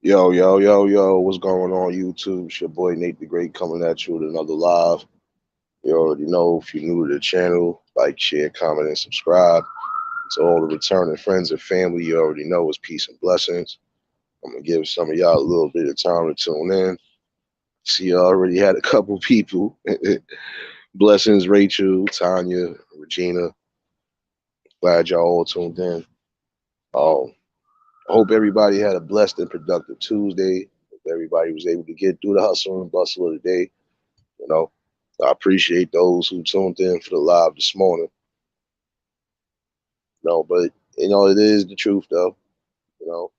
Yo, yo, yo, yo, what's going on YouTube? It's your boy Nate the Great coming at you with another live. You already know if you're new to the channel, like, share, comment, and subscribe. To all the returning friends and family, you already know it's peace and blessings. I'm gonna give some of y'all a little bit of time to tune in. See, I already had a couple people. Blessings, Rachel, Tanya, Regina. Glad y'all all tuned in. Um, I hope everybody had a blessed and productive Tuesday. Hope everybody was able to get through the hustle and bustle of the day. You know, I appreciate those who tuned in for the live this morning. But it is the truth though. You know,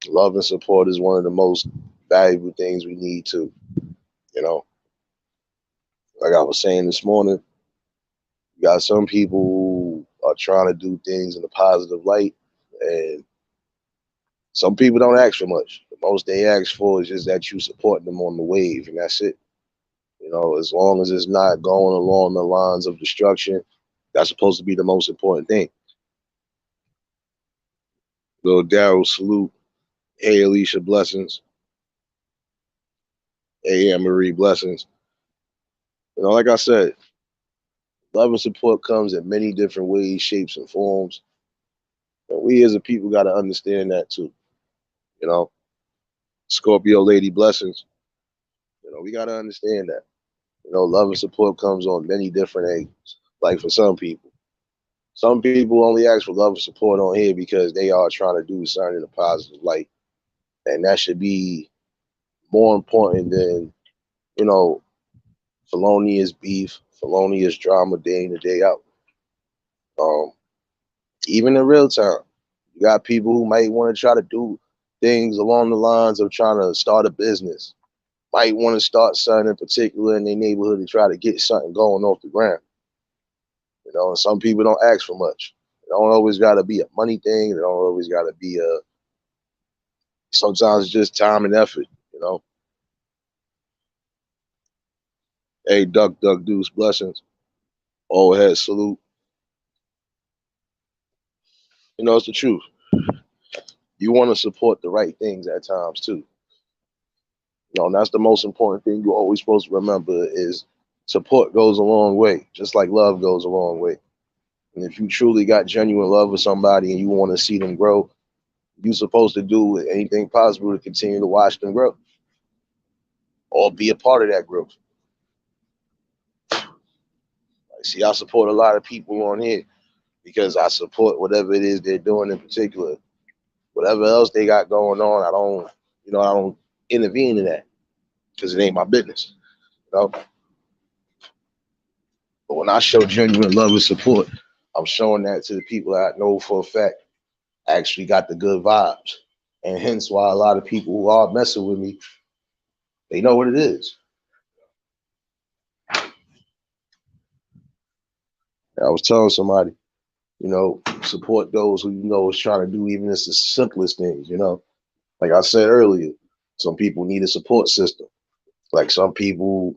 love and support is one of the most valuable things we need to. You know, like I was saying this morning, you got some people who are trying to do things in a positive light, and some people don't ask for much. The most they ask for is just that you support them on the wave, and that's it. As long as it's not going along the lines of destruction, that's supposed to be the most important thing. Little Daryl, salute. Hey, Alicia, blessings. Hey, Anne Marie, blessings. Like I said, love and support comes in many different ways, shapes, and forms. And we as a people got to understand that too. You know, Scorpio lady, blessings. We got to understand that. Love and support comes on many different angles. Like for some people only ask for love and support on here because they are trying to do something in a positive light. And that should be more important than, you know, felonious beef, felonious drama day in and day out. Um, Even in real time, you got people who might want to try to do things along the lines of trying to start a business, might want to start something in particular in their neighborhood to try to get something going off the ground. And some people don't ask for much. It don't always got to be a money thing. It don't always got to be a. Sometimes it's just time and effort. You know. Hey, Duck, Duck, Deuce, blessings. All head salute. It's the truth. You want to support the right things at times too. And that's the most important thing you're always supposed to remember is support goes a long way, just like love goes a long way. And if you truly got genuine love for somebody and you want to see them grow, you're supposed to do anything possible to continue to watch them grow or be a part of that growth. Like, see, I support a lot of people on here because I support whatever it is they're doing in particular. Whatever else they got going on, I don't intervene in that because it ain't my business. You know? But when I show genuine love and support, I'm showing that to the people that I know for a fact actually got the good vibes. And hence why a lot of people who are messing with me, they know what it is. I was telling somebody, support those who is trying to do even the simplest things. Like I said earlier, some people need a support system. Like some people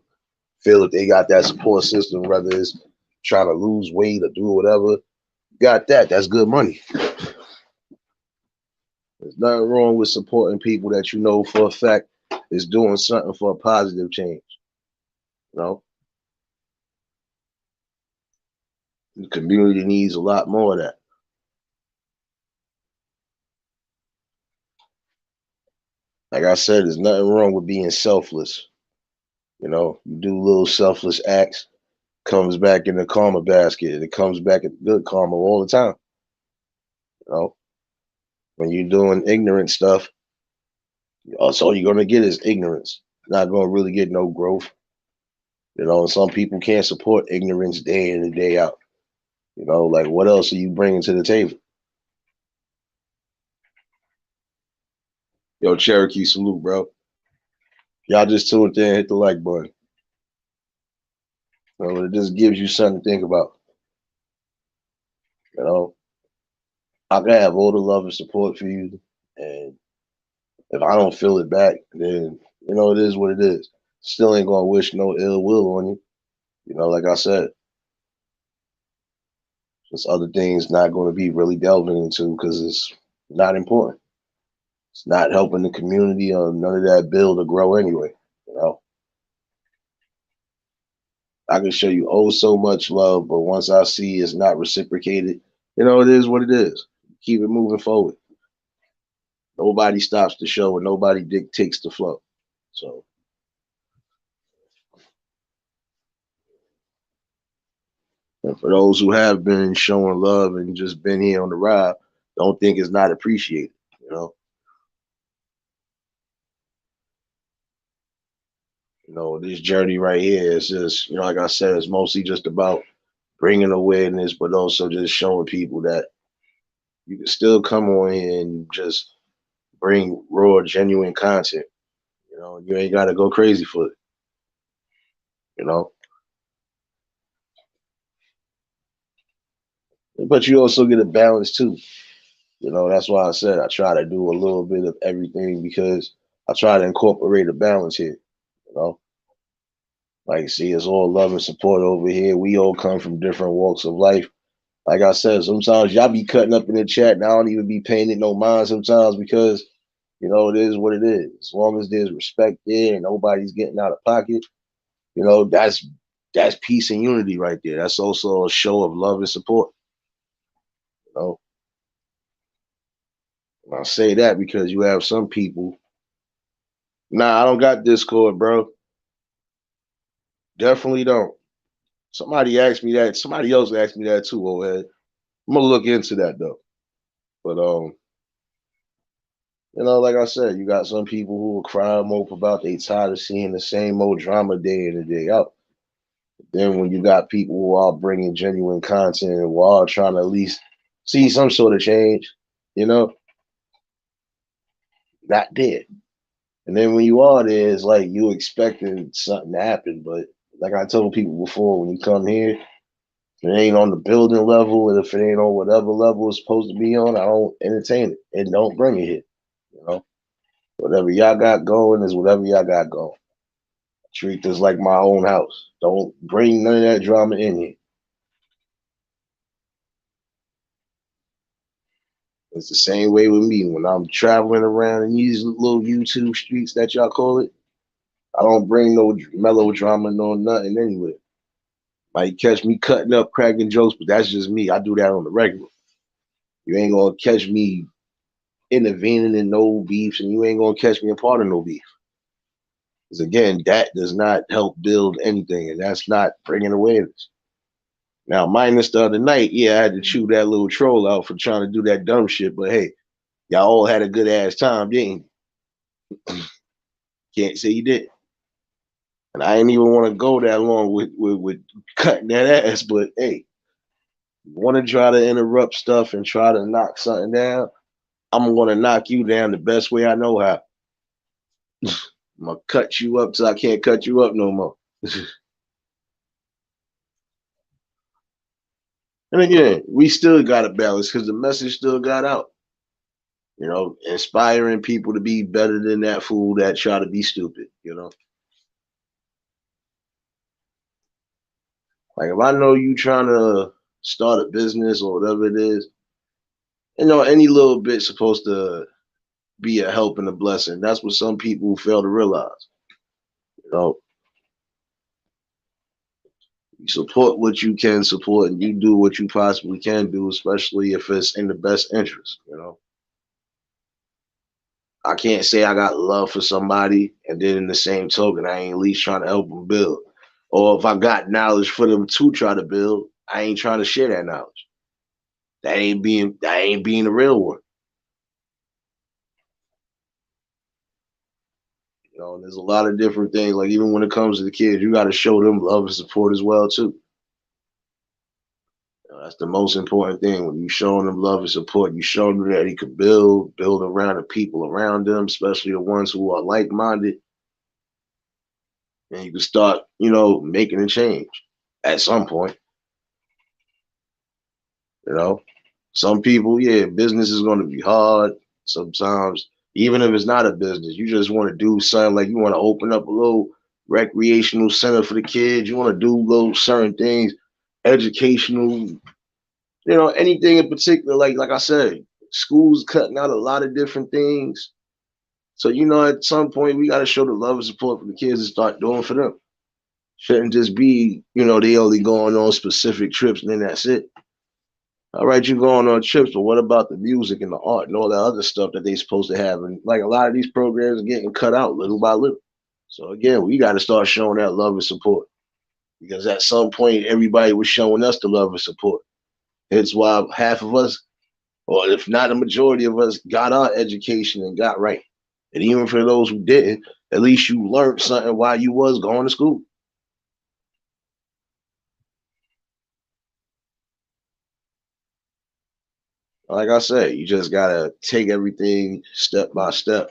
feel that they got that support system, whether it's trying to lose weight or do whatever. Got that. That's good money. There's nothing wrong with supporting people that you know for a fact is doing something for a positive change. You know, the community needs a lot more of that. Like I said, there's nothing wrong with being selfless. You do little selfless acts, comes back in the karma basket, and it comes back in good karma all the time. You know, when you're doing ignorant stuff, all you're gonna get is ignorance. You're not gonna really get no growth. And some people can't support ignorance day in and day out. Like what else are you bringing to the table? Yo, Cherokee, salute, bro. Y'all just tuned in, hit the like button. It just gives you something to think about. You know, I can have all the love and support for you, and if I don't feel it back, then it is what it is. Still ain't gonna wish no ill will on you. Like I said, there's other things not gonna be really delving into because it's not important. It's not helping the community or none of that build or grow anyway. You know, I can show you oh so much love, but once I see it's not reciprocated, it is what it is. Keep it moving forward. Nobody stops the show and nobody dictates the flow. So, and for those who have been showing love and just been here on the ride, don't think it's not appreciated. You know, this journey right here is just, like I said, it's mostly just about bringing awareness, but also just showing people that you can still come on here and just bring raw, genuine content. You ain't got to go crazy for it. You know, but you also get a balance too. That's why I said I try to do a little bit of everything because I try to incorporate a balance here. You know, like see, it's all love and support over here. We all come from different walks of life. Like I said, sometimes y'all be cutting up in the chat, and I don't even be paying it no mind sometimes because it is what it is. As long as there's respect there and nobody's getting out of pocket, that's peace and unity right there. That's also a show of love and support. You know, and I say that because you have some people. Nah, I don't got Discord, bro. Definitely don't. Somebody asked me that. Somebody else asked me that too, Oed. I'm gonna look into that though. But like I said, you got some people who will cry and mope about they tired of seeing the same old drama day in and day out. Then when you got people who are bringing genuine content and we're all trying to at least see some sort of change, you know, not there. And then when you are there, it's like you expecting something to happen. But like I told people before, when you come here, if it ain't on the building level and if it ain't on whatever level it's supposed to be on, I don't entertain it and don't bring it here. You know, whatever y'all got going is whatever y'all got going. Treat this like my own house. Don't bring none of that drama in here. It's the same way with me when I'm traveling around in these little YouTube streets that y'all call it. I don't bring no melodrama, no nothing anywhere. Might catch me cutting up, cracking jokes, but that's just me. I do that on the regular. You ain't gonna catch me intervening in no beefs, and you ain't gonna catch me a part of no beef. Because again, that does not help build anything, and that's not bringing awareness. Now, minus the other night, yeah, I had to chew that little troll out for trying to do that dumb shit, but hey, y'all all had a good ass time, didn't you? Can't say you did. And I didn't even want to go that long with cutting that ass, but hey, you want to try to interrupt stuff and try to knock something down, I'm going to knock you down the best way I know how. I'm going to cut you up till I can't cut you up no more. And again, we still got a balance because the message still got out. Inspiring people to be better than that fool that try to be stupid. Like if I know you trying to start a business or whatever it is, any little bit supposed to be a help and a blessing. That's what some people fail to realize. You know, you support what you can support and you do what you possibly can do, especially if it's in the best interest. I can't say I got love for somebody and then in the same token, I ain't at least trying to help them build. Or if I got knowledge for them to try to build, I ain't trying to share that knowledge. That ain't being the real one. There's a lot of different things. Like even when it comes to the kids, you got to show them love and support as well too. That's the most important thing. When you showing them love and support, you show them that he could build around the people around them, especially the ones who are like minded, and you can start, making a change at some point. You know, some people, yeah, business is going to be hard sometimes. Even if it's not a business, you just want to do something like you want to open up a little recreational center for the kids. You want to do little certain things, educational, anything in particular. Like I said, schools cutting out a lot of different things. So, at some point, we got to show the love and support for the kids and start doing for them. Shouldn't just be, they only going on specific trips and then that's it. All right, you're going on trips, but what about the music and the art and all that other stuff that they supposed to have? And like a lot of these programs are getting cut out little by little. So again, we got to start showing that love and support because at some point everybody was showing us the love and support. It's why half of us, or if not a majority of us, got our education and got right. And even for those who didn't, at least you learned something while you was going to school. Like I said, you just gotta take everything step by step.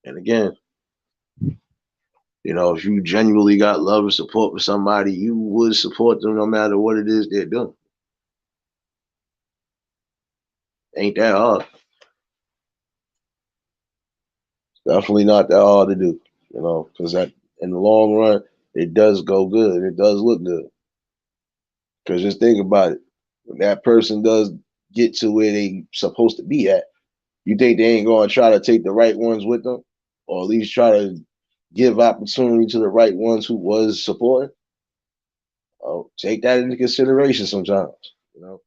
And again, if you genuinely got love and support for somebody, you would support them no matter what it is they're doing. Ain't that hard. Definitely not that hard to do, because that in the long run, it does go good. It does look good. Because just think about it. When that person does get to where they supposed to be at, you think they ain't going to try to take the right ones with them? Or at least try to give opportunity to the right ones who was supporting? Oh, take that into consideration sometimes, you know.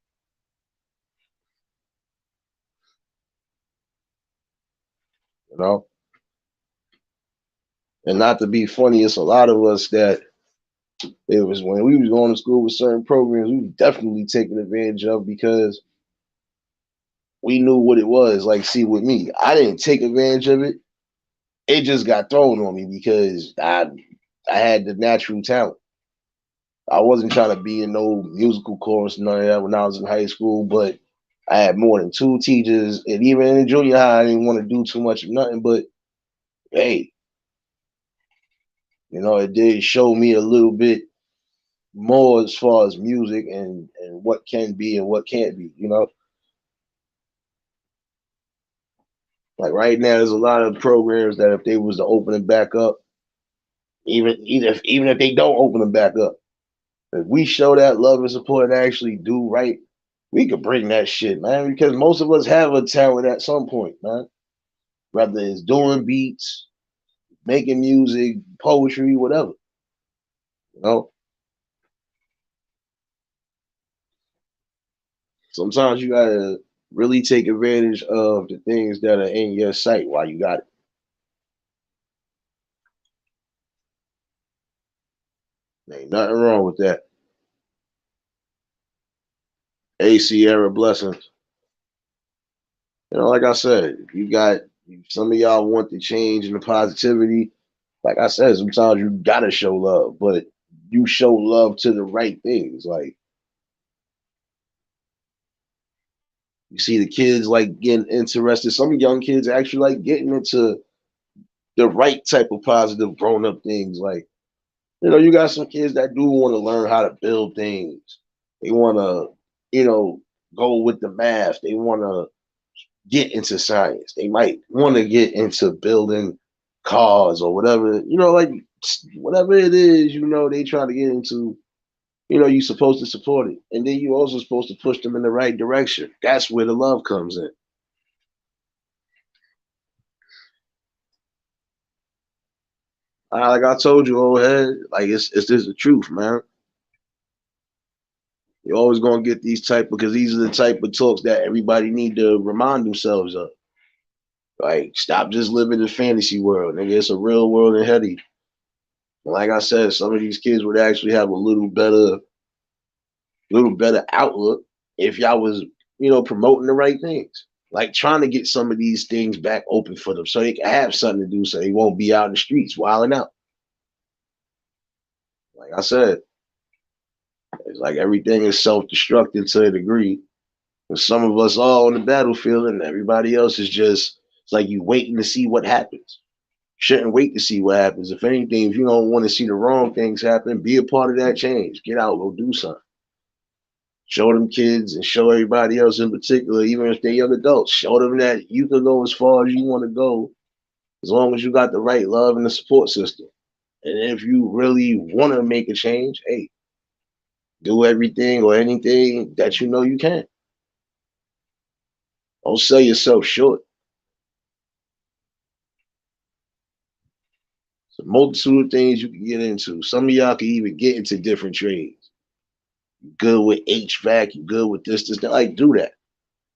You know, and not to be funny, it's a lot of us that it was when we was going to school with certain programs, we were definitely taking advantage of because we knew what it was. Like, see, with me, I didn't take advantage of it. It just got thrown on me because I had the natural talent. I wasn't trying to be in no musical chorus, none of that when I was in high school, but I had more than two teachers, and even in junior high, I didn't want to do too much of nothing. But hey, it did show me a little bit more as far as music and what can be and what can't be. Like right now, there's a lot of programs that if they was to open it back up, even if they don't open them back up, if we show that love and support and actually do right, we could bring that shit, man. Because most of us have a talent at some point, man. Whether it's doing beats, making music, poetry, whatever. You know, sometimes you gotta really take advantage of the things that are in your sight while you got it. Ain't nothing wrong with that. A Sierra blessings. Like I said, if you got some of y'all want the change and the positivity. Like I said, sometimes you gotta show love, but you show love to the right things. Like you see the kids like getting interested. Some young kids actually like getting into the right type of positive grown up things. Like, you got some kids that do want to learn how to build things. They want to, go with the math. They want to get into science. They might want to get into building cars or whatever, like whatever it is, they try to get into, you're supposed to support it. And then you're also supposed to push them in the right direction. That's where the love comes in. Like I told you, old head, like it's just the truth, man. You're always gonna get these type because these are the type of talks that everybody need to remind themselves of. Like, stop just living in fantasy world, nigga. It's a real world ahead of you. And like I said, some of these kids would actually have a little better outlook if y'all was, promoting the right things. Like trying to get some of these things back open for them so they can have something to do so they won't be out in the streets wilding out. Like I said, it's like everything is self-destructive to a degree. But some of us are on the battlefield and everybody else is just, it's like you waiting to see what happens. Shouldn't wait to see what happens. If anything, if you don't want to see the wrong things happen, be a part of that change. Get out, go do something. Show them kids and show everybody else in particular, even if they're young adults, show them that you can go as far as you want to go as long as you got the right love and the support system. And if you really want to make a change, hey, do everything or anything that you know you can. Don't sell yourself short. It's a multitude of things you can get into. Some of y'all can even get into different trades. You good with HVAC, you good with this, that. Like, do that.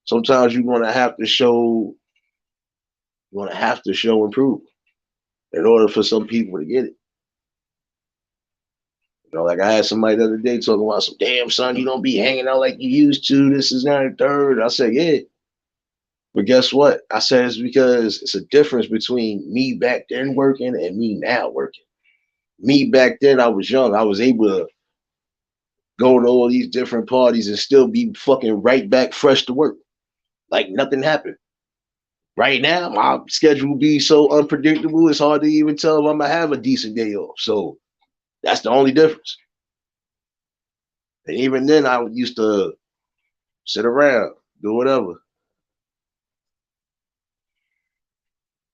Sometimes you're gonna have to show, improve in order for some people to get it. Like I had somebody the other day talking about some damn son, you don't be hanging out like you used to. This is not a third. I said, yeah. But guess what? I said it's because it's a difference between me back then working and me now working. Me back then, I was young. I was able to go to all these different parties and still be fucking right back fresh to work. Like nothing happened. Right now, my schedule be so unpredictable, it's hard to even tell if I'm gonna have a decent day off. So that's the only difference. And even then, I used to sit around, do whatever.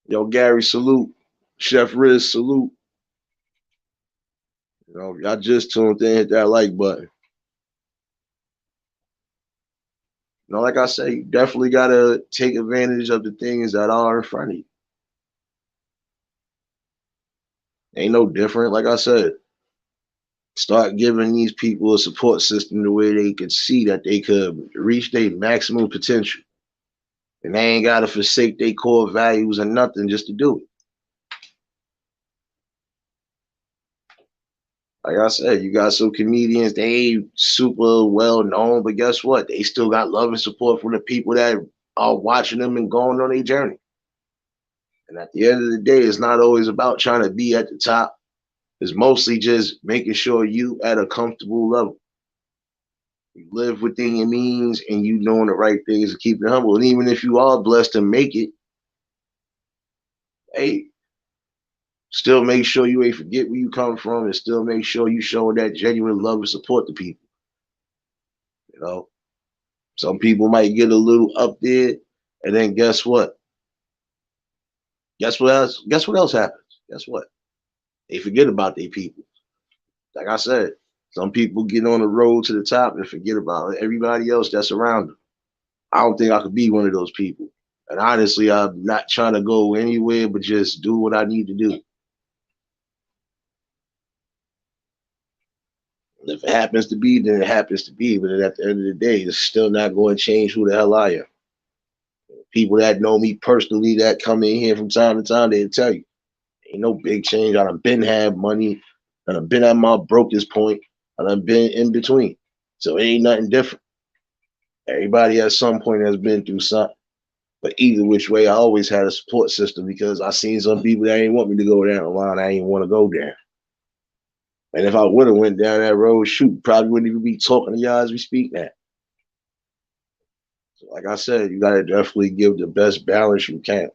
Yo, Gary, salute. Chef Riz, salute. I just tuned in, hit that like button. Like I say, you definitely gotta take advantage of the things that are in front of you. Ain't no different. Like I said, start giving these people a support system the way they could see that they could reach their maximum potential. And they ain't gotta forsake their core values or nothing just to do it. Like I said, you got some comedians, they ain't super well known, but guess what? They still got love and support from the people that are watching them and going on their journey. And at the end of the day, it's not always about trying to be at the top. It's mostly just making sure you at a comfortable level. You live within your means and you doing the right things to keep it humble. And even if you are blessed to make it, hey, still make sure you ain't forget where you come from and still make sure you show that genuine love and support to people. Some people might get a little up there, and then guess what? Guess what else? Guess what else happens? Guess what? They forget about their people. Like I said, some people get on the road to the top and forget about everybody else that's around them. I don't think I could be one of those people. And honestly, I'm not trying to go anywhere but just do what I need to do. If it happens to be, then it happens to be. But at the end of the day, it's still not going to change who the hell I am. People that know me personally that come in here from time to time, they'll tell you, ain't no big change. I done been had money. I done been at my brokest point. I done been in between. So it ain't nothing different. Everybody at some point has been through something. But either which way, I always had a support system because I seen some people that ain't want me to go down the line. I ain't want to go down. And if I would have went down that road, shoot, probably wouldn't even be talking to y'all as we speak now. So like I said, you gotta definitely give the best balance you can.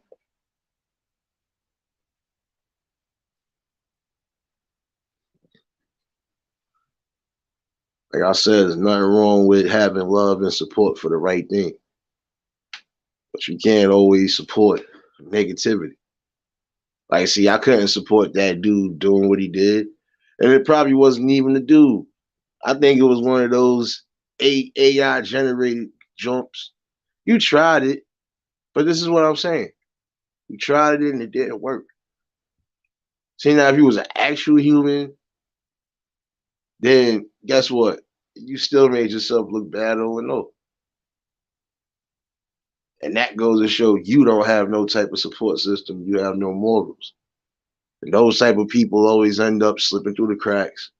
Like I said, there's nothing wrong with having love and support for the right thing. But you can't always support negativity. Like, see, I couldn't support that dude doing what he did. And it probably wasn't even the dude. I think it was one of those AI generated jumps. You tried it, but this is what I'm saying. You tried it and it didn't work. See, now if he was an actual human, then guess what? You still made yourself look bad over and over. And that goes to show you don't have no type of support system. You have no morals. And those type of people always end up slipping through the cracks,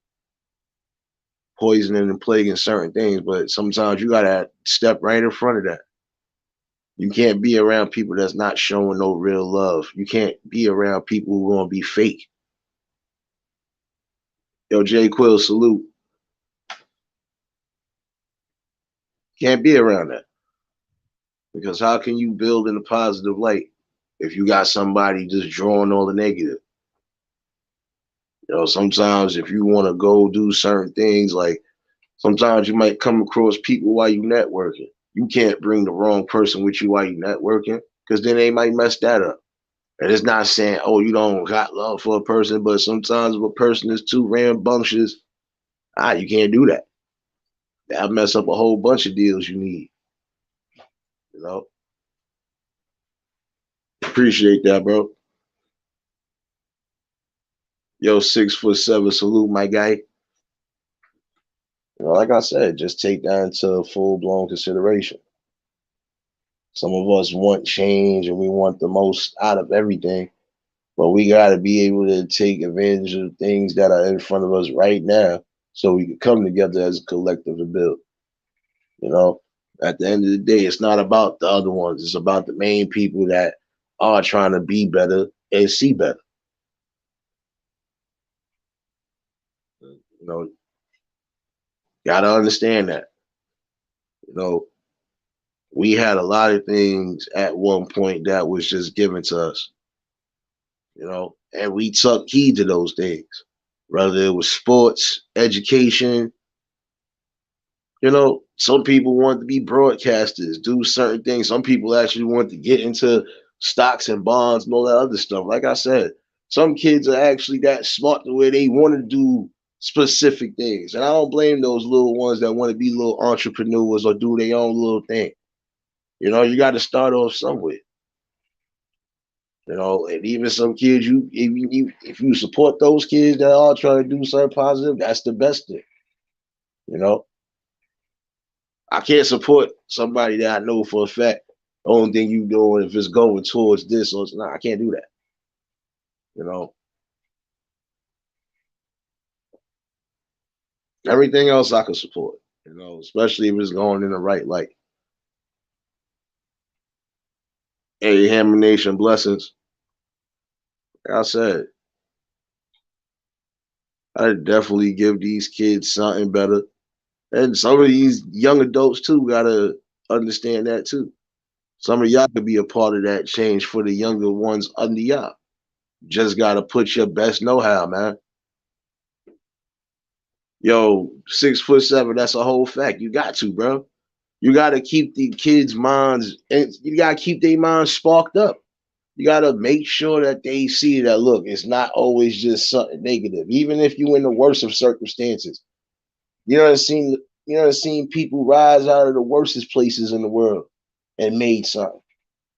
poisoning and plaguing certain things. But sometimes you gotta step right in front of that. You can't be around people that's not showing no real love. You can't be around people who are gonna be fake. Yo, Jay Quill, salute. Can't be around that. Because how can you build in a positive light if you got somebody just drawing all the negative? Sometimes if you want to go do certain things, like sometimes you might come across people while you networking. You can't bring the wrong person with you while you networking because then they might mess that up. And it's not saying, oh, you don't got love for a person, but sometimes if a person is too rambunctious, you can't do that. That'll mess up a whole bunch of deals you need. You know, appreciate that, bro. Yo, 6'7", salute, my guy. Like I said, just take that into full blown consideration. Some of us want change and we want the most out of everything, but we got to be able to take advantage of things that are in front of us right now so we can come together as a collective and build. You know, at the end of the day, it's not about the other ones, it's about the main people that are trying to be better and see better. You know, got to understand that. You know, we had a lot of things at one point that was just given to us, and we took heed to those things, whether it was sports, education. Some people want to be broadcasters, do certain things. Some people actually want to get into stocks and bonds and all that other stuff. Like I said, some kids are actually that smart to where they want to do specific things. And I don't blame those little ones that want to be little entrepreneurs or do their own little thing. You got to start off somewhere. And even some kids, if you support those kids that are trying to do something positive, that's the best thing. You know, I can't support somebody that I know for a fact the only thing you doing if it's going towards this or not. I can't do that. You know, everything else I can support. Especially if it's going in the right light. Hey, Hammer Nation, blessings. Like I said, I definitely give these kids something better. And some of these young adults too gotta understand that too. Some of y'all could be a part of that change for the younger ones under y'all. Just gotta put your best know-how, man. Yo, 6'7", that's a whole fact. You got to, bro. You gotta keep the kids' minds, and you gotta keep their minds sparked up. You gotta make sure that they see that look, it's not always just something negative. Even if you in the worst of circumstances. You know, I've seen people rise out of the worstest places in the world and made something.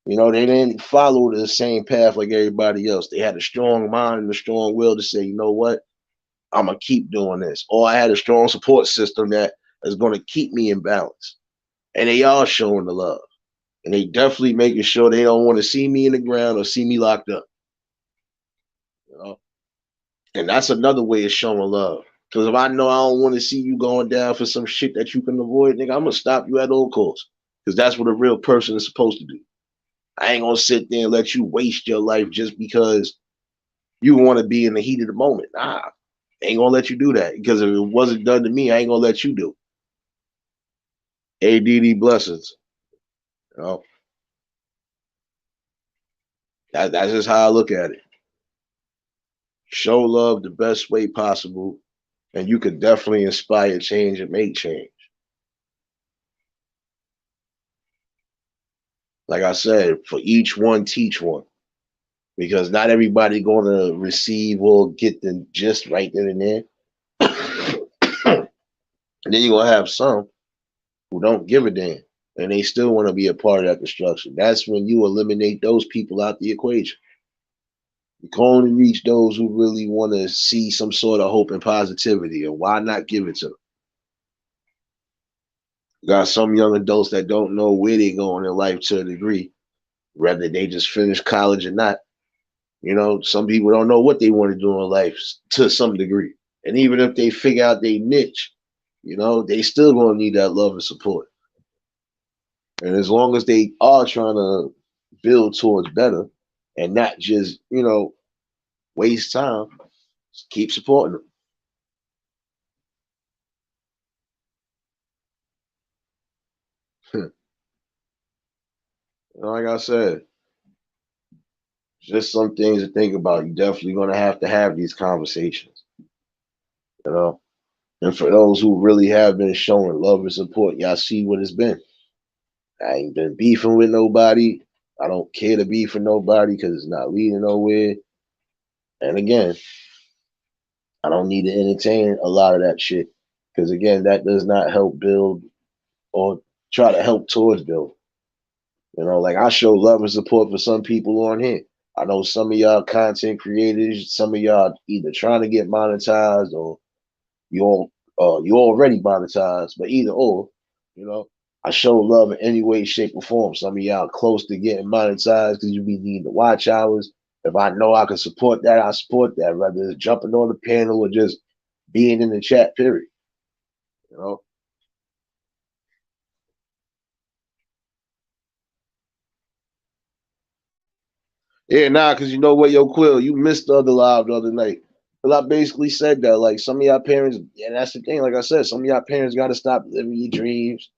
They didn't follow the same path like everybody else. They had a strong mind and a strong will to say, you know what, I'm gonna keep doing this. Or I had a strong support system that is gonna keep me in balance. And they are showing the love. And they definitely making sure they don't want to see me in the ground or see me locked up. You know? And that's another way of showing love. Because if I know I don't want to see you going down for some shit that you can avoid, nigga, I'm gonna stop you at all costs. Because that's what a real person is supposed to do. I ain't gonna sit there and let you waste your life just because you want to be in the heat of the moment. Nah, I ain't gonna let you do that. Because if it wasn't done to me, I ain't gonna let you do it. ADD blessings. You know? That's just how I look at it. Show love the best way possible, and you could definitely inspire change and make change. Like I said, for each one, teach one. Because not everybody going to receive or get the gist right then and there. And then you're going to have some who don't give a damn and they still want to be a part of that construction. That's when you eliminate those people out the equation. You can only reach those who really want to see some sort of hope and positivity, and why not give it to them? You got some young adults that don't know where they're going in life to a degree, whether they just finished college or not. Some people don't know what they want to do in life to some degree. And even if they figure out their niche, they still gonna need that love and support. And as long as they are trying to build towards better and not just, waste time, keep supporting them. Like I said, just some things to think about. You're definitely gonna have to have these conversations, you know. And for those who really have been showing love and support, y'all see what it's been. I ain't been beefing with nobody. I don't care to beef with nobody because it's not leading nowhere. And again, I don't need to entertain a lot of that shit because again, that does not help build or try to help towards build. Like I show love and support for some people on here. I know some of y'all content creators, some of y'all either trying to get monetized or you already monetized, but either or, you know, I show love in any way, shape, or form. Some of y'all close to getting monetized because you be needing the watch hours. If I know I can support that, I support that, whether it's jumping on the panel or just being in the chat, period. You know? Yeah, nah, because you know what, yo, Quill, you missed the other live the other night. Because I basically said that, like, some of y'all parents, and that's the thing, like I said, some of y'all parents got to stop living your dreams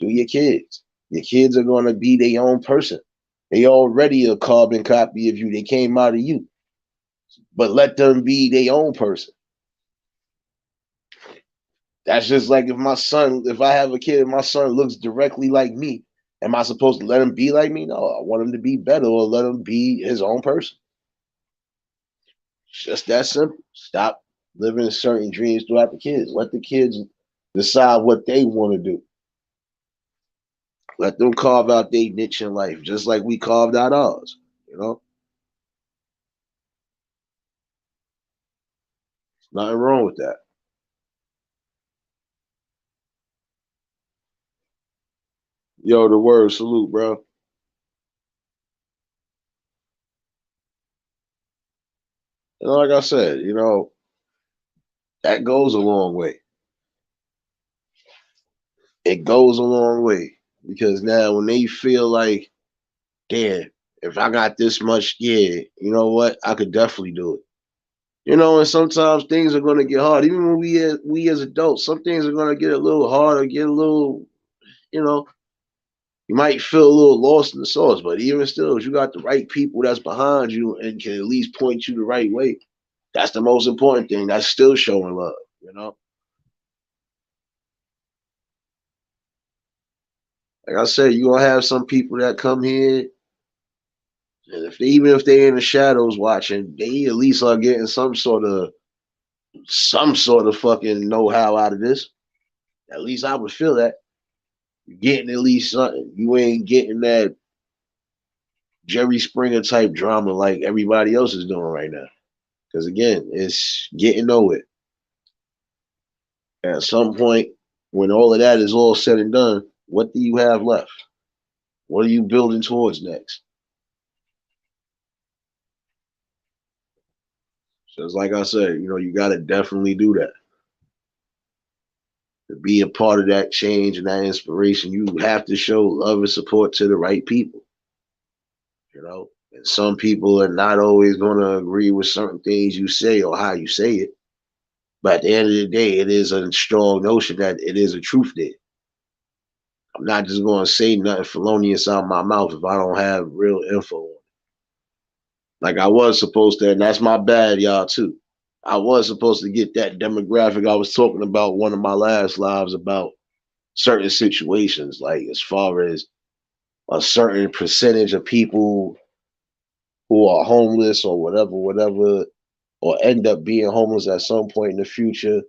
through your kids. Your kids are going to be their own person. They already a carbon copy of you. They came out of you. But let them be their own person. That's just like if I have a kid and my son looks directly like me, am I supposed to let him be like me? No, I want him to be better or let him be his own person. It's just that simple. Stop living certain dreams throughout the kids. Let the kids decide what they want to do. Let them carve out their niche in life, just like we carved out ours. You know, nothing wrong with that. Yo, the word salute, bro. And like I said, that goes a long way. It goes a long way because now when they feel like, damn, if I got this much, yeah, you know what, I could definitely do it. And sometimes things are going to get hard. Even when we as adults, some things are going to get a little harder, get a little, you know, you might feel a little lost in the sauce. But even still, if you got the right people that's behind you and can at least point you the right way, that's the most important thing. That's still showing love. You know, like I said, you gonna have some people that come here, and even if they're in the shadows watching, they at least are getting some sort of fucking know how out of this. At least I would feel that. You're getting at least something. You ain't getting that Jerry Springer type drama like everybody else is doing right now. Because again, it's getting nowhere. At some point, when all of that is all said and done, what do you have left? What are you building towards next? So it's like I said, you got to definitely do that. To be a part of that change and that inspiration, you have to show love and support to the right people. And some people are not always going to agree with certain things you say or how you say it. But at the end of the day, it is a strong notion that it is a truth there. I'm not just going to say nothing felonious out of my mouth if I don't have real info on it. Like I was supposed to, and that's my bad, y'all, too. I was supposed to get that demographic I was talking about one of my last lives about certain situations, like as far as a certain percentage of people who are homeless or whatever, or end up being homeless at some point in the future.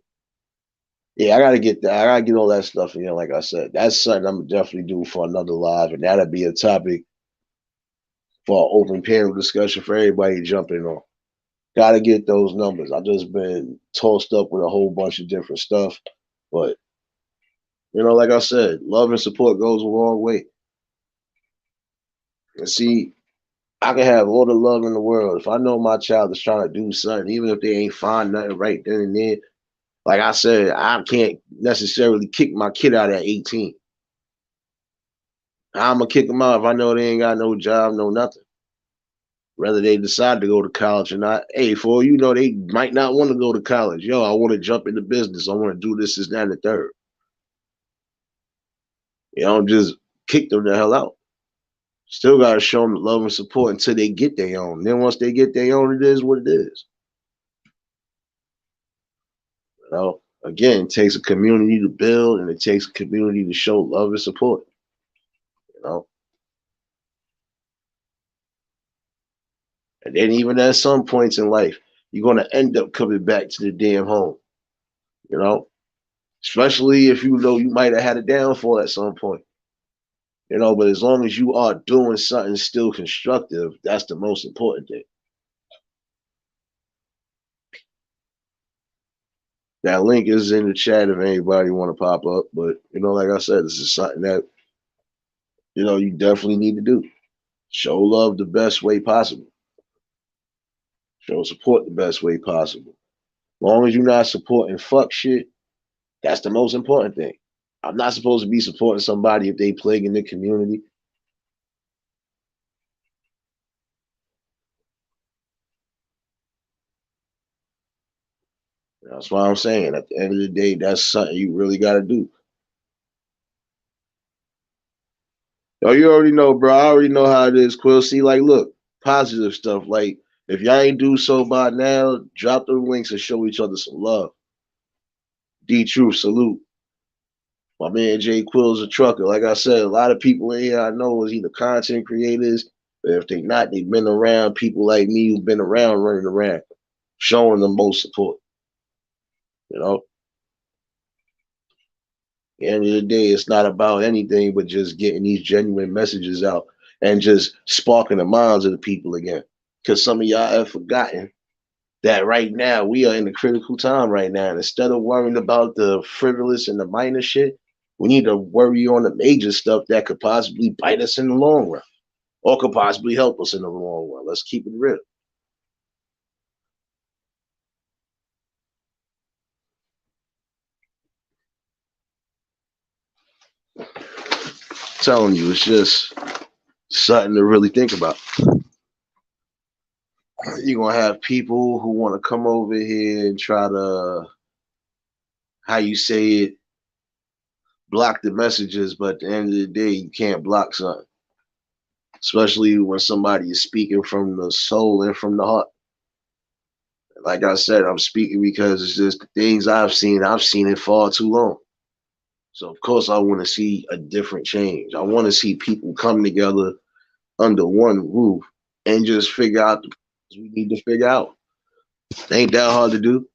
Yeah, I gotta get that. I gotta get all that stuff in. Like I said, that's something I'm definitely do for another live, and that'll be a topic for an open panel discussion for everybody jumping on. Gotta get those numbers. I've just been tossed up with a whole bunch of different stuff, but like I said, love and support goes a long way. And see, I can have all the love in the world. If I know my child is trying to do something, even if they ain't find nothing right then and there, like I said, I can't necessarily kick my kid out at 18. I'm gonna kick them out if I know they ain't got no job, no nothing. Whether they decide to go to college or not. Hey, for all you know, they might not want to go to college. Yo, I want to jump into business. I want to do this, that, and the third. You don't just kick them the hell out. Still gotta show them love and support until they get their own. Then once they get their own, it is what it is. Again, it takes a community to build, and it takes a community to show love and support. You know, and then even at some points in life, you're gonna end up coming back to the damn home. You know, especially if you know you might have had a downfall at some point. You know, but as long as you are doing something still constructive, that's the most important thing. That link is in the chat if anybody want to pop up. But you know, like I said, this is something that you definitely need to do. Show love the best way possible. Show support the best way possible. As long as you're not supporting fuck shit, that's the most important thing. I'm not supposed to be supporting somebody if they plaguing the community. That's why I'm saying at the end of the day, that's something you really got to do. Oh, you already know, bro. I already know how it is, Quill. See, like, look, positive stuff. Like, if y'all ain't do so by now, drop the links and show each other some love. D Truth, salute. My man Jay Quill's a trucker. Like I said, a lot of people in here I know is either content creators, but if they not, they've been around people like me who've been around running around, showing them most support. You know, at the end of the day, it's not about anything but just getting these genuine messages out and just sparking the minds of the people again. Because some of y'all have forgotten that right now we are in a critical time right now. And instead of worrying about the frivolous and the minor shit, we need to worry on the major stuff that could possibly bite us in the long run or could possibly help us in the long run. Let's keep it real. I'm telling you, it's just something to really think about. You're gonna have people who want to come over here and try to, how you say it, block the messages, but at the end of the day, you can't block something. Especially when somebody is speaking from the soul and from the heart. Like I said, I'm speaking because it's just the things I've seen. I've seen it far too long. So of course I want to see a different change. I want to see people come together under one roof and just figure out the we need to figure out. It ain't that hard to do.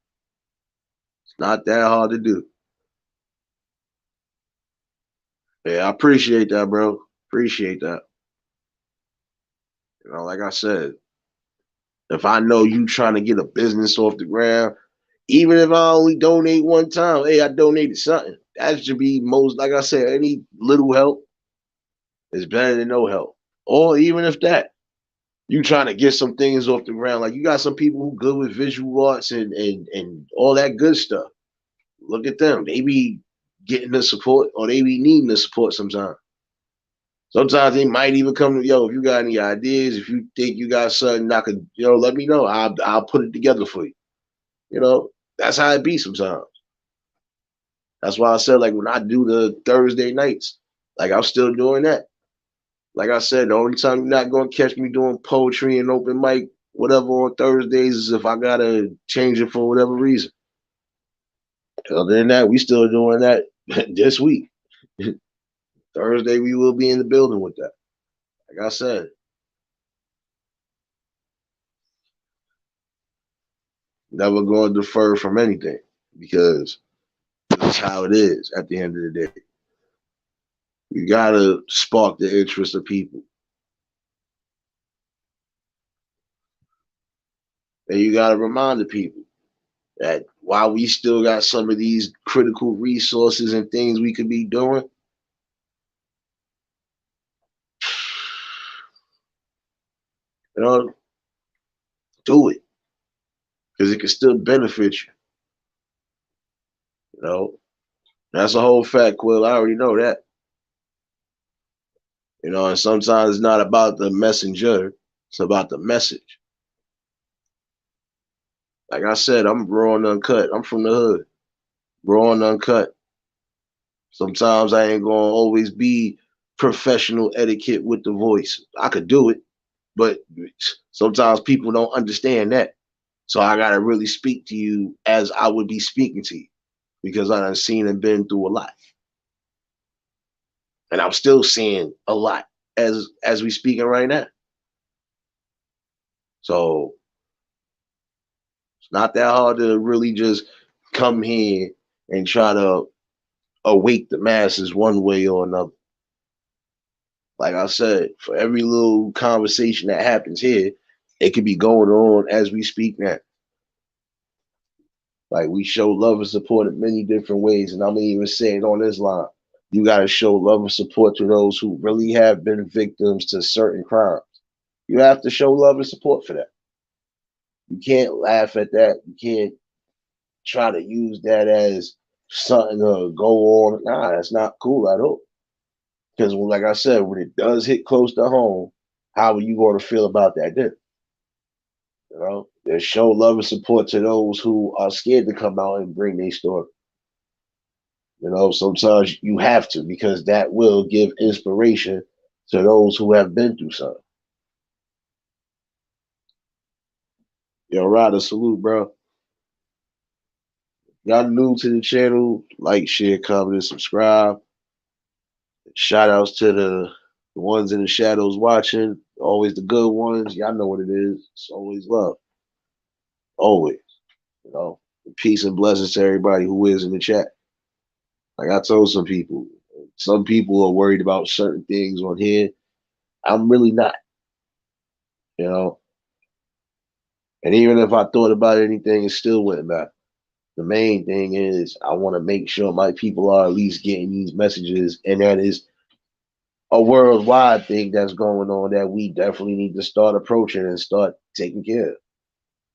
It's not that hard to do. Yeah, I appreciate that, bro. Appreciate that. You know, like I said, if I know you trying to get a business off the ground, even if I only donate one time, hey, I donated something. That should be most, like I said, any little help is better than no help. Or even if that, you trying to get some things off the ground. Like you got some people who good with visual arts and all that good stuff. Look at them. They be getting the support or they be needing the support sometimes. Sometimes they might even come to if you got any ideas, if you think you got something I could, let me know. I'll put it together for you. That's how it be sometimes. That's why I said like when I do the Thursday nights, like I'm still doing that. Like I said, the only time you're not gonna catch me doing poetry and open mic, whatever on Thursdays is if I gotta change it for whatever reason. Other than that, we still doing that this week. Thursday we will be in the building with that. Like I said, never going to defer from anything because that's how it is at the end of the day. You gotta spark the interest of people. And you gotta remind the people that while we still got some of these critical resources and things we could be doing, you know, do it. Because it can still benefit you. You know, that's a whole fact, Quill. I already know that. And sometimes it's not about the messenger, it's about the message. Like I said, I'm raw and uncut. I'm from the hood, raw and uncut. Sometimes I ain't gonna always be professional etiquette with the voice. I could do it, but sometimes people don't understand that. So I gotta really speak to you as I would be speaking to you because I done seen and been through a lot. And I'm still seeing a lot as we speaking right now. So it's not that hard to really just come here and try to awake the masses one way or another. Like I said, for every little conversation that happens here, it could be going on as we speak now. Like we show love and support in many different ways, and I'm even saying on this line, you got to show love and support to those who really have been victims to certain crimes. You have to show love and support for that. You can't laugh at that. You can't try to use that as something to go on. Nah, that's not cool at all. Because, like I said, when it does hit close to home, how are you going to feel about that then? You know, they show love and support to those who are scared to come out and bring their story. You know, sometimes you have to because that will give inspiration to those who have been through something. Yo, Ryder, salute, bro. Y'all new to the channel, like, share, comment, and subscribe. Shout outs to the ones in the shadows watching. Always the good ones. Y'all know what it is. It's always love. Always. You know. Peace and blessings to everybody who is in the chat. Like I told some people are worried about certain things on here. I'm really not. You know. And even if I thought about anything, it still wouldn't matter. The main thing is I want to make sure my people are at least getting these messages, and that is a worldwide thing that's going on that we definitely need to start approaching and start taking care of.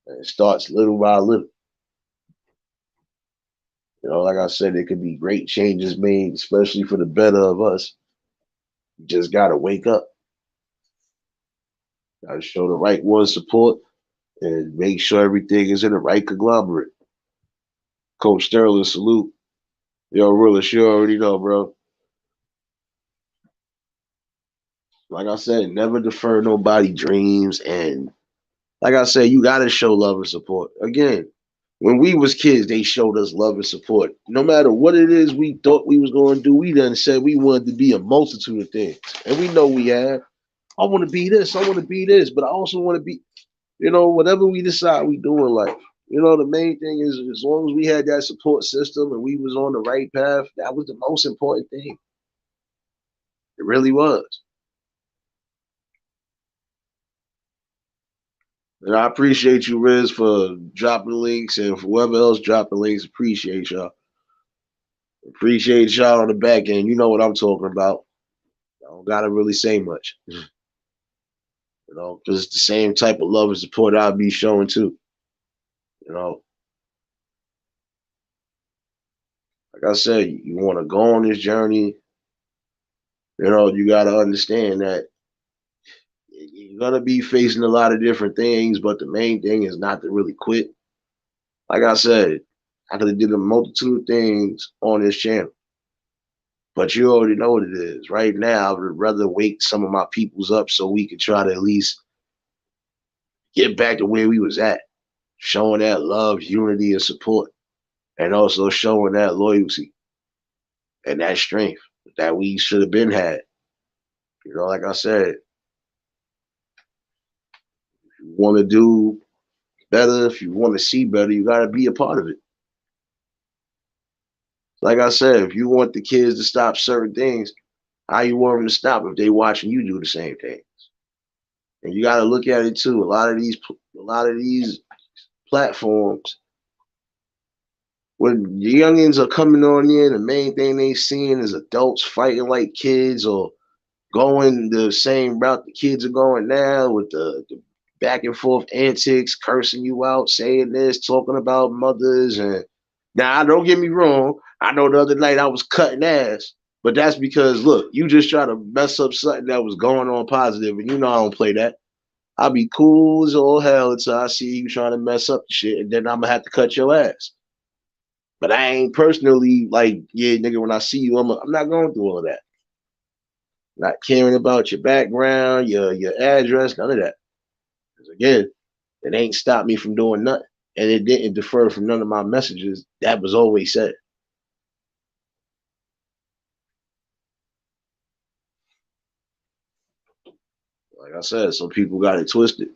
And it starts little by little. You know, like I said, there could be great changes made, especially for the better of us. You just gotta wake up. Gotta show the right one support and make sure everything is in the right conglomerate. Coach Sterling, salute. Yo, Realist, you already know, bro. Like I said, never defer nobody dreams. And like I said, you gotta show love and support. Again, when we was kids, they showed us love and support. No matter what it is we thought we was going to do, we done said we wanted to be a multitude of things. And we know we have. I want to be this, I want to be this, but I also want to be, you know, whatever we decide we do in life. You know, the main thing is as long as we had that support system and we was on the right path, that was the most important thing. It really was. And I appreciate you, Riz, for dropping the links, and for whoever else dropped the links, appreciate y'all. Appreciate y'all on the back end. You know what I'm talking about. I don't gotta really say much. You know, because it's the same type of love and support I'll be showing too. You know, like I said, you want to go on this journey. You know, you gotta understand that you're gonna be facing a lot of different things, but the main thing is not to really quit. Like I said, I could have did a multitude of things on this channel. But you already know what it is. Right now, I would rather wake some of my peoples up so we could try to at least get back to where we was at, showing that love, unity, and support, and also showing that loyalty and that strength that we should have been had. You know, like I said, if you want to do better, if you want to see better, you got to be a part of it. Like I said, if you want the kids to stop certain things, how you want them to stop if they watching you do the same things? And you got to look at it too. A lot of these platforms, when the youngins are coming on in, the main thing they seeing is adults fighting like kids or going the same route the kids are going now with the back and forth antics, cursing you out, saying this, talking about mothers. And now, don't get me wrong. I know the other night I was cutting ass, but that's because, look, you just try to mess up something that was going on positive, and you know I don't play that. I'll be cool as all hell until I see you trying to mess up the shit, and then I'm gonna have to cut your ass. But I ain't personally like, yeah, nigga, when I see you, I'm not going through all of that. Not caring about your background, your address, none of that. Because again, it ain't stopped me from doing nothing. And it didn't defer from none of my messages. That was always said. Like I said, some people got it twisted.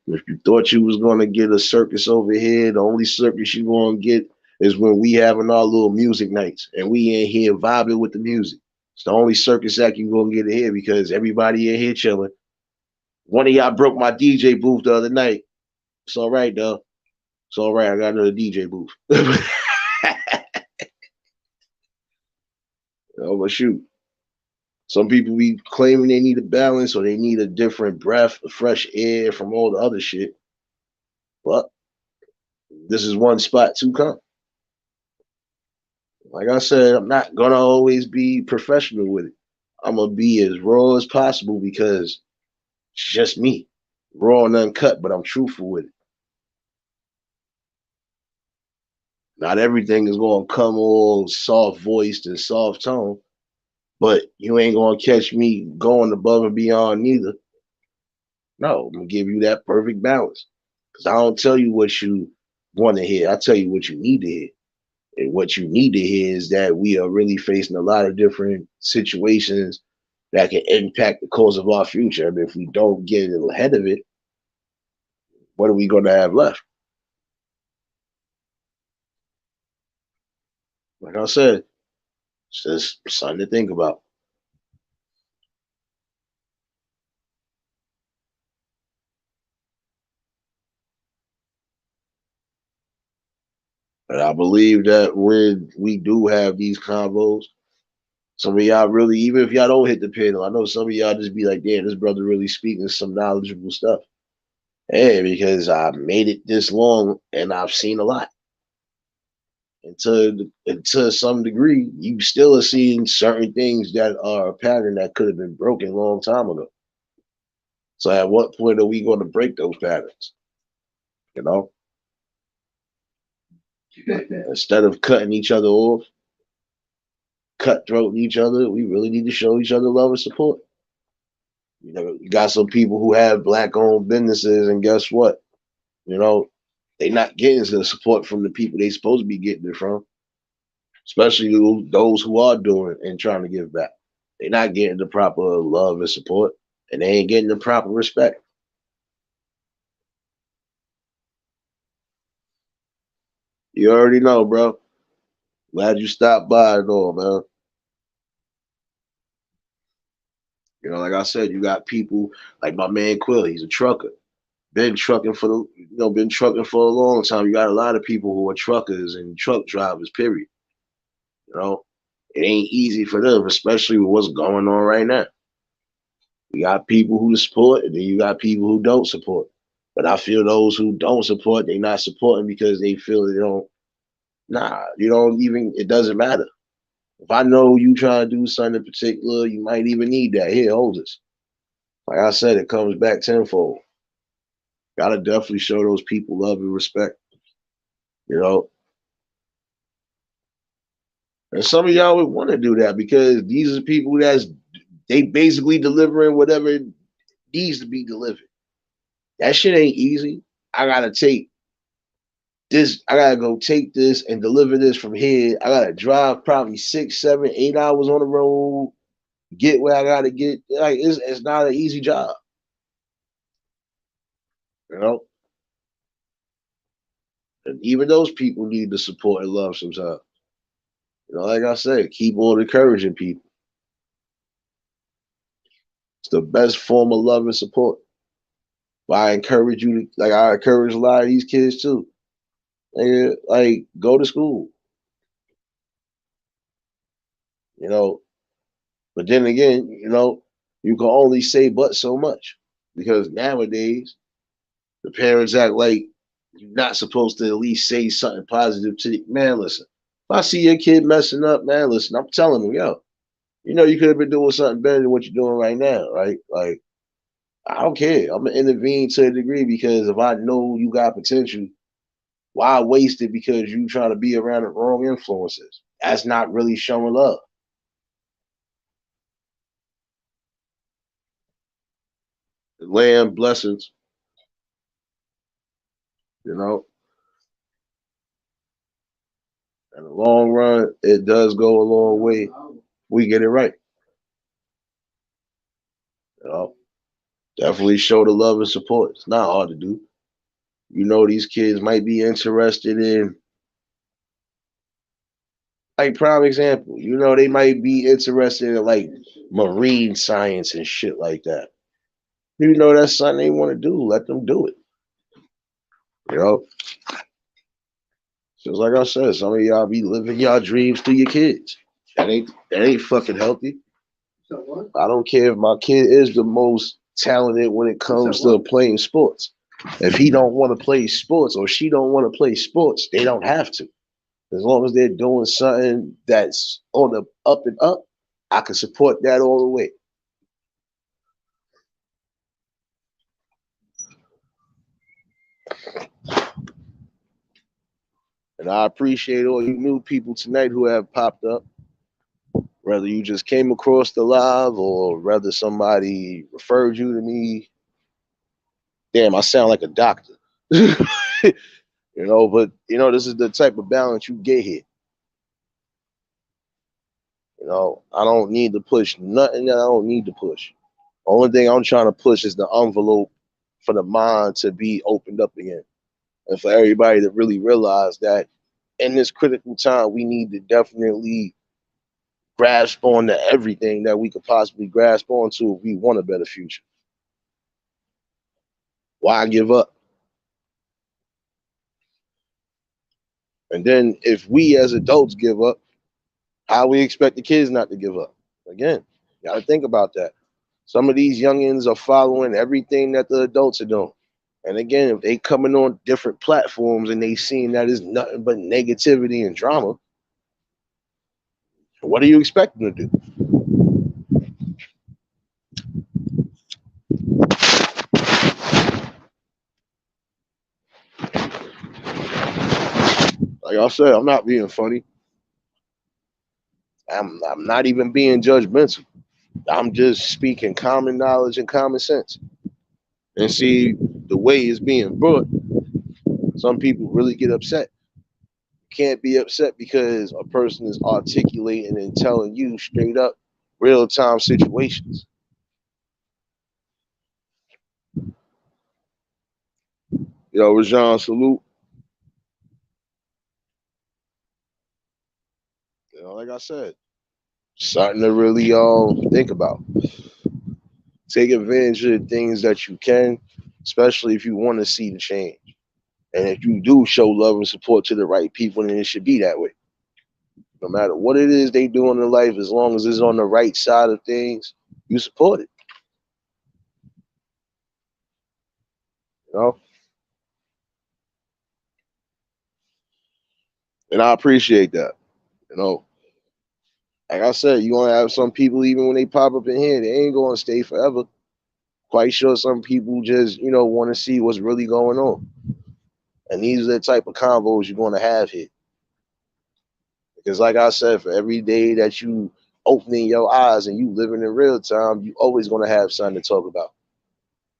If you thought you was gonna get a circus over here, the only circus you gonna get is when we having our little music nights and we in here vibing with the music. It's the only circus act you gonna get in here because everybody in here chilling. One of y'all broke my DJ booth the other night. It's all right though. It's all right. I got another DJ booth. But shoot, some people be claiming they need a balance or they need a different breath, of fresh air from all the other shit. But this is one spot to come. Like I said, I'm not gonna always be professional with it. I'm gonna be as raw as possible because it's just me, raw and uncut. But I'm truthful with it. Not everything is gonna come all soft voiced and soft tone, but you ain't gonna catch me going above and beyond neither. No, I'm gonna give you that perfect balance. Because I don't tell you what you want to hear. I tell you what you need to hear. And what you need to hear is that we are really facing a lot of different situations that can impact the course of our future. I mean, if we don't get ahead of it, what are we going to have left? Like I said, it's just something to think about. But I believe that when we do have these combos, some of y'all really, even if y'all don't hit the panel, I know some of y'all just be like, damn, this brother really speaking some knowledgeable stuff. Hey, because I made it this long and I've seen a lot. And to some degree, you still are seeing certain things that are a pattern that could have been broken a long time ago. So at what point are we going to break those patterns? You know, instead of cutting each other off, cutthroating each other, we really need to show each other love and support. You know, you got some people who have black-owned businesses, and guess what? You know, they not getting the support from the people they supposed to be getting it from, especially those who are doing and trying to give back. They're not getting the proper love and support, and they ain't getting the proper respect. You already know, bro. Glad you stopped by and all, man. You know, like I said, you got people like my man Quill. He's a trucker. Been trucking for a long time. You got a lot of people who are truckers and truck drivers. Period. You know, it ain't easy for them, especially with what's going on right now. You got people who support, and then you got people who don't support. But I feel those who don't support, they not supporting because they feel they don't. Nah, you don't even. It doesn't matter. If I know you trying to do something in particular, you might even need that. Here, hold this. Like I said, it comes back tenfold. Gotta definitely show those people love and respect. You know, and some of y'all would want to do that because these are people that's they basically delivering whatever needs to be delivered. That shit ain't easy. I gotta take this. I gotta go take this and deliver this from here. I gotta drive probably 6, 7, 8 hours on the road, get where I gotta get. Like it's not an easy job. You know, and even those people need the support and love sometimes. You know, like I said, keep on encouraging people. It's the best form of love and support. But I encourage you to, like I encourage a lot of these kids too. Like go to school. You know, but then again, you know, you can only say but so much because nowadays the parents act like you're not supposed to at least say something positive to the man. Listen, if I see your kid messing up, man, listen, I'm telling them, yo, you know, you could have been doing something better than what you're doing right now, right? Like, I don't care. I'm gonna intervene to a degree because if I know you got potential, why waste it because you trying to be around the wrong influences? That's not really showing love. Land blessings, you know. In the long run, it does go a long way. We get it right, you know. Definitely show the love and support. It's not hard to do. You know, these kids might be interested in Like prime example, you know, they might be interested in like marine science and shit like that. You know, that's something they want to do. Let them do it. You know, just like I said, some of y'all be living y'all dreams through your kids. That ain't fucking healthy. I don't care if my kid is the most talented when it comes to playing sports. If he don't want to play sports or she don't want to play sports, they don't have to. As long as they're doing something that's on the up and up, I can support that all the way. And I appreciate all you new people tonight who have popped up. Whether you just came across the live or whether somebody referred you to me. Damn, I sound like a doctor. But this is the type of balance you get here. I don't need to push nothing that I don't need to push. Only thing I'm trying to push is the envelope for the mind to be opened up again. And for everybody to really realize that in this critical time, we need to definitely grasp on to everything that we could possibly grasp onto if we want a better future. Why give up? And then if we as adults give up, how we expect the kids not to give up? Again, you got to think about that. Some of these youngins are following everything that the adults are doing. And again, if they coming on different platforms and they seeing that is nothing but negativity and drama, what do you expect them to do? Like I said, I'm not being funny. I'm not even being judgmental. I'm just speaking common knowledge and common sense. And see, the way it's being brought, some people really get upset. Can't be upset because a person is articulating and telling you straight up real time situations. Rajon, salute. Like I said, something to really think about. Take advantage of the things that you can, especially if you want to see the change. And if you do show love and support to the right people, then it should be that way. No matter what it is they do in their life, as long as it's on the right side of things, you support it. You know? And I appreciate that. You know, like I said, you gonna have some people even when they pop up in here, they ain't gonna stay forever. Quite sure some people just, want to see what's really going on. And these are the type of convos you're gonna have here. Because like I said, for every day that you opening your eyes and you living in real time, you always gonna have something to talk about.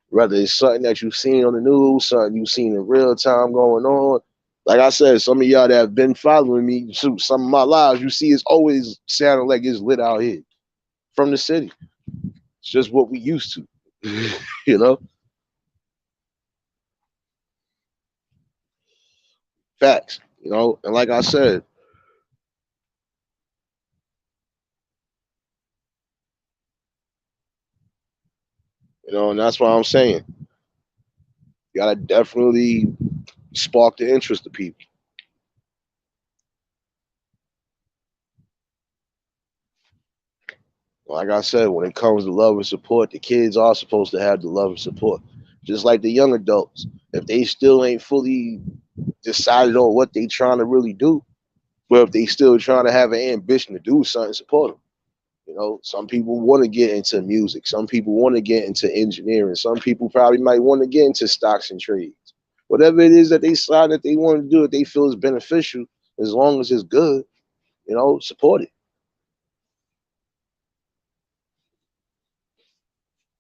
Whether it's something that you've seen on the news, something you've seen in real time going on. Like I said, some of y'all that have been following me, some of my lives, you see it's always sounding like it's lit out here from the city. It's just what we used to, you know? Facts, And like I said, and that's why I'm saying you gotta definitely spark the interest of people. Like I said, when it comes to love and support, the kids are supposed to have the love and support. Just like the young adults. If they still ain't fully decided on what they trying to really do, but if they still trying to have an ambition to do something, support them. Some people want to get into music. Some people want to get into engineering. Some people probably might want to get into stocks and trades. Whatever it is that they decide that they want to do, that they feel is beneficial, as long as it's good, support it.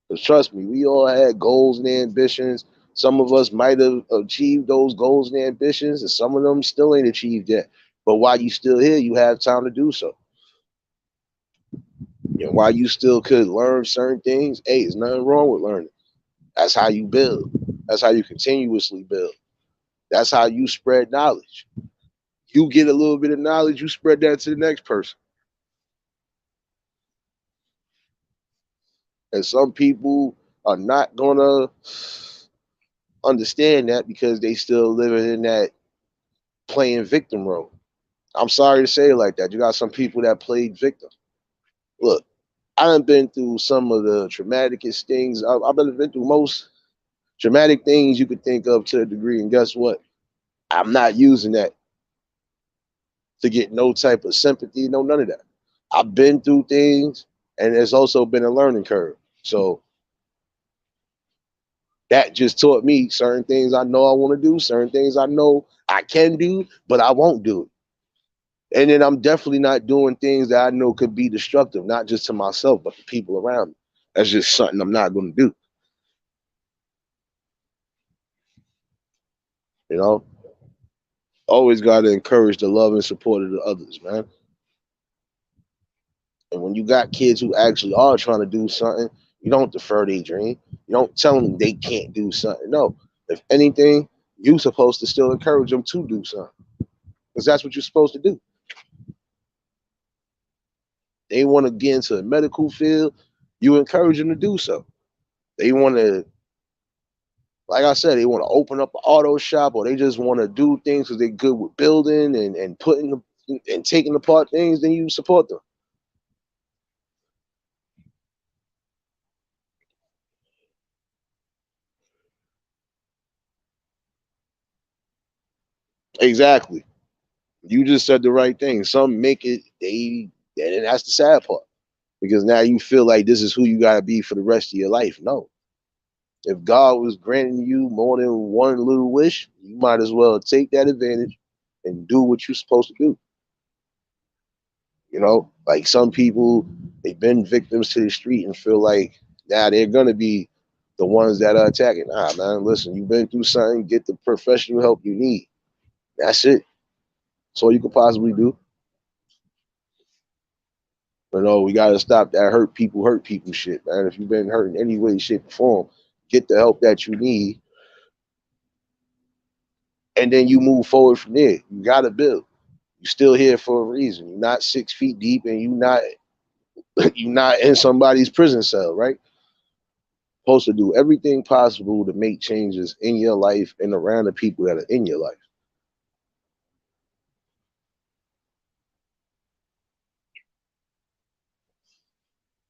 Because trust me, we all had goals and ambitions. Some of us might have achieved those goals and ambitions, and some of them still ain't achieved yet. But while you still here, you have time to do so. While you still could learn certain things, hey, there's nothing wrong with learning. That's how you build. That's how you continuously build. That's how you spread knowledge. You get a little bit of knowledge, you spread that to the next person. And some people are not gonna understand that because they still living in that playing victim role. I'm sorry to say it like that. You got some people that played victim. Look, I done been through some of the traumaticest things. I've been through most traumatic things you could think of to a degree. And guess what? I'm not using that to get no type of sympathy, no none of that. I've been through things, and there's also been a learning curve. So that just taught me certain things I know I want to do, certain things I know I can do, but I won't do it. And then I'm definitely not doing things that I know could be destructive, not just to myself, but to people around me. That's just something I'm not going to do. You know, always got to encourage the love and support of the others, man. And when you got kids who actually are trying to do something, you don't defer their dream. You don't tell them they can't do something. No, if anything, you're supposed to still encourage them to do something because that's what you're supposed to do. They want to get into the medical field, you encourage them to do so. They want to, like I said, they want to open up an auto shop, or they just want to do things because they're good with building and putting and taking apart things. Then you support them. Exactly. You just said the right thing. Some make it and that's the sad part because now you feel like this is who you got to be for the rest of your life. No, if God was granting you more than one little wish, you might as well take that advantage and do what you're supposed to do. You know, like some people, they've been victims to the street and feel like now they're gonna be the ones that are attacking. Nah, man, listen, you've been through something, get the professional help you need. That's it. That's all you could possibly do. You know, we gotta stop that hurt people shit, man. If you've been hurt in any way, shape, or form, get the help that you need, and then you move forward from there. You gotta build. You're still here for a reason. You're not 6 feet deep, and you're not in somebody's prison cell, right? Supposed to do everything possible to make changes in your life and around the people that are in your life.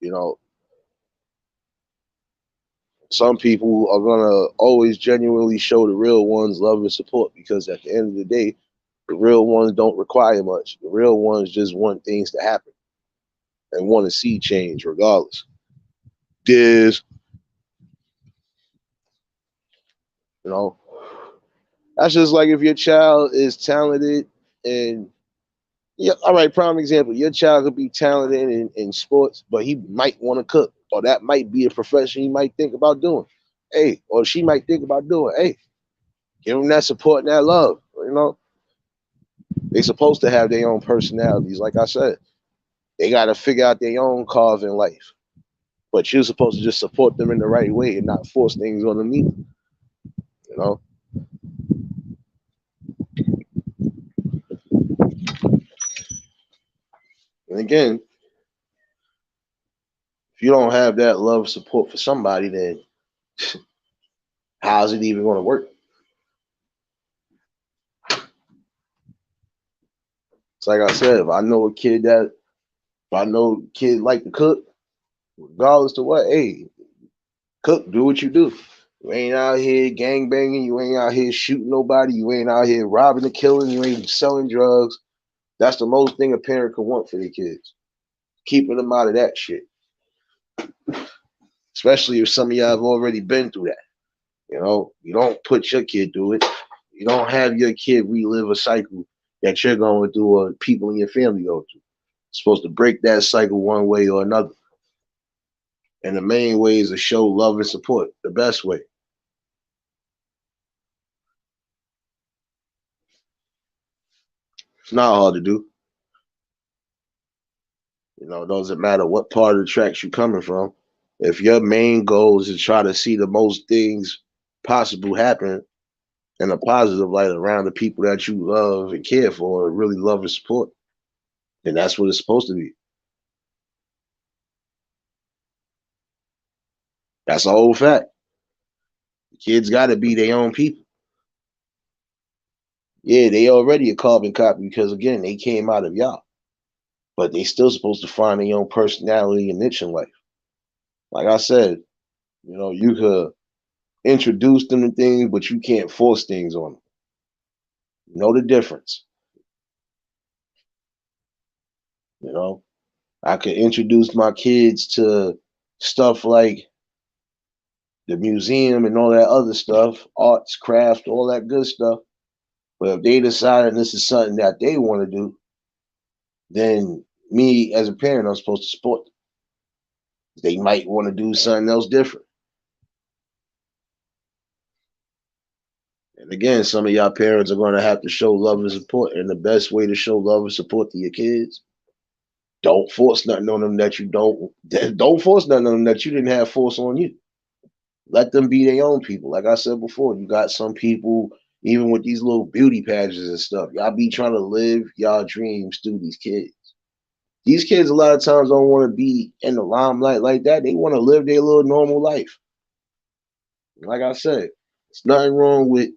You know, some people are gonna always genuinely show the real ones love and support because at the end of the day, the real ones don't require much. The real ones just want things to happen and want to see change regardless. This, you know, that's just like if your child is talented and yeah, all right, prime example. Your child could be talented in sports, but he might want to cook, or that might be a profession he might think about doing. Hey, or she might think about doing. Hey, give them that support and that love. You know, they supposed to have their own personalities. Like I said, they got to figure out their own carve in life. But you're supposed to just support them in the right way and not force things on them either. You know, and again, if you don't have that love support for somebody, then how's it even going to work? It's like I said, if I know a kid like to cook, regardless of what, hey, cook, do what you do. You ain't out here gang banging, you ain't out here shooting nobody, you ain't out here robbing and killing, you ain't selling drugs. That's the most thing a parent could want for their kids. Keeping them out of that shit. Especially if some of y'all have already been through that. You know, you don't put your kid through it. You don't have your kid relive a cycle that you're going through or people in your family go through. You're supposed to break that cycle one way or another. And the main way is to show love and support, the best way. It's not hard to do. You know, it doesn't matter what part of the tracks you're coming from. If your main goal is to try to see the most things possible happen, in a positive light around the people that you love and care for, and really love and support. And that's what it's supposed to be. That's a whole fact. The kids got to be their own people. Yeah, they already a carbon copy because again, they came out of y'all, but they still supposed to find their own personality and niche in life. Like I said, you could introduce them to things, but you can't force things on them. Know the difference. You know, I could introduce my kids to stuff like the museum and all that other stuff, arts, crafts, all that good stuff. But if they decide this is something that they want to do, then me as a parent, I'm supposed to support them. They might want to do something else different. And again, some of y'all parents are going to have to show love and support. And the best way to show love and support to your kids, don't force nothing on them that you don't force nothing on them that you didn't have force on you. Let them be their own people. Like I said before, you got some people, even with these little beauty pageants and stuff, y'all be trying to live y'all dreams through these kids. These kids a lot of times don't want to be in the limelight like that. They want to live their little normal life. Like I said, it's nothing wrong with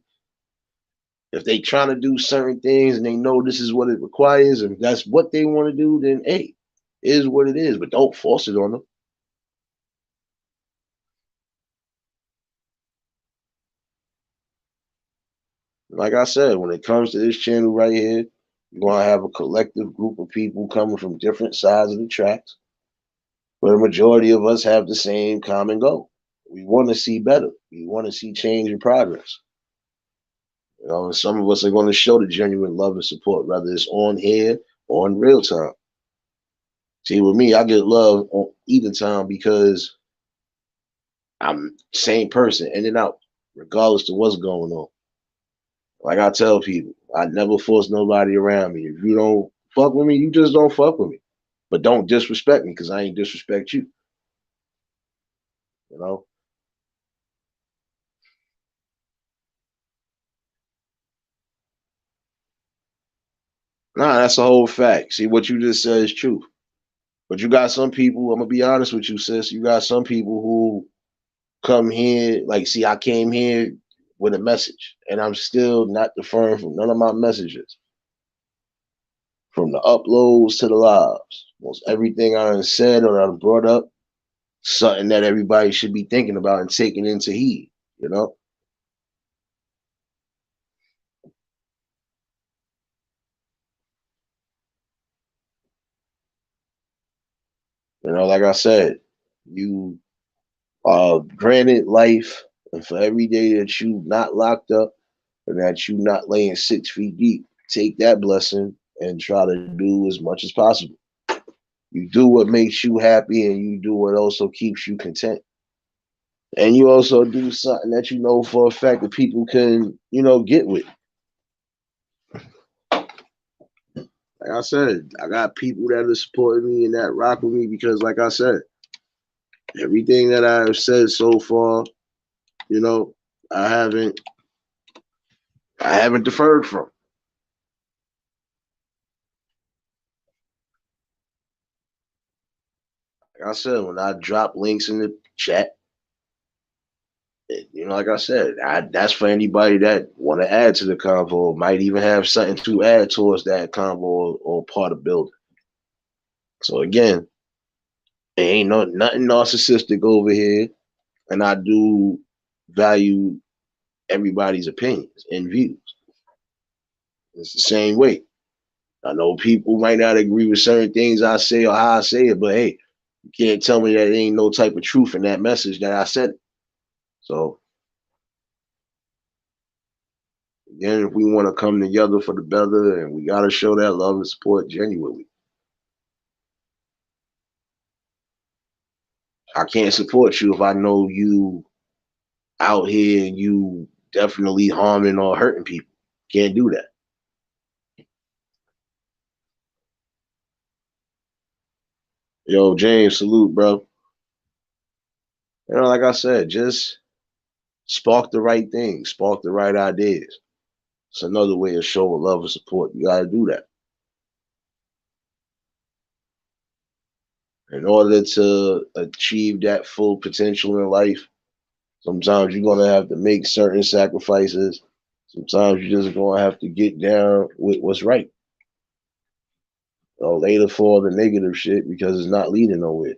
if they trying to do certain things and they know this is what it requires and that's what they want to do, then hey, it is what it is. But don't force it on them. Like I said, when it comes to this channel right here, you're gonna have a collective group of people coming from different sides of the tracks, but the majority of us have the same common goal. We want to see better. We want to see change and progress. And some of us are going to show the genuine love and support, whether it's on here or in real time. See, with me, I get love on either time because I'm same person in and out, regardless of what's going on. Like I tell people, I never force nobody around me. If you don't fuck with me, you just don't fuck with me. But don't disrespect me because I ain't disrespect you. You know? Nah, that's a whole fact. See, what you just said is true. But you got some people, I'm gonna be honest with you, sis. You got some people who come here, like, see, I came here with a message, and I'm still not deferring from none of my messages. From the uploads to the lives. Most everything I done said or I done brought up, something that everybody should be thinking about and taking into heed, you know? Like I said, you are granted life, and for every day that you not locked up and that you not laying 6 feet deep, take that blessing and try to do as much as possible. You do what makes you happy and you do what also keeps you content. And you also do something that you know for a fact that people can, get with. Like I said, I got people that are supporting me and that rock with me because, like I said, everything that I've said so far, you know, I haven't, I haven't deferred from. Like I said, when I drop links in the chat, like I said, that's for anybody that want to add to the convo, might even have something to add towards that convo or part of building. So again, it ain't nothing narcissistic over here, and I do value everybody's opinions and views. It's the same way. I know people might not agree with certain things I say or how I say it, but hey, you can't tell me that there ain't no type of truth in that message that I said. So again, if we want to come together for the better, and we gotta show that love and support genuinely. I can't support you if I know you out here and you definitely harming or hurting people. Can't do that. Yo, James, salute, bro. Like I said, just Spark the right things, spark the right ideas. It's another way of showing love and support. You got to do that. In order to achieve that full potential in life, sometimes you're going to have to make certain sacrifices. Sometimes you're just going to have to get down with what's right. Later for the negative shit because it's not leading nowhere.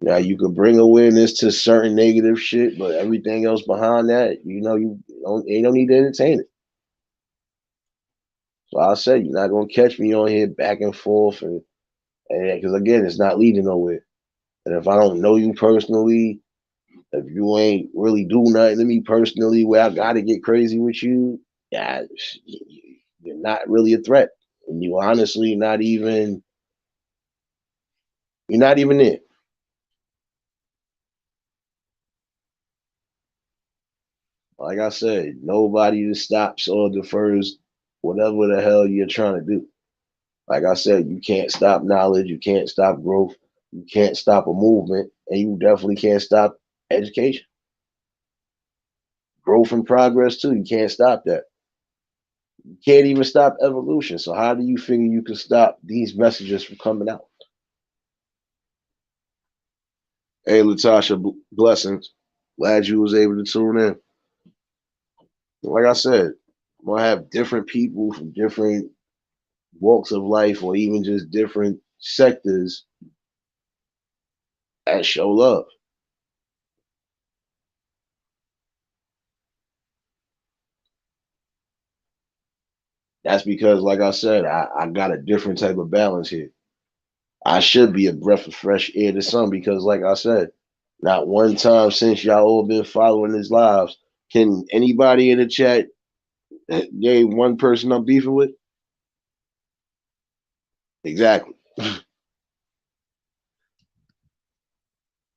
Now you can bring awareness to certain negative shit, but everything else behind that, you don't need to entertain it. So I said you're not gonna catch me on here back and forth, and because again, it's not leading nowhere. And if I don't know you personally, if you ain't really do nothing to me personally, where I gotta get crazy with you, yeah, you're not really a threat, and you honestly you're not even there. Like I said, nobody stops or defers whatever the hell you're trying to do. Like I said, you can't stop knowledge, you can't stop growth, you can't stop a movement, and you definitely can't stop education. Growth and progress too, you can't stop that. You can't even stop evolution. So how do you figure you can stop these messages from coming out? Hey Latasha, blessings. Glad you was able to tune in. Like I said, I'm gonna have different people from different walks of life or even just different sectors that show love. That's because, like I said, I got a different type of balance here. I should be a breath of fresh air to some because, like I said, not one time since y'all all been following his lives can anybody in the chat name one person I'm beefing with? Exactly.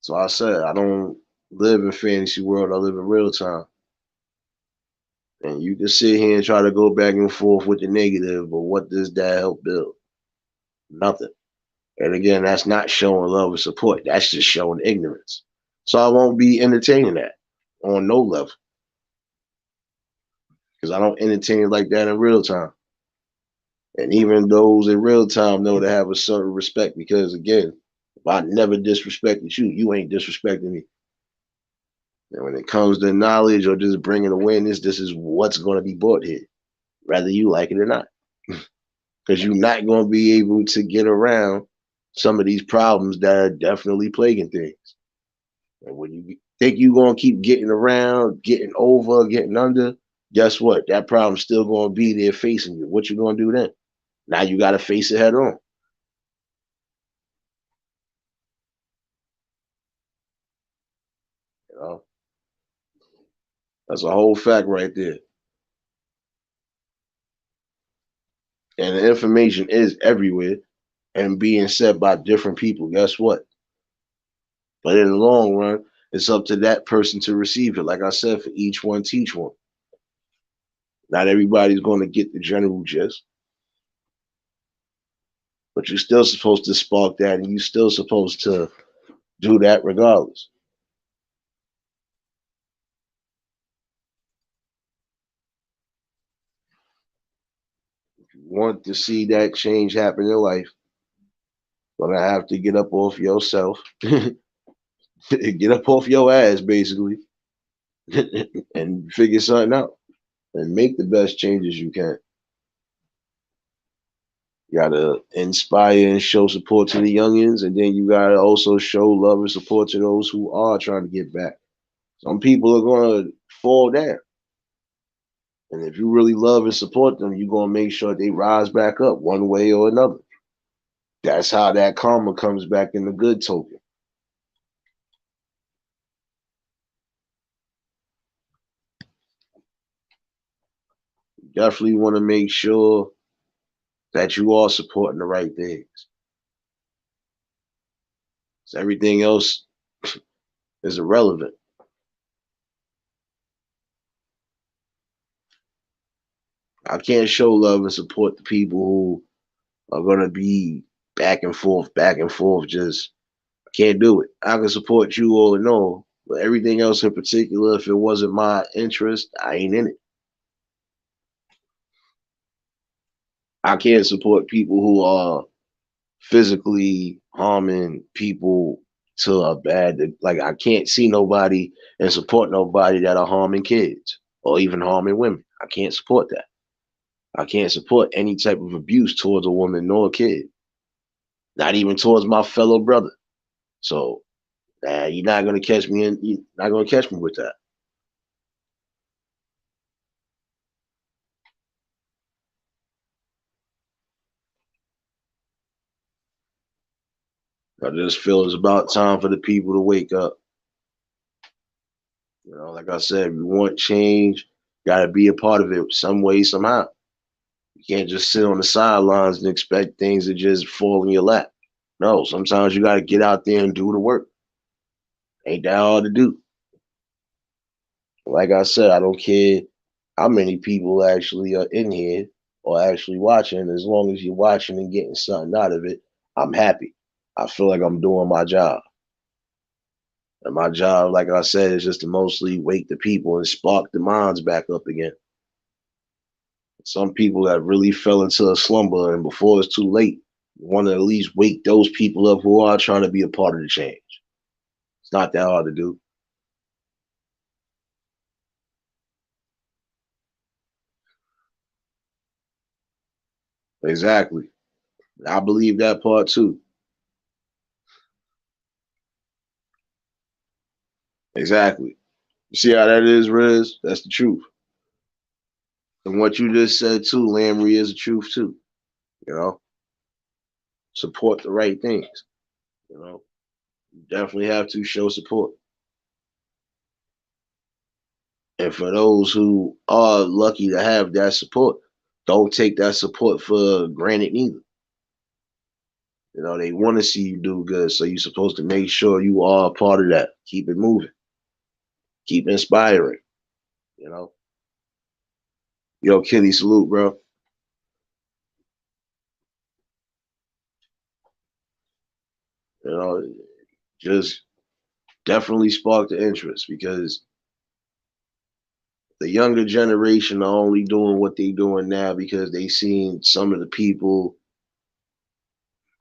So I said I don't live in fantasy world. I live in real time. And you can sit here and try to go back and forth with the negative, but what does that help build? Nothing. And again, that's not showing love and support. That's just showing ignorance. So I won't be entertaining that on no level because I don't entertain it like that in real time. And even those in real time know to have a certain respect because, again, if I never disrespected you, you ain't disrespecting me. And when it comes to knowledge or just bringing awareness, this is what's going to be brought here, whether you like it or not. Because you're not going to be able to get around some of these problems that are definitely plaguing things. And when you think you're going to keep getting around, getting over, getting under, guess what? That problem's still going to be there facing you. What you going to do then? Now you got to face it head on. You know, that's a whole fact right there. And the information is everywhere and being said by different people. Guess what? But in the long run, it's up to that person to receive it. Like I said, for each one, teach one. Not everybody's going to get the general gist, but you're still supposed to spark that and you're still supposed to do that regardless. If you want to see that change happen in your life, you're going to have to get up off yourself, get up off your ass, basically, and figure something out and make the best changes you can. You gotta inspire and show support to the youngins, and then you gotta also show love and support to those who are trying to get back. Some people are gonna fall down, and if you really love and support them, you're gonna make sure they rise back up one way or another. That's how that karma comes back in the good token. You definitely want to make sure that you are supporting the right things. So everything else is irrelevant. I can't show love and support the people who are gonna be back and forth, back and forth. Just I can't do it. I can support you all in all, But everything else in particular, if it wasn't my interest, I ain't in it. I can't support people who are physically harming people to a bad, like I can't see nobody and support nobody that are harming kids or even harming women. I can't support that. I can't support any type of abuse towards a woman nor a kid, not even towards my fellow brother. So you're not gonna catch me in. You're not gonna catch me with that. I just feel it's about time for the people to wake up. You know, like I said, if you want change, got to be a part of it some way, somehow. You can't just sit on the sidelines and expect things to just fall in your lap. No, sometimes you got to get out there and do the work. Ain't that hard to do? Like I said, I don't care how many people actually are in here or actually watching. As long as you're watching and getting something out of it, I'm happy. I feel like I'm doing my job. And my job, like I said, is just to mostly wake the people and spark the minds back up again. Some people that really fell into a slumber, and before it's too late, you want to at least wake those people up who are trying to be a part of the change. It's not that hard to do. Exactly. I believe that part too. Exactly. You see how that is, Riz? That's the truth. And what you just said too, Lamry, is the truth too. You know, support the right things. You know, you definitely have to show support. And for those who are lucky to have that support, don't take that support for granted neither. You know, they want to see you do good. So you're supposed to make sure you are a part of that. Keep it moving. Keep inspiring. You know. Yo, Kitty, salute, bro. You know, just definitely spark the interest because the younger generation are only doing what they doing now because they seen some of the people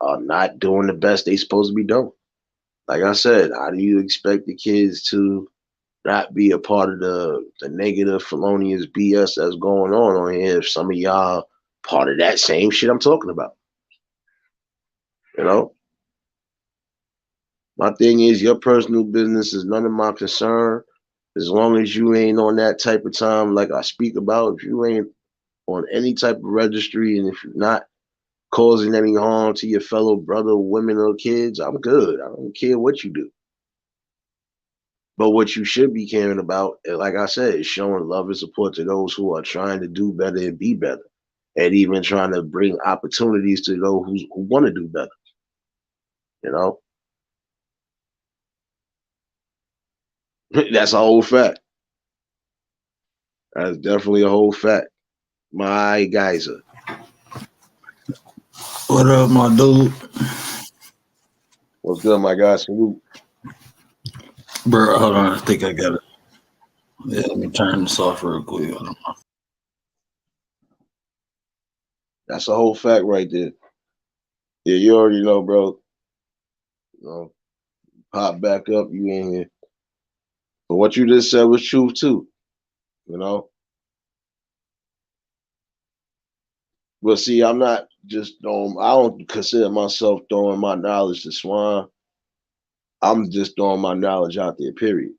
are not doing the best they supposed to be doing. Like I said, how do you expect the kids to not be a part of the negative felonious BS that's going on here if some of y'all part of that same shit I'm talking about? You know? My thing is your personal business is none of my concern. As long as you ain't on that type of time like I speak about, if you ain't on any type of registry and if you're not causing any harm to your fellow brother, women, or kids, I'm good. I don't care what you do. But what you should be caring about, like I said, is showing love and support to those who are trying to do better and be better, and even trying to bring opportunities to those who want to do better. You know, that's a whole fact. That's definitely a whole fact. My geyser. What up, my dude? What's good, my guy? Salute. Bro, hold on. I think I got it. Yeah, let me turn this off real quick. That's a whole fact right there. Yeah, you already know, bro. You know, pop back up, you in here. But what you just said was truth too. You know, but see, I'm not just throwing. I don't consider myself throwing my knowledge to swine. I'm just throwing my knowledge out there. Period.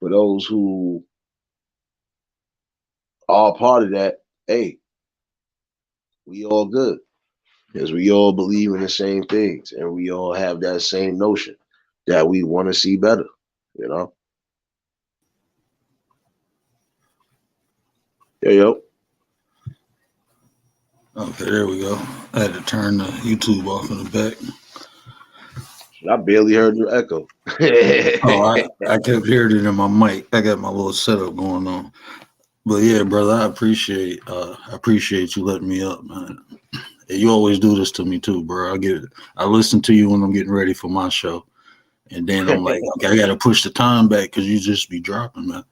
For those who are part of that, hey, we all good because we all believe in the same things and we all have that same notion that we want to see better. You know. Yo. Okay, there we go. I had to turn the YouTube off in the back. I barely heard your echo. Oh, I kept hearing it in my mic. I got my little setup going on. But yeah, brother, I appreciate you letting me up, man. You always do this to me too, bro. I listen to you when I'm getting ready for my show. And then I'm like, okay, I gotta push the time back because you just be dropping, man.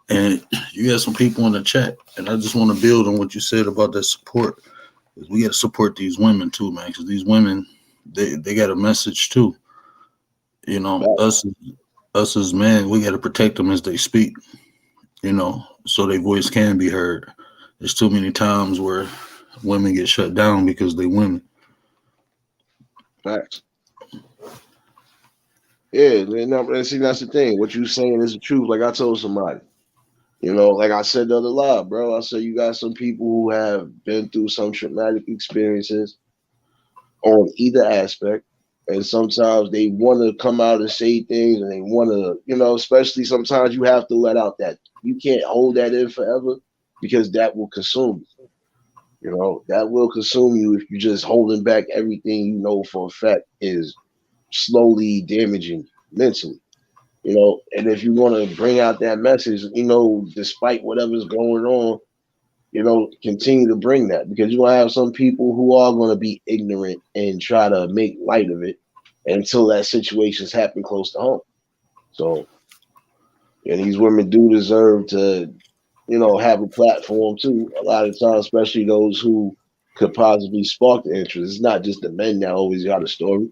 And you got some people in the chat, and I just want to build on what you said about that support. We got to support these women too, man, because these women, they got a message too. You know, us as men, we got to protect them as they speak. You know, so their voice can be heard. There's too many times where women get shut down because they women. Facts. Yeah, see, that's the thing. What you saying is the truth. Like I told somebody, you know, like I said the other live, bro. I said you got some people who have been through some traumatic experiences on either aspect, and sometimes they want to come out and say things, and they want to, you know, especially sometimes you have to let out that you can't hold that in forever because that will consume you. You know, that will consume you if you're just holding back everything you know for a fact is slowly damaging mentally. You know, and if you want to bring out that message, you know, despite whatever's going on, you know, continue to bring that because you're gonna have some people who are gonna be ignorant and try to make light of it until that situation's happen close to home. So, and these women do deserve to, you know, have a platform too. A lot of times, especially those who could possibly spark the interest. It's not just the men that always got a story.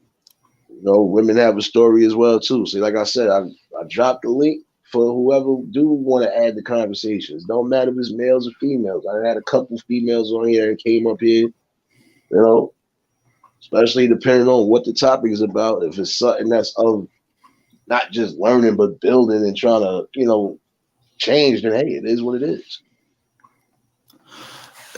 You know, women have a story as well too. See, like I said, I dropped the link for whoever do want to add the conversations. Don't matter if it's males or females. I had a couple females on here and came up here, you know, especially depending on what the topic is about. If it's something that's of not just learning but building and trying to, you know, change, then hey, it is what it is.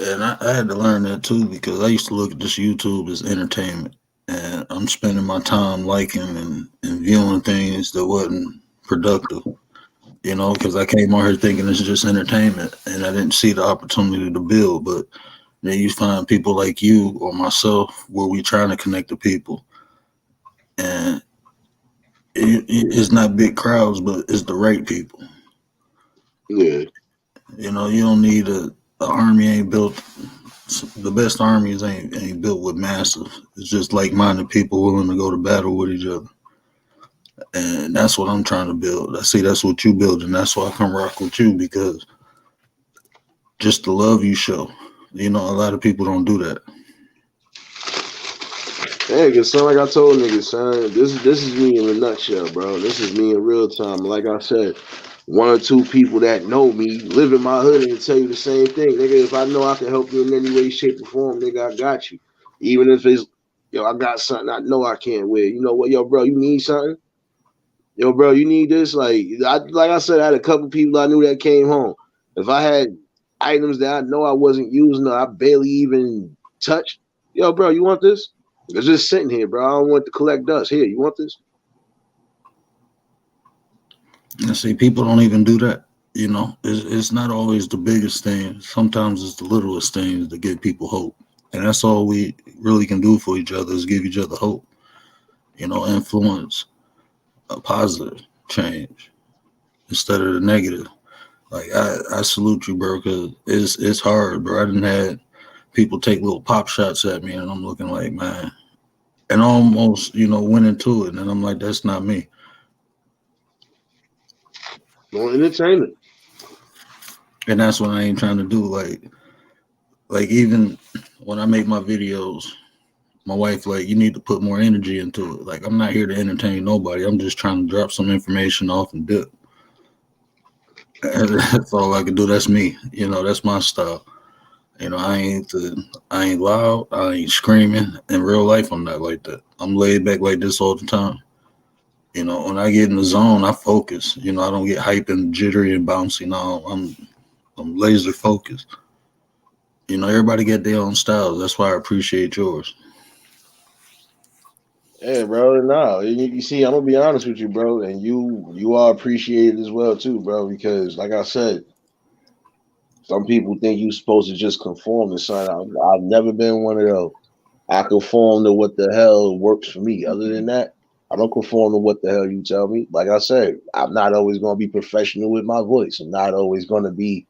And I had to learn that too because I used to look at this YouTube as entertainment. And I'm spending my time liking and viewing things that wasn't productive, you know, because I came on here thinking it's just entertainment and I didn't see the opportunity to build. But then you find people like you or myself where we trying to connect to people. And it's not big crowds, but it's the right people. Yeah. You know, you don't need a army ain't built. The best armies ain't built with massive. It's just like-minded people willing to go to battle with each other. And that's what I'm trying to build. I see that's what you build, and that's why I come rock with you because just the love you show. You know, a lot of people don't do that. Hey, cause son, like I told niggas, son, this is me in a nutshell, bro. This is me in real time. Like I said, one or two people that know me live in my hood and tell you the same thing, nigga. If I know I can help you in any way, shape, or form, nigga, I got you. Even if it's, yo, I got something I know I can't wear. You know what, yo, bro, you need something? Yo, bro, you need this? Like I said, I had a couple people I knew that came home. If I had items that I know I wasn't using or I barely even touched, yo, bro, you want this? It's just sitting here, bro. I don't want to collect dust. Here, you want this? And see, people don't even do that. You know, it's not always the biggest thing. Sometimes it's the littlest things that give people hope. And that's all we really can do for each other is give each other hope. You know, influence a positive change instead of the negative. Like I salute you, bro, because it's hard, bro. I didn't had people take little pop shots at me, and I'm looking like, man, and almost, you know, went into it, and I'm like, that's not me. No entertainment. And that's what I ain't trying to do. Like even when I make my videos, my wife like, you need to put more energy into it. Like I'm not here to entertain nobody. I'm just trying to drop some information off and dip. And that's all I can do. That's me. You know, that's my style. You know, I ain't loud. I ain't screaming. In real life, I'm not like that. I'm laid back like this all the time. You know, when I get in the zone, I focus. You know, I don't get hype and jittery and bouncy. No, I'm laser focused. You know, everybody get their own styles. That's why I appreciate yours. Yeah, bro. No, you see, I'm gonna be honest with you, bro, and you are appreciated as well too, bro. Because like I said, some people think you're supposed to just conform to something. I've never been one of those. I conform to what the hell works for me. Other than that, I don't conform to what the hell you tell me. Like I said, I'm not always gonna be professional with my voice. I'm not always gonna be,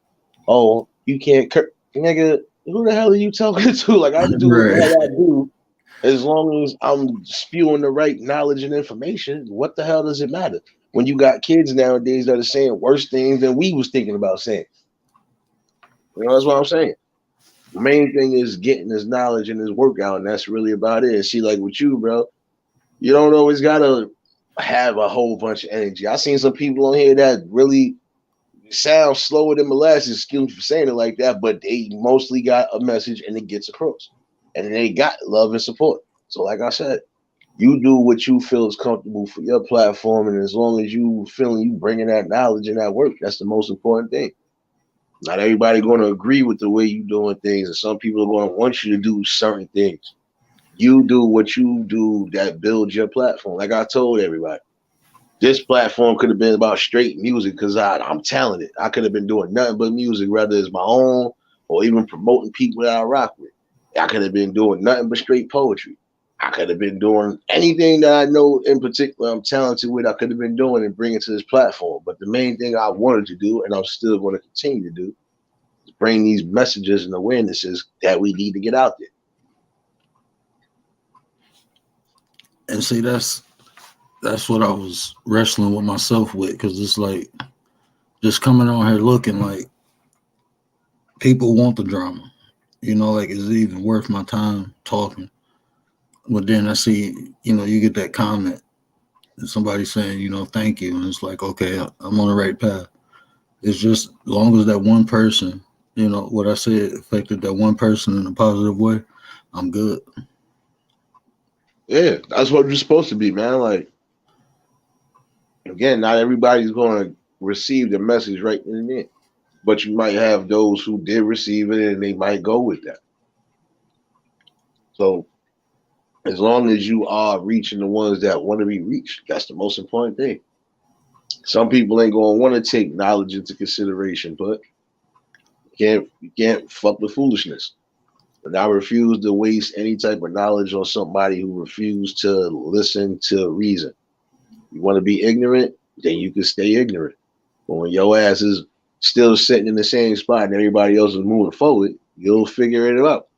oh, you can't nigga. Who the hell are you talking to? Like I do what the Right. hell I do. As long as I'm spewing the right knowledge and information, what the hell does it matter? When you got kids nowadays that are saying worse things than we was thinking about saying. You know, that's what I'm saying. The main thing is getting his knowledge and his workout, and that's really about it. And see, like with you, bro, you don't always gotta have a whole bunch of energy. I seen some people on here that really sound slower than molasses, excuse me for saying it like that, but they mostly got a message and it gets across. And they got love and support. So like I said, you do what you feel is comfortable for your platform, and as long as you feeling you bringing that knowledge and that work, that's the most important thing. Not everybody going to agree with the way you doing things, and some people are going to want you to do certain things. You do what you do that builds your platform. Like I told everybody, this platform could have been about straight music because I'm talented. I could have been doing nothing but music, whether it's my own or even promoting people that I rock with. I could have been doing nothing but straight poetry. I could have been doing anything that I know in particular I'm talented with. I could have been doing and bringing to this platform. But the main thing I wanted to do, and I'm still going to continue to do, is bring these messages and awarenesses that we need to get out there. And see, that's what I was wrestling with myself with, because it's like just coming on here looking like people want the drama. You know, like, is it even worth my time talking? But then I see, you get that comment and somebody saying, thank you. And it's like, okay, I'm on the right path. It's just as long as that one person, what I said affected that one person in a positive way, I'm good. Yeah, that's what you're supposed to be, man. Like, again, not everybody's going to receive the message right in the end, but you might have those who did receive it and they might go with that. So as long as you are reaching the ones that want to be reached, that's the most important thing. Some people ain't gonna want to take knowledge into consideration, but you can't fuck with foolishness. And I refuse to waste any type of knowledge on somebody who refused to listen to reason. You want to be ignorant, then you can stay ignorant. But when your ass is still sitting in the same spot and everybody else is moving forward, you'll figure it out.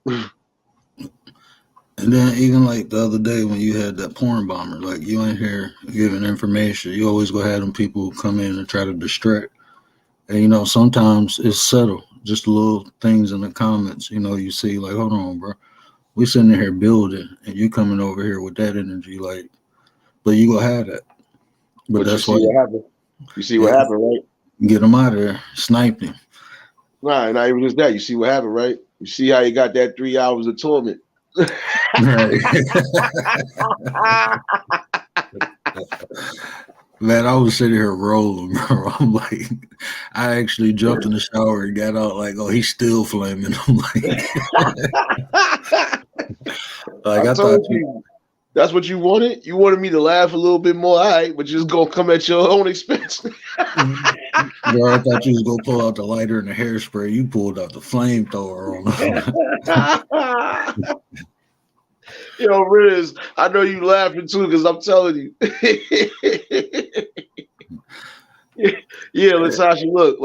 And then even like the other day when you had that porn bomber, like you ain't here giving information. You always go have them people who come in and try to distract. And sometimes it's subtle, just little things in the comments. You see like, hold on, bro, we sitting here building, and you coming over here with that energy, like, but you gonna have that. But you that's see why what happened. You see what happened, right? Get them out of there, snipe him. Nah, not even just that. You see what happened, right? You see how you got that 3 hours of torment. Right. Man, I was sitting here rolling, bro. I'm like, I actually jumped in the shower and got out like, oh, he's still flaming. I'm like, I I thought told you. That's what you wanted? You wanted me to laugh a little bit more, all right, but just gonna come at your own expense. bro, I thought you was gonna pull out the lighter and the hairspray. You pulled out the flamethrower on them. Yo, Riz, I know you laughing too, because I'm telling you. Yeah, Latasha, look,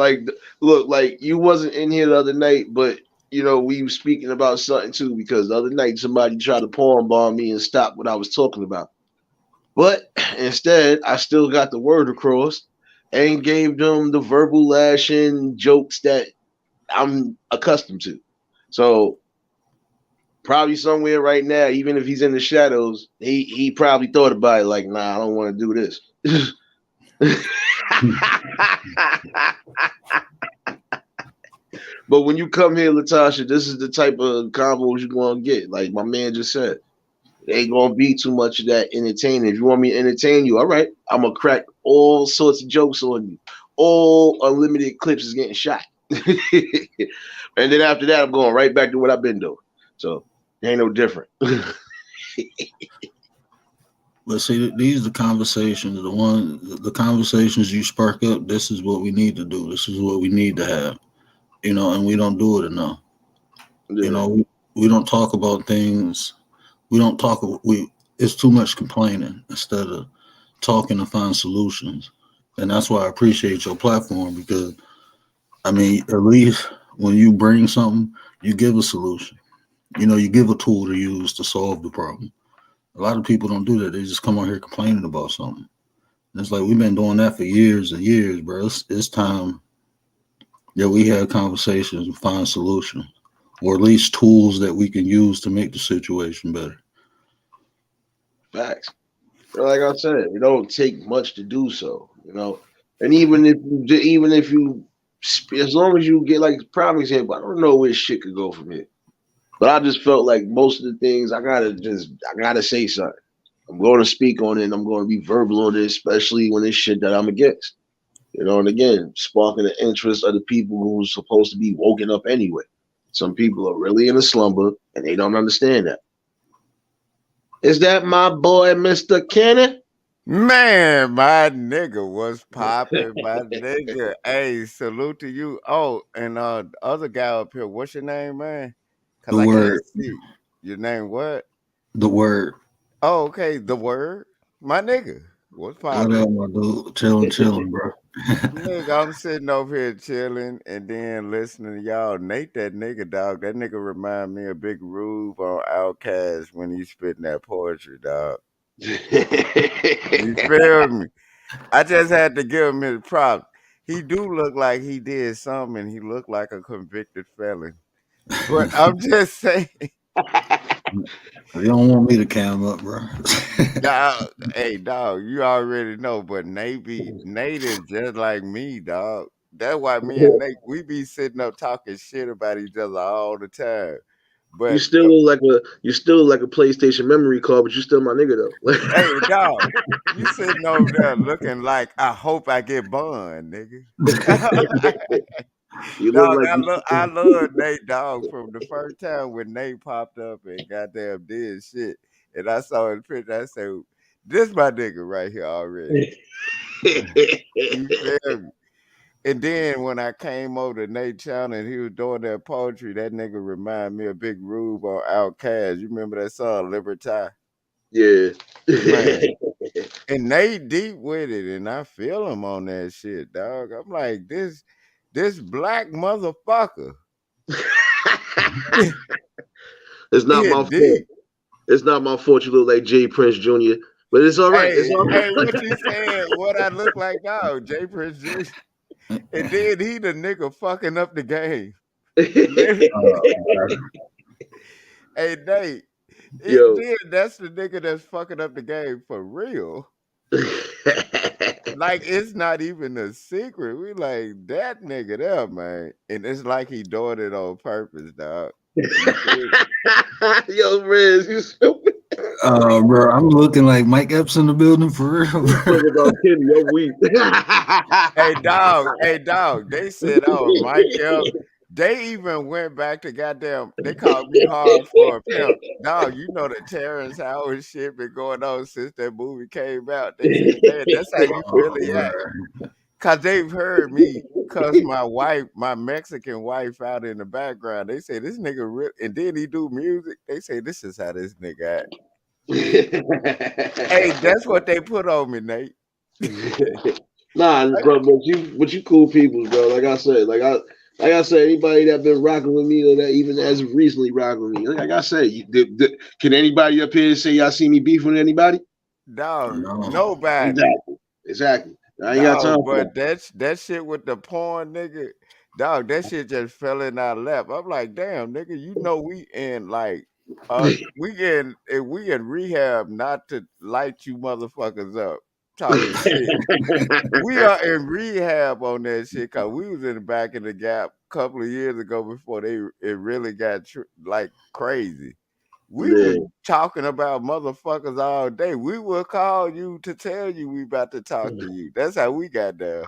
like you wasn't in here the other night, but we were speaking about something too, because the other night somebody tried to porn bomb me and stop what I was talking about. But instead, I still got the word across and gave them the verbal lashing jokes that I'm accustomed to. So probably somewhere right now, even if he's in the shadows, he probably thought about it like, nah, I don't want to do this. But when you come here, Latasha, this is the type of combos you're going to get. Like my man just said, it ain't going to be too much of that entertaining. If you want me to entertain you, all right, I'm going to crack all sorts of jokes on you. All unlimited clips is getting shot. And then after that, I'm going right back to what I've been doing. So it ain't no different. But see, these are the conversations, the conversations you spark up. This is what we need to do. This is what we need to have, and we don't do it enough. Yeah. We don't talk about things. It's too much complaining instead of talking to find solutions. And that's why I appreciate your platform, because at least when you bring something, you give a solution. You give a tool to use to solve the problem. A lot of people don't do that. They just come on here complaining about something. And it's like we've been doing that for years and years, bro. It's time that we have conversations and find solutions, or at least tools that we can use to make the situation better. Facts. Like I said, it don't take much to do so, And even if you, as long as you get like prime example, I don't know where shit could go from here. But I just felt like most of the things I gotta say something. I'm going to speak on it. And I'm going to be verbal on it, especially when it's shit that I'm against. And again, sparking the interest of the people who's supposed to be woken up anyway. Some people are really in a slumber and they don't understand that. Is that my boy, Mr. Kenny? Man, my nigga was popping, my nigga. Hey, salute to you. Oh, and the other guy up here, what's your name, man? Cause The I word, can't see. Your name what? the word. Oh, okay, the word. My nigga. What's What popping? up, my dude? Chilling, bro. Nigga, I'm sitting over here chilling and then listening to y'all. Nate, that nigga, dog. That nigga remind me of Big Rube on Outkast when he spitting that poetry, dog. You feel me? I just had to give him his props. He do look like he did something, and he looked like a convicted felon. But I'm just saying, You don't want me to cam up, bro. dog. Hey, dog, you already know. But Nate is just like me, dog. That's why me and Nate we be sitting up talking shit about each other all the time. You But still like a PlayStation memory card, but you still my nigga though. hey, dog, you sitting over there looking like I hope I get burned, nigga. You look Dog, like I love Nate, dog, from the first time when Nate popped up and goddamn did shit. And I saw his picture, I said, this my nigga right here already. You feel me? And then when I came over to Nate channel and he was doing that poetry, that nigga remind me of Big Rube on Outkast. You remember that song, Liberty? Yeah. Man. And Nate deep with it, and I feel him on that shit, dog. I'm like, this black motherfucker. It's not Yeah, my fault. deep. It's not my fault you look like Jay Prince Jr. But it's all right. It's all Hey, right. what you saying? What I look like now, Jay Prince Jr. And then he the nigga fucking up the game. Hey, Nate. Yo. Then that's the nigga that's fucking up the game for real. Like it's not even a secret. We like that nigga there, man. And it's like he doing it on purpose, dog. Yo, Riz, you stupid. Bro, I'm looking like Mike Epps in the building for real. Talk about Kenny, yo, weak. Hey dog. They said, "Oh, Mike Epps." They even went back to goddamn. They called me hard for a pimp. Dog, you know the Terrence Howard shit been going on since that movie came out. They said, "Man, that's how you really act." Cause they've heard me cuss my Mexican wife out in the background. They say this nigga real, and then he do music. They say this is how this nigga act. Hey, that's what they put on me, Nate. Nah, bro, but you cool people, bro. Like I said, anybody that been rocking with me or that even as of recently rocking with me, like I said, can anybody up here say y'all see me beef with anybody? Dog, No. nobody. Exactly. I ain't got time Dog, for but that. that shit with the porn, nigga. Dog, that shit just fell in our lap. I'm like, damn, nigga, you know we in like we in rehab not to light you motherfuckers up talking shit. We are in rehab on that shit because we was in the back of the gap a couple of years ago before it really got like crazy. We was Yeah. talking about motherfuckers all day. We will call you to tell you we about to talk to you. That's how we got down.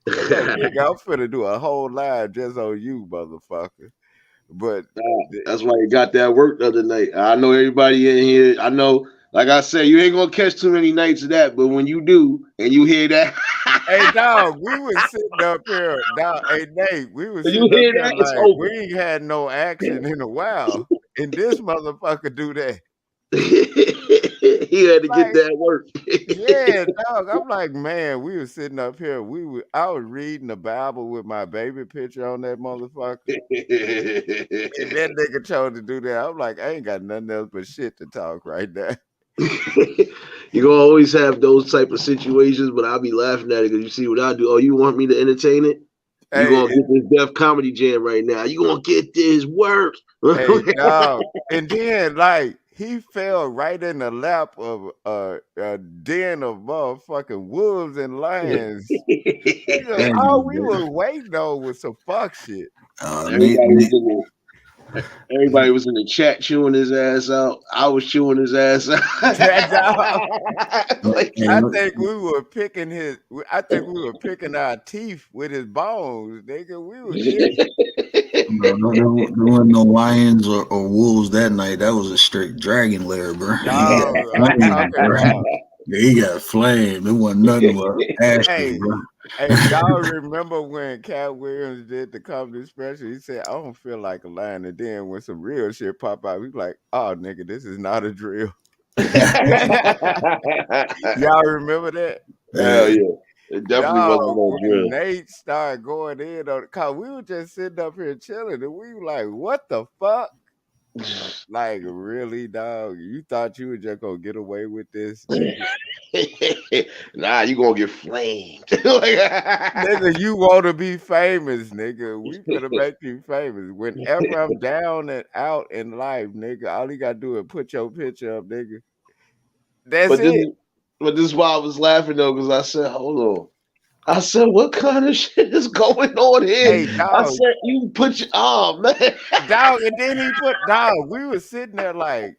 I'm like, nigga, I'm finna do a whole live just on you, motherfucker. But That's why you got that work the other night. I know everybody in here. I know, like I said, you ain't gonna catch too many nights of that. But when you do, and you hear that, hey, dog, we was sitting up here. Dog, hey, Nate, we was when you sitting up hear here that, it's like over. we ain't had no action in a while. And this motherfucker do that. He had to get Like, that work. yeah, dog. I'm like, man, we were sitting up here. I was reading the Bible with my baby picture on that motherfucker. And that nigga chose to do that. I'm like, I ain't got nothing else but shit to talk right now. You gonna always have those type of situations, but I'll be laughing at it because you see what I do. Oh, you want me to entertain it? You Hey, gonna get this Def Comedy Jam right now. You gonna get this work. hey, dog. And then, like, he fell right in the lap of a den of motherfucking wolves and lions. Nigga, all we Damn, were waiting on was some fuck shit. Nate, Everybody was in the chat chewing his ass out. I was chewing his ass out. That dog. Like, I think we were picking our teeth with his bones, nigga. We were getting there wasn't no lions or wolves that night. That was a straight dragon lair, bro. dog. I'm talking about. He got flamed. It wasn't nothing but ashes, Hey, bro. hey, y'all remember when Cat Williams did the comedy special? He said, "I don't feel like a lion," and then when some real shit pop out, he's like, "Oh, nigga, this is not a drill." Y'all remember that? Hell yeah. It definitely Dog, wasn't no when drill. Nate started going in on it, cause we were just sitting up here chilling, and we were like, "What the fuck?" Like, really, dog? You thought you were just gonna get away with this, nigga? Nah, you gonna get flamed. Nigga, you want to be famous, nigga. We finna make you famous. Whenever I'm down and out in life, nigga, all you gotta do is put your picture up, nigga. That's But this, it. but this is why I was laughing though, because I said, hold on. I said, what kind of shit is going on here? Hey, I dog, said, you put your man. dog, and then he put dog. We were sitting there like,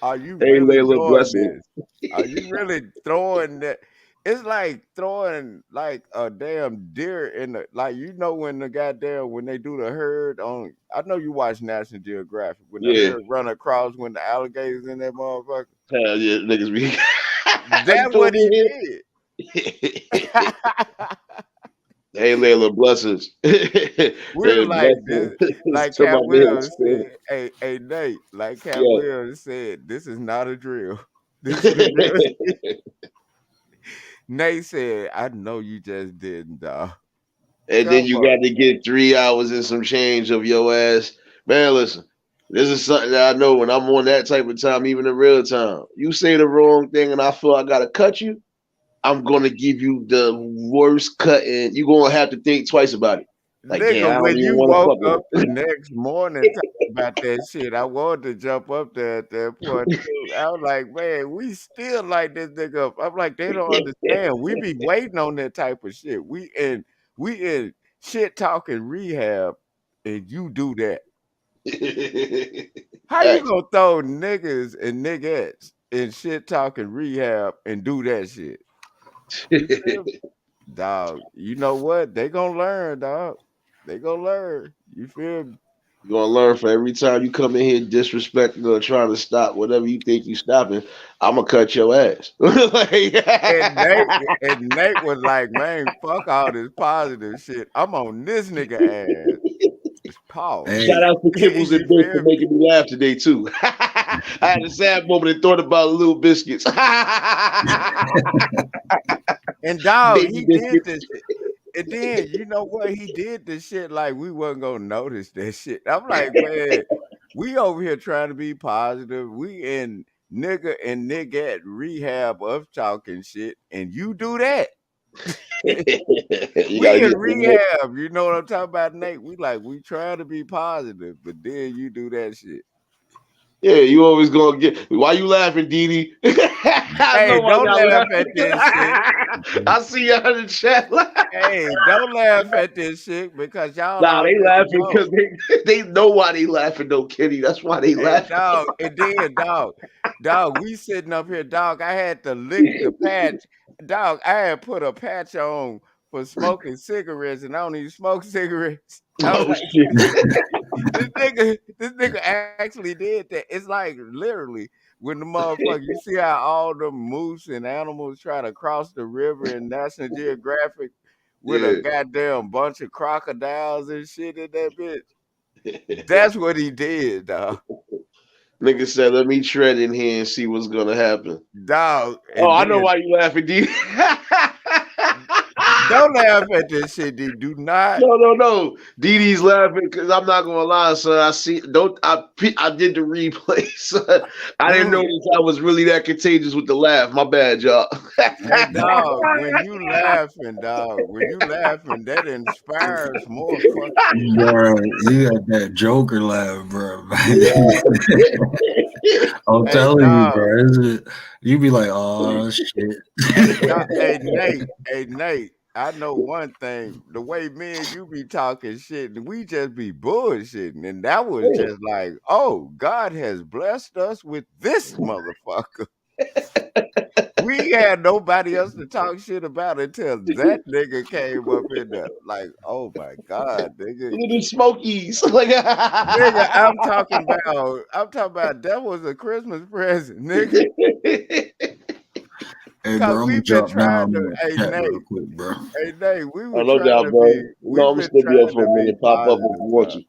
are you Hey, really Layla, doing bless this? Are you really throwing that? It's like throwing like a damn deer in the like when the goddamn when they do the herd on. I know you watch National Geographic when the Yeah. herd run across when the alligators in that motherfucker. Hell yeah, niggas be. That's what he did. Hey, Layla, blessings. We were like this, like To Cat my man, Williams said. Hey Nate, like Cat Yeah. Williams said, this is not a drill. This is real. Nate said, I know you just didn't, dog. And then you got to get 3 hours and some change of your ass. Man, listen, this is something that I know when I'm on that type of time, even in real time. You say the wrong thing and I feel I got to cut you, I'm going to give you the worst cut and you're going to have to think twice about it. Like, Nigga, I when don't even you want to woke fuck up with the next morning talking about that shit, I wanted to jump up there at that point too. I was like, man, we still like this nigga up. I'm like, they don't understand. We be waiting on that type of shit. We in shit talking rehab, and you do that. How you gonna throw niggas and niggettes in shit talking rehab and do that shit? You feel me? Dog, you know what? They gonna learn, dog. They gonna learn. You feel me? You're gonna learn for every time you come in here disrespecting or trying to stop whatever you think you stopping, I'm gonna cut your ass. And Nate was like, man, fuck all this positive shit. I'm on this nigga ass. Pause. Hey. Shout out to Kibbles You and Big for feel me? making me laugh today too. I had a sad moment and thought about little biscuits. And dog, Baby he did biscuits. this shit. And then you know what? He did this shit like we wasn't gonna notice that shit. I'm like, man, we over here trying to be positive. We in nigga and nigga at rehab of talking shit, and you do that. You We gotta in get rehab. You know what I'm talking about, Nate? We trying to be positive, but then you do that shit. Yeah, you always gonna get. Why you laughing, Dee Dee? I Hey, know why don't y'all laugh laughing. at this shit. I see y'all in the chat. Hey, don't laugh at this shit because y'all Nah, they already laughing know. because they know why they laughing though, Kitty. That's why they Hey, laughing. dog, and then dog, we sitting up here, dog. I had to lick the patch, dog. I had put a patch on for smoking cigarettes, and I don't even smoke cigarettes. I was Oh like, shit. this nigga actually did that. It's like literally when the motherfucker, you see how all the moose and animals try to cross the river in National Geographic with a goddamn bunch of crocodiles and shit in that bitch. That's what he did, dog. Nigga said, "Let me tread in here and see what's gonna happen." Dog. Oh, I And know then, why you laughing, D. don't laugh at this shit, dude. Do not. No. D's laughing because I'm not gonna lie, son. I did the replay, son. I didn't know I was really that contagious with the laugh. My bad, y'all. Hey, dog, when you laughing, that inspires more fucking shit. Bro, you got that Joker laugh, bro. I'm Hey, telling you, dog. bro. You be like, oh shit. Hey, Nate. I know one thing. The way me and you be talking shit, we just be bullshitting. And that was just like, oh, God has blessed us with this motherfucker. We had nobody else to talk shit about until that nigga came up in there. Like, oh my God, nigga. Little Smokies. Like, Nigga, I'm talking about that was a Christmas present, nigga. Hey, Cause bro, I'm gonna we've been drop trying down to, in the hey chat Nate, real quick, bro. we oh, were no trying doubt, to bro. be, No, I'm we've gonna been still be up trying for to a be minute. Pop up if positive. you want to.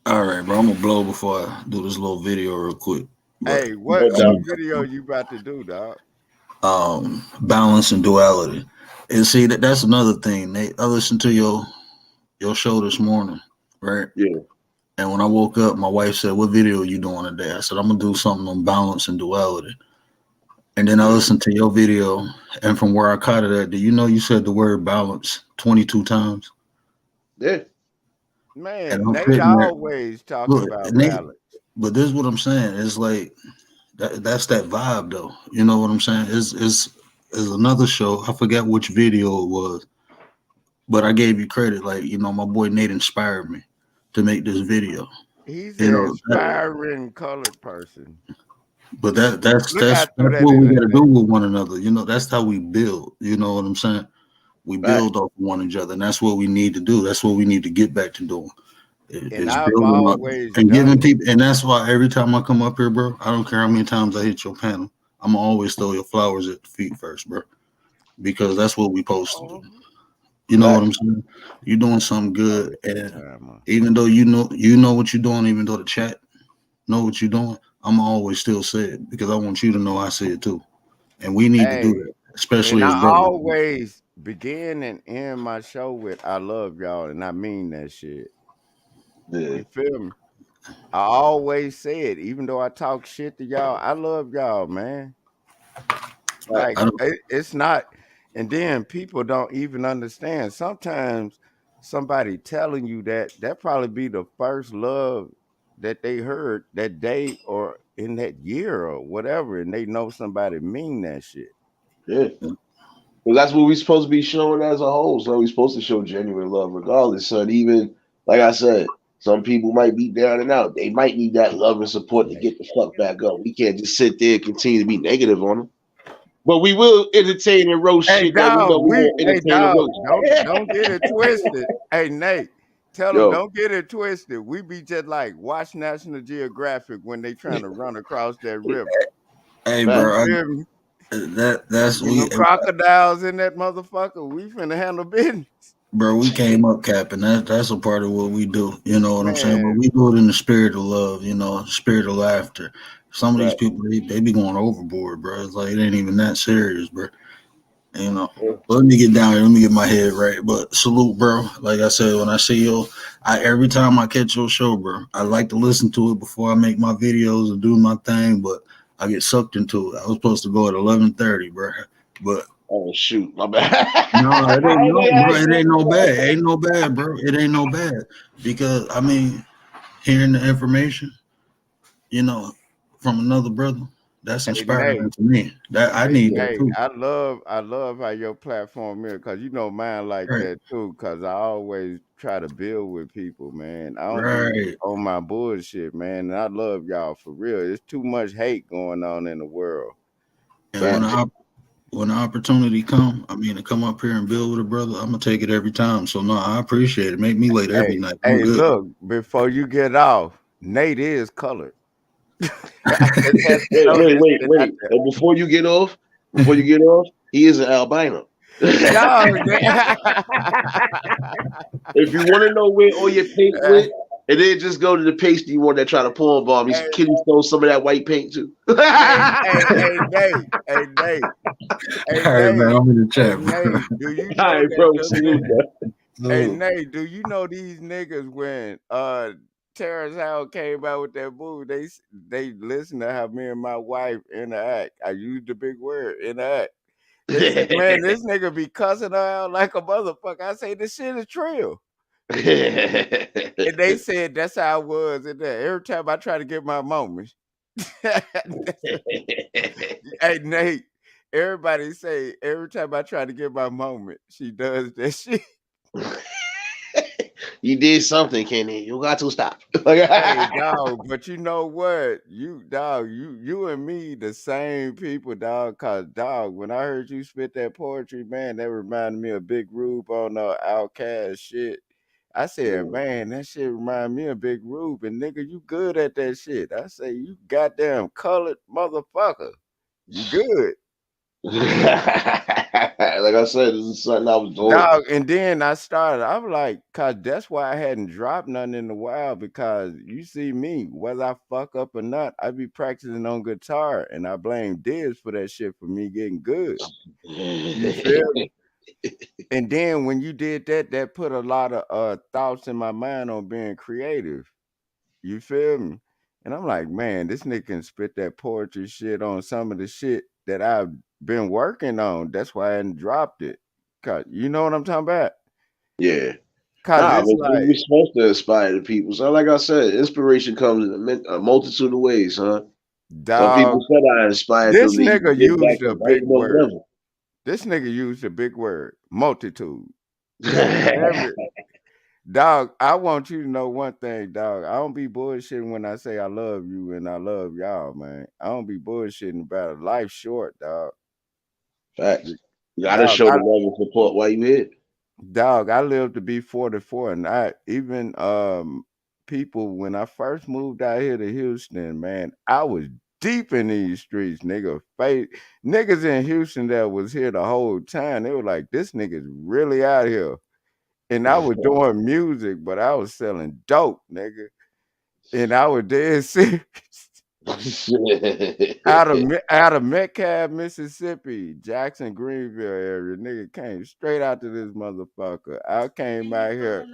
All right, bro. I'm gonna blow before I do this little video real quick. But Hey, what video you about to do, dog? Balance and duality. And see that's another thing, Nate. I listened to your show this morning, right? Yeah. And when I woke up, my wife said, "What video are you doing today?" I said, "I'm gonna do something on balance and duality." And then I listened to your video, and from where I caught it at, do you know you said the word balance 22 times? Yeah. And Man, I'm Nate sitting there, always talk look, about Nate, balance. but this is what I'm saying. It's like that's that vibe, though. You know what I'm saying? Is another show. I forgot which video it was, but I gave you credit. Like, my boy Nate inspired me to make this video. He's You an know, inspiring colored person. but that's Look, I threw that what in we there, got to do Nate. with one another. That's how we build. You know what I'm saying? We Right. build off one another, and that's what we need to do. That's what we need to get back to doing. And Is I've building up always and done giving it. people. And that's why every time I come up here, bro, I don't care how many times I hit your panel, I'm always throw your flowers at the feet first, bro, because that's what we supposed to do. You know what I'm saying? You're doing something good, and even though you know what you're doing, even though the chat know what you're doing, I'm always still say it because I want you to know I say it too, and we need to do that, especially And as I brothers. always begin and end my show with "I love y'all," and I mean that shit. Yeah. You feel me? I always say it, even though I talk shit to y'all. I love y'all, man. Like it's not, and then people don't even understand. Sometimes somebody telling you that probably be the first love that they heard that day or in that year or whatever, and they know somebody mean that shit. Yeah. Well, that's what we're supposed to be showing as a whole. So we're supposed to show genuine love regardless, son. Even, like I said, some people might be down and out. They might need that love and support to get the fuck back up. We can't just sit there and continue to be negative on them. But we will entertain and roast shit that we know we won't entertain and roast. Don't get it twisted. Hey, Nate, tell them Yo. don't get it twisted. We be just like watch National Geographic when they trying to run across that river. Hey, Right. bro, that's You know, crocodiles in that motherfucker. We finna handle business. Bro, we came up capping. That's a part of what we do. You know what I'm saying? But Man. we do it in the spirit of love, spirit of laughter. Some of these Right. people, they be going overboard, bro. It's like it ain't even that serious, bro. Let me get down here. Let me get my head right. But salute, bro. Like I said, when I see you, every time I catch your show, bro, I like to listen to it before I make my videos and do my thing. But I get sucked into it. I was supposed to go at 11:30, bro. But oh shoot, my bad. No, it ain't no bad. It ain't no bad, bro. It ain't no bad because I mean, hearing the information, from another brother, that's inspiring to me. That I need that too. I love how your platform is because mine like that too. Because I always try to build with people, man. I don't be on my bullshit, man. And I love y'all for real. There's too much hate going on in the world. And when the opportunity come, to come up here and build with a brother, I'm gonna take it every time. So no, I appreciate it. Make me late every night. Hey, look, before you get off, Nate is colored. Wait. And before you get off, he is an albino. If you want to know where all your paint went And then just go to the pasty one that try to pull bomb. Hey, Kitty stole some of that white paint too. hey, Nate. Hey, Nate. Hey, All right, man. Nate. I'm in the Hey, chat, bro. Nate. Do you All know right, that bro. them Salute, niggas? bro. Hey, Salute. Nate. Do you know these niggas when Terrence Howard came out with that movie? They listened to how me and my wife interact. I used the big word interact. They said, man, this nigga be cussing her out like a motherfucker. I say, this shit is real. And they said that's how I was in there. Every time I try to get my moments. Hey, Nate, everybody say every time I try to get my moment, she does that shit. You did something, Kenny. You got to stop. Hey, dog, but you know what? You and me, the same people, dog. Cause dog, when I heard you spit that poetry, man, that reminded me of Big Rube on Outkast shit. I said, man, that shit remind me of Big Rube, and nigga, you good at that shit. I say, you goddamn colored motherfucker. You good. Like I said, this is something I was doing. Dog, and then I started, I was like, cause that's why I hadn't dropped nothing in a while, because you see me, whether I fuck up or not, I be practicing on guitar, and I blame Diz for that shit for me getting good. You feel me? And then when you did that, that put a lot of thoughts in my mind on being creative. You feel me? And I'm like, man, this nigga can spit that poetry shit on some of the shit that I've been working on. That's why I hadn't dropped it. Cause you know what I'm talking about? Yeah. Cause Nah, it's but like, you're supposed to inspire the people. So, like I said, inspiration comes in a multitude of ways, huh? Some people dog, said I inspired this them to nigga get back used to a big writing or word. whatever. This nigga used a big word, multitude. Dog, I want you to know one thing, dog. I don't be bullshitting when I say I love you and I love y'all, man. I don't be bullshitting about it. Life's short, dog. Facts. You gotta Dog, show the love and support while you here. I lived to be 44, and I even people when I first moved out here to Houston, man, I was deep in these streets, nigga. Niggas in Houston that was here the whole time, they were like, this nigga's really out here. And I was doing music, but I was selling dope, nigga. And I was dead serious. out of Metcalf, Mississippi, Jackson, Greenville area, nigga came straight out to this motherfucker. I came out here.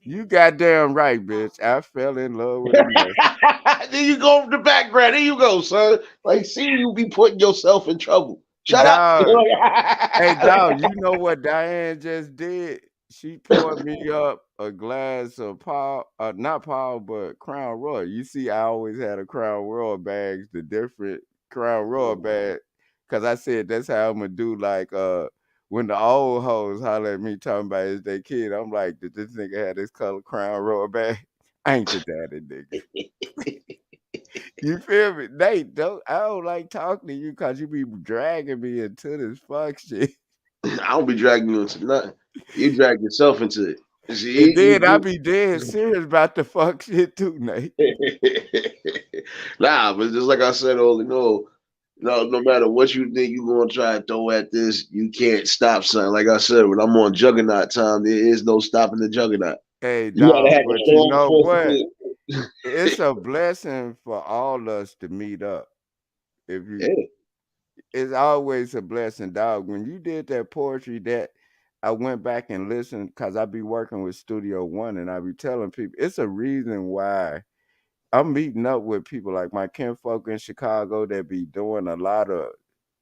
You goddamn right, bitch. I fell in love with a Mexican. Then you go from the background. There you go, son. Like, see, you be putting yourself in trouble. Shut up. Dog. Hey, dog, you know what Diane just did? She poured me up a glass of not Paul, but Crown Royal. You see, I always had a Crown Royal bags, the different Crown Royal bag, because I said that's how I'm gonna do. Like, when the old hoes holler at me talking about is they kid, I'm like, did this nigga have this color Crown Royal bag? I ain't the daddy, nigga. You feel me? Nate, I don't like talking to you because you be dragging me into this fuck shit. I don't be dragging you into nothing. You drag yourself into it. And then I be dead serious about the fuck shit too, Nate. Nah, but just like I said, no matter what you think you're gonna try to throw at this, you can't stop something. Like I said, when I'm on Juggernaut time, there is no stopping the Juggernaut. Hey, You gotta dog, have but a you strong know what? force. It's a blessing for all us to meet up. If you, Yeah. It's always a blessing, dog. When you did that poetry, that I went back and listened because I be working with Studio One, and I be telling people it's a reason why I'm meeting up with people like my kinfolk in Chicago that be doing a lot of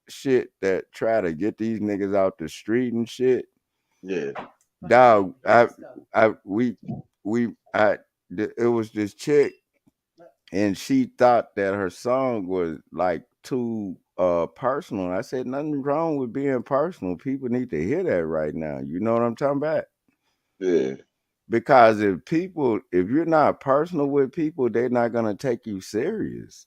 shit that try to get these niggas out the street and shit. Yeah. Dog, it was this chick, and she thought that her song was like too personal. I said nothing wrong with being personal. People need to hear that right now. You know what I'm talking about? Yeah. Because if you're not personal with people, they're not gonna take you serious.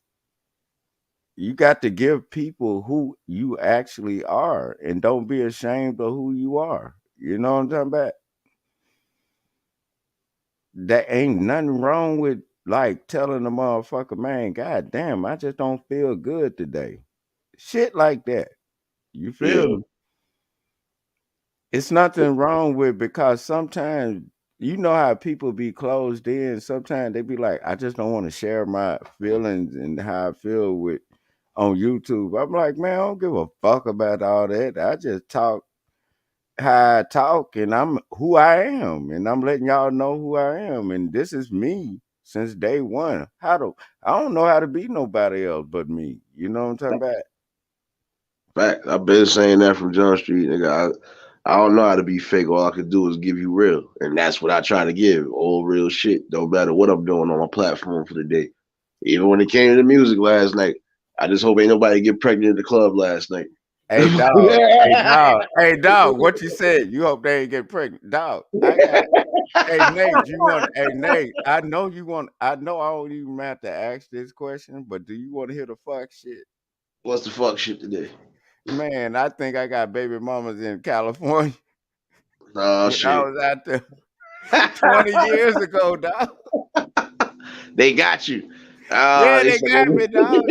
You got to give people who you actually are, and don't be ashamed of who you are. You know what I'm talking about? There ain't nothing wrong with like telling a motherfucker, man, god damn, I just don't feel good today. Shit like that. You feel Yeah. me? It's nothing wrong with, because sometimes you know how people be closed in. Sometimes they be like, I just don't want to share my feelings and how I feel with on YouTube. I'm like, man, I don't give a fuck about all that. I just talk how I talk, and I'm who I am, and I'm letting y'all know who I am, and this is me since day one. I don't know how to be nobody else but me. You know what I'm talking about? Fact, I've been saying that from John Street, nigga. I don't know how to be fake. All I can do is give you real, and that's what I try to give. All real shit. Don't matter what I'm doing on my platform for the day. Even when it came to the music last night, I just hope ain't nobody get pregnant at the club last night. Hey dog, hey dog, hey dog. What you said? You hope they ain't get pregnant, dog. I got. Hey Nate, you want? Hey Nate, I know you want. I know I don't even have to ask this question, but do you want to hear the fuck shit? What's the fuck shit today? Man, I think I got baby mamas in California Oh when I shit. was out there 20 years ago, dog. They got you. Yeah, They they said got me, dog.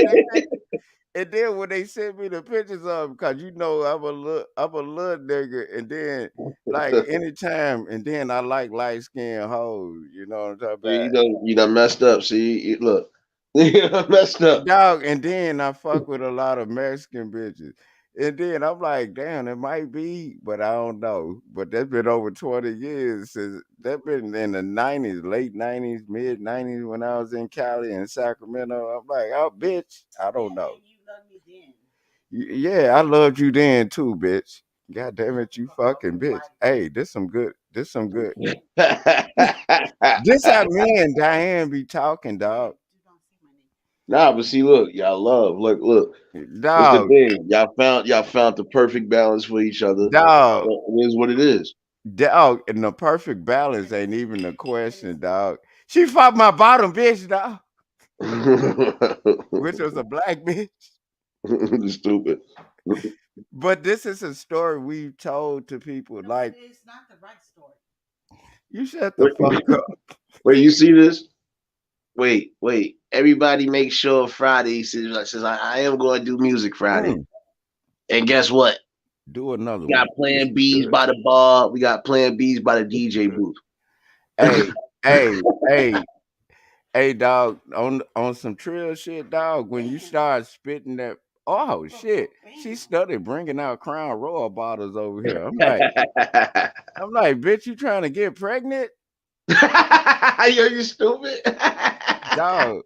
And then when they sent me the pictures of them, cause you know I'm a little nigga, and then like anytime, and then I like light skinned hoes. You know what I'm talking See, about? you done messed up. See, look, you done messed up. Dog, and then I fuck with a lot of Mexican bitches. And then I'm like, damn, it might be, but I don't know. But that's been over 20 years since that been in the 90s, late 90s, mid 90s when I was in Cali and Sacramento. I'm like, oh, bitch, I don't know. Yeah, I loved you then too, bitch. God damn it, you fucking bitch. Hey, this some good. This some good. This how me and Diane be talking, dog. Nah, but see, look, y'all love. Look. It's the Dog, thing. Y'all found the perfect balance for each other. dog. It is what it is. Dog, and the perfect balance ain't even the question, dog. She fucked my bottom bitch, dog, which was a black bitch. Stupid. But this is a story we've told to people. Like, it's not the right story. You shut the fuck up. Wait, you see this? Wait. Everybody make sure Friday says I am going to do music Friday. And guess what? Do another We got one. Plan B's by the bar. We got Plan B's by the DJ booth. Hey, dog, on some trill shit, dog, when you start spitting that, oh, shit, she started bringing out Crown Royal bottles over here. I'm like, bitch, you trying to get pregnant? Yo, you stupid. Dog,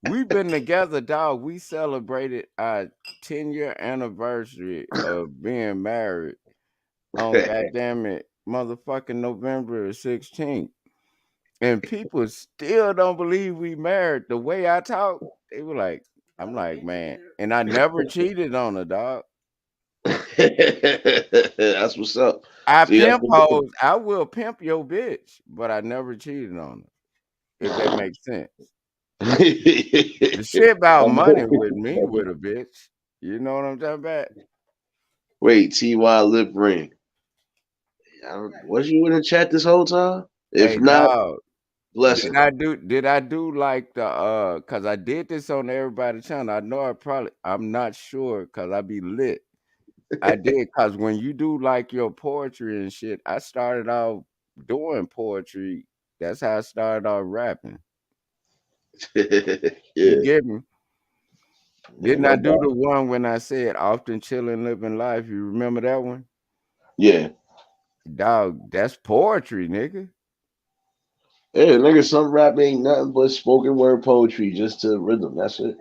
we've been together, dog. We celebrated our 10-year anniversary of being married on goddamn it, motherfucking November 16th. And people still don't believe we married. The way I talk, they were like, I'm like, man. And I never cheated on her, dog. That's what's up. I See, pimp hoes. I will pimp your bitch, but I never cheated on her. If that makes sense. The shit about money with me with a bitch. You know what I'm talking about? Wait, TY lip ring. Was you in the chat this whole time? If Hey, not, dog. blessing. Did I do like the cause I did this on everybody's channel. I know I'm not sure cause I be lit. I did cause when you do like your poetry and shit, I started out doing poetry. That's how I started out rapping. Yeah. You get me? Didn't No I do doubt. the one when I said often chilling, living life? You remember that one? Yeah. Dog, that's poetry, nigga. Yeah, nigga, some rap ain't nothing but spoken word poetry just to rhythm. That's it.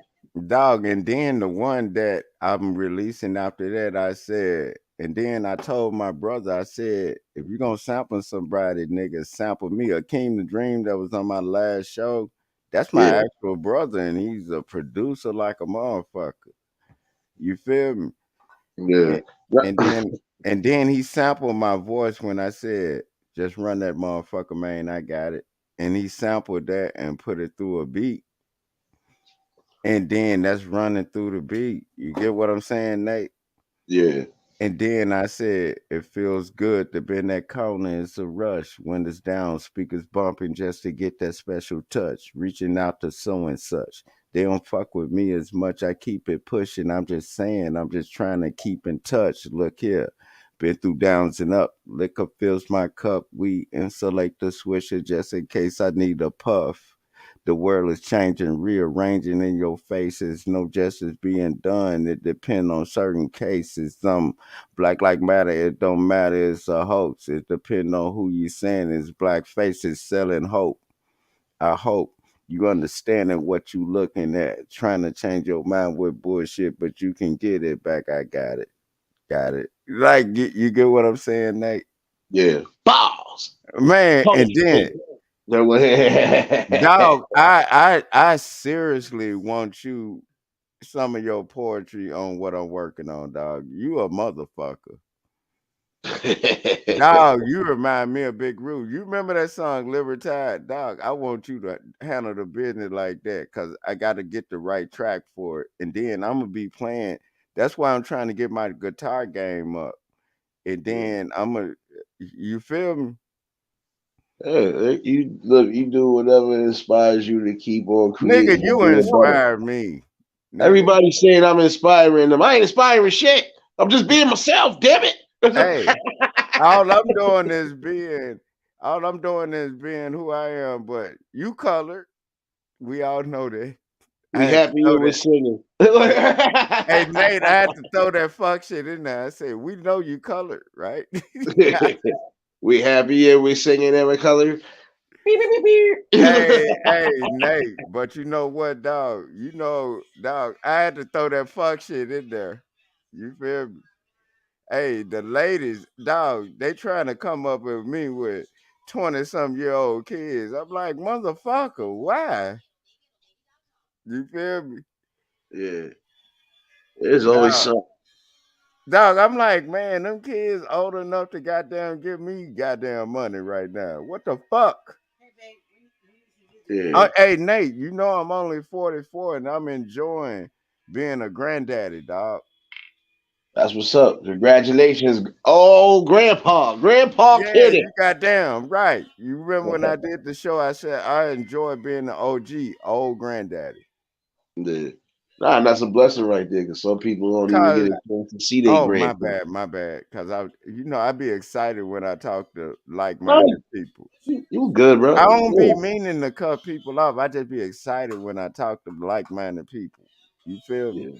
Dog, and then the one that I'm releasing after that, I said, and then I told my brother, I said, if you're gonna sample somebody, nigga, sample me. Akeem the Dream that was on my last show. That's my Yeah. actual brother, and he's a producer like a motherfucker. You feel me? Yeah. And, and then he sampled my voice when I said, just run that motherfucker, man, I got it. And he sampled that and put it through a beat. And then that's running through the beat. You get what I'm saying, Nate? Yeah. And then I said, it feels good to be in that corner. It's a rush. Windows down, speakers bumping just to get that special touch. Reaching out to so and such. They don't fuck with me as much. I keep it pushing. I'm just saying, I'm just trying to keep in touch. Look here. Been through downs and up. Liquor fills my cup. We insulate the swisher just in case I need a puff. The world is changing, rearranging in your faces. No justice being done. It depends on certain cases. Some black like matter, it don't matter. It's a hoax. It depends on who you saying is black faces selling hope. I hope you understanding what you looking at. Trying to change your mind with bullshit, but you can get it back. I got it. Got it. Like you get what I'm saying, Nate? Yeah. Balls. Man, and then dog, I seriously want you some of your poetry on what I'm working on, dog. You a motherfucker. Dog, you remind me of Big Roo. You remember that song Libertad? Dog, I want you to handle the business like that because I got to get the right track for it. And then I'm going to be playing. That's why I'm trying to get my guitar game up. And then I'm going to, you feel me? Yeah, you look, you do whatever inspires you to keep on Nigga, creating and you being better. inspire me. Nigga. Everybody's saying I'm inspiring them. I ain't inspiring shit. I'm just being myself, damn it. Hey, all I'm doing is being who I am, but you colored. We all know that. We happy you was singing. Hey Nate, I had to throw that fuck shit in there. I said, we know you colored, right? We happy and we singing every color. hey, Nate, but you know what, dog? You know, dog, I had to throw that fuck shit in there. You feel me? Hey, the ladies, dog, they trying to come up with me with 20-some-year-old kids. I'm like, motherfucker, why? You feel me? Yeah. There's always something. Dog, I'm like, man, them kids old enough to goddamn give me goddamn money right now. What the fuck? Yeah. Hey, Nate, you know I'm only 44 and I'm enjoying being a granddaddy, dog. That's what's up. Congratulations. Oh, Grandpa. Grandpa Yeah, Kitty. you goddamn right. You remember when I did the show, I said I enjoy being the OG, old granddaddy. Yeah. Nah, that's a blessing right there because some people don't even get Cause a chance to see their grandparents. my bad. Cause I be excited when I talk to like-minded people. You good, bro. I don't be Yeah. meaning to cut people off. I just be excited when I talk to like-minded people. You feel me? Yeah.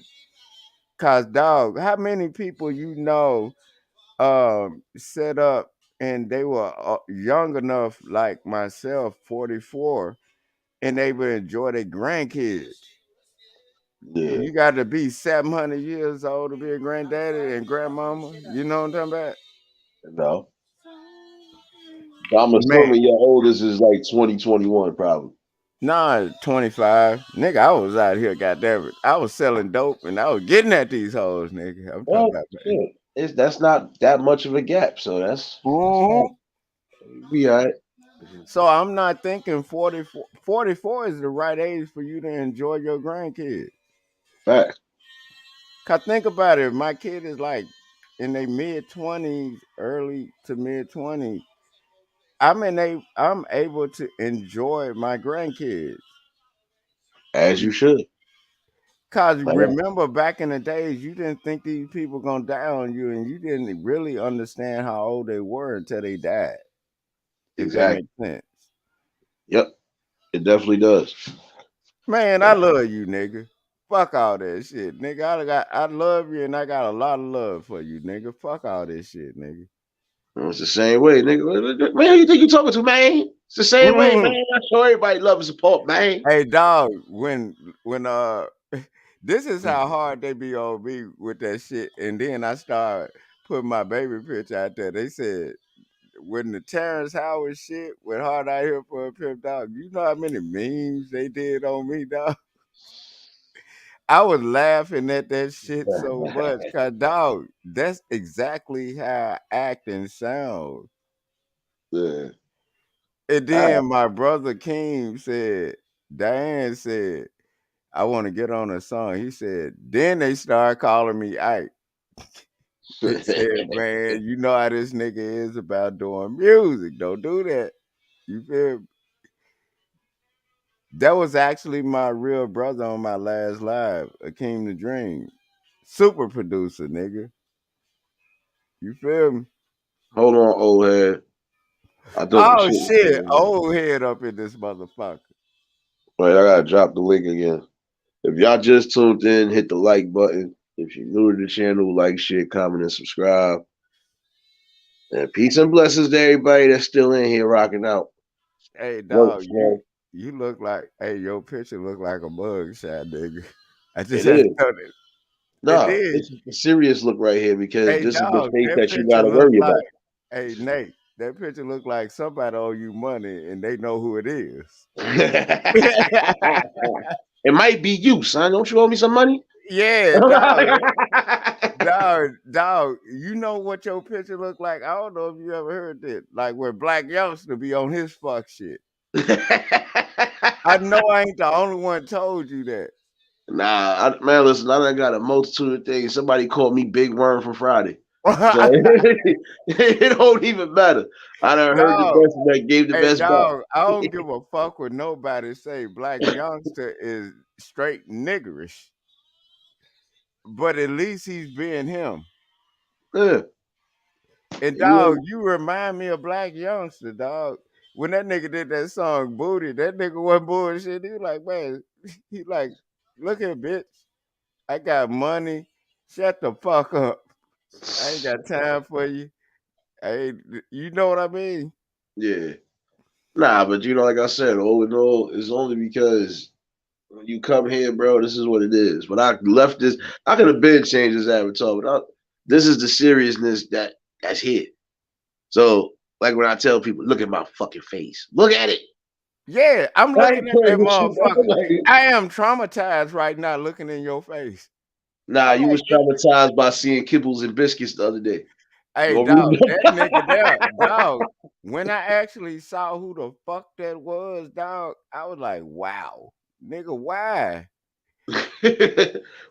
Cause dog, how many people you know set up and they were young enough like myself, 44, and they would enjoy their grandkids. Yeah. You got to be 700 years old to be a granddaddy and grandmama. You know what I'm talking about? No. I'm Man, assuming your oldest is like 2021, probably. nah, 25. Nigga, I was out here, goddamn it. I was selling dope and I was getting at these hoes, nigga. I'm talking Well, about, man. shit. That's not that much of a gap, so that's Mhm. be all right. So I'm not thinking 44. 44 is the right age for you to enjoy your grandkids. Fact. Cause think about it, if my kid is like in their mid-20s, early to mid-20s, I'm able to enjoy my grandkids. As you should. Cause Like, remember back in the days, you didn't think these people gonna die on you, and you didn't really understand how old they were until they died. If that exactly. makes sense. Yep. It definitely does. Man, I love you, nigga. Fuck all that shit, nigga. I love you, and I got a lot of love for you, nigga. Fuck all this shit, nigga. It's the same way, nigga. Man, who you think you talking to, man? It's the same way, man. I show everybody love and support, man. Hey, dog. When this is how hard they be on me with that shit, and then I start putting my baby picture out there. They said when the Terrence Howard shit went hard out here for a pimp, dog. You know how many memes they did on me, dog. I was laughing at that shit so much, cause dog, that's exactly how I act and sound. Yeah. And All then my brother King said, Diane said, I want to get on a song. He said, then they started calling me Ike. He said, right. man, you know how this nigga is about doing music. Don't do that. You feel me? That was actually my real brother on my last live, Akeem the Dream. Super producer, nigga. You feel me? Hold on, old head. I thought the Oh shit was shit, coming. old head up in this motherfucker. Right, I gotta drop the link again. If y'all just tuned in, hit the like button. If you're new to the channel, like, share, comment, and subscribe. And peace and blessings to everybody that's still in here rocking out. Hey Work, dog, man. you look like your picture look like a mug shot, nigga. I just It had to is. tell it. It No, did. this is the serious look right here because Hey this is the dog, face that that you picture gotta look worry like about. hey Nate, that picture look like somebody owe you money and they know who it is. It might be you, son. Don't you owe me some money? Yeah, dog, you know what your picture look like? I don't know if you ever heard that. Like where Black Youngster be on his fuck shit. I know I ain't the only one told you that. Nah, man, listen, I done got a multitude of things. Somebody called me Big Worm from Friday. So it don't even matter. I done heard the Dog, best that gave the hey best back. dog, I don't give a fuck what nobody say. Black Youngster is straight niggerish. But at least he's being him. Yeah. And You dog, know, you remind me of Black Youngster, dog. When that nigga did that song Booty, that nigga wasn't bullshit. He was like, man, he like, look here, bitch. I got money. Shut the fuck up. I ain't got time for you. You know what I mean? yeah. Nah, but you know, like I said, all in all, it's only because when you come here, bro, this is what it is. When I left this, I could have been changed this avatar, but this is the seriousness that's here. So, like when I tell people, look at my fucking face. Look at it. Yeah, I'm I looking ain't at that playing with you, motherfucker. bro. Like, I am traumatized right now looking in your face. nah, I'm you like, was traumatized by seeing Kibbles and Biscuits the other day. hey, You want dog, me that nigga there, dog. When I actually saw who the fuck that was, dog, I was like, wow, nigga, why? Why It's you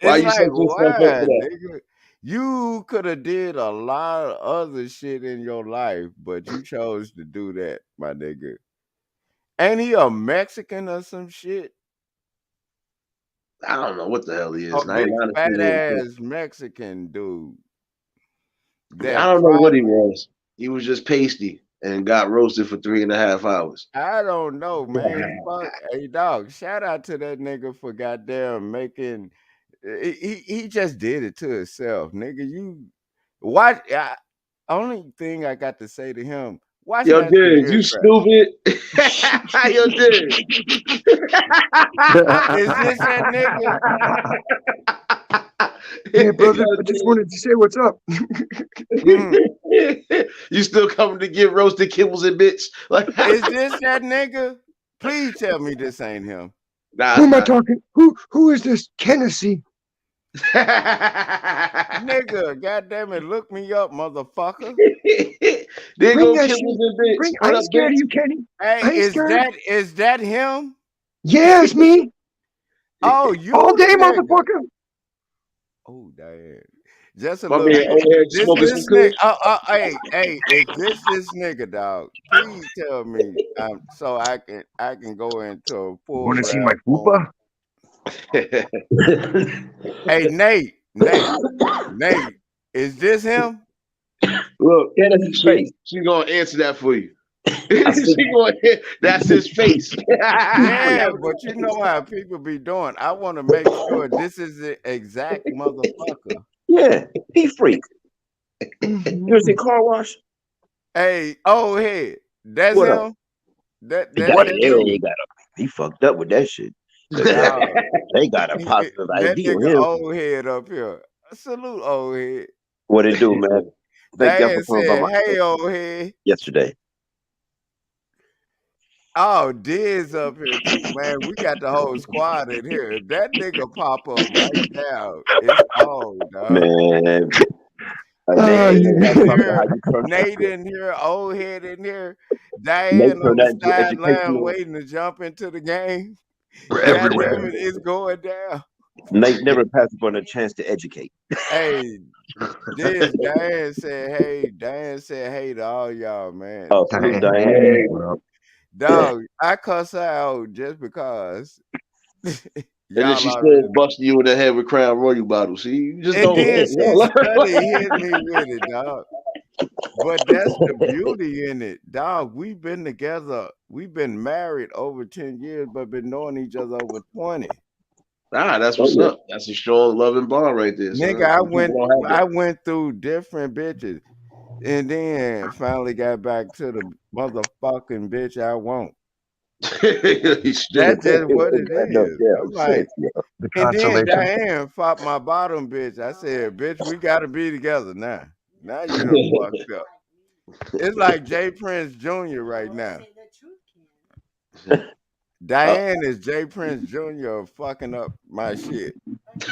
set like, yourself up for why, that? nigga? You could have did a lot of other shit in your life, but you chose to do that, my nigga. Ain't he a Mexican or some shit? I don't know what the hell he A is. And I ain't big honestly fat really sure. ass Mexican dude I that don't know what he probably was. He was just pasty and got roasted for 3.5 hours. I don't know, man. Fuck, hey dog. Shout out to that nigga for goddamn making. He just did it to himself, nigga. You watch. Only thing I got to say to him: watch Yo, Master dude, you Gear stupid. Yo, dude. Is this that nigga? Hey, brother, I just wanted to say what's up. You still coming to get roasted kibbles and bits? Like, Is this that nigga? Please tell me this ain't him. nah, Who it's am I not. talking? Who is this? Tennessee? Nigga, goddamn it, look me up, motherfucker. There Bring go that kibbles shit. and bits. I What ain't up, scared of bits? you, Kenny. Hey, I ain't scared. is that him? Yeah, it's me. Oh, you All day, the nigga. motherfucker. Oh, damn. Just a My little man bit. over here This smoking some nigga. kush. Hey, is this nigga, dog? Please tell me, so I can go into a full Want to see my rap on. fupa? Hey, Nate, is this him? Look, Yeah, that's his face. she gonna answer that for you. I said, That's his face. Yeah, but you know how people be doing. I want to make sure this is the exact motherfucker. yeah, he freak. You ever seen Car Wash? Hey, oh hey, that's What up? him. That's What? that Yeah, dude. he fucked up with that shit. 'Cause Dog. they got a positive That ID on nigga him. old head up here. Salute old head. What it do, man? Thank y'all Dad for coming by said, my "Hey show old head." yesterday. Oh, Diz up here too, man. We got the whole squad in here. If that nigga pop up right now, it's on, dog. Man, Diz Yeah. in talk about how here, you turn Nate in here, old head in here, make Diane sure on the that into sideline educational. waiting to jump into the game. We're God everywhere. damn it, it's going down. Nate never passed up on a chance to educate. Hey, this Dan said, hey to all y'all, man. Oh, salute Diane. Hey, what up? Dog, I cuss her out just because And then Y'all she already still busting you in the head with Crown Royal bottle. See, you just and don't then learn. she You don't learn. study hit me with it, dog. But that's the beauty in it, dog. We've been together. We've been married over 10 years, but been knowing each other over 20. Nah, that's what's up. That's a strong loving bond right there, son. Nigga, Some people don't have I went through different bitches, and then finally got back to the motherfucking bitch I want. that. That's just what it is. I'm like, The and then consolation. Diane fought my bottom bitch. I said, bitch, we gotta be together now. Now you done fucked up. It's like Jay Prince Jr. right now. Diane is Jay Prince Jr. fucking up my shit.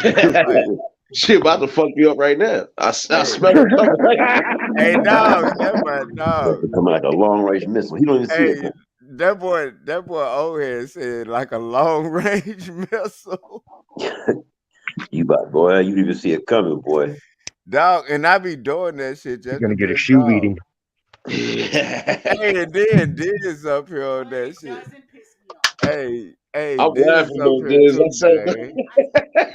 Like, She about to fuck you up right now. I hey, smell it coming. hey, dog, that my dog. Coming like a long range missile. He don't even see Hey, it. that boy old head said like a long range missile. You about boy, you didn't even see it coming, boy. Dog, and I be doing that shit just You're gonna to get a piss shoe off. beating. Hey, and then Diz up here on that shit. Hey, I'm Diz laughing up though, here Diz. too, I said, man.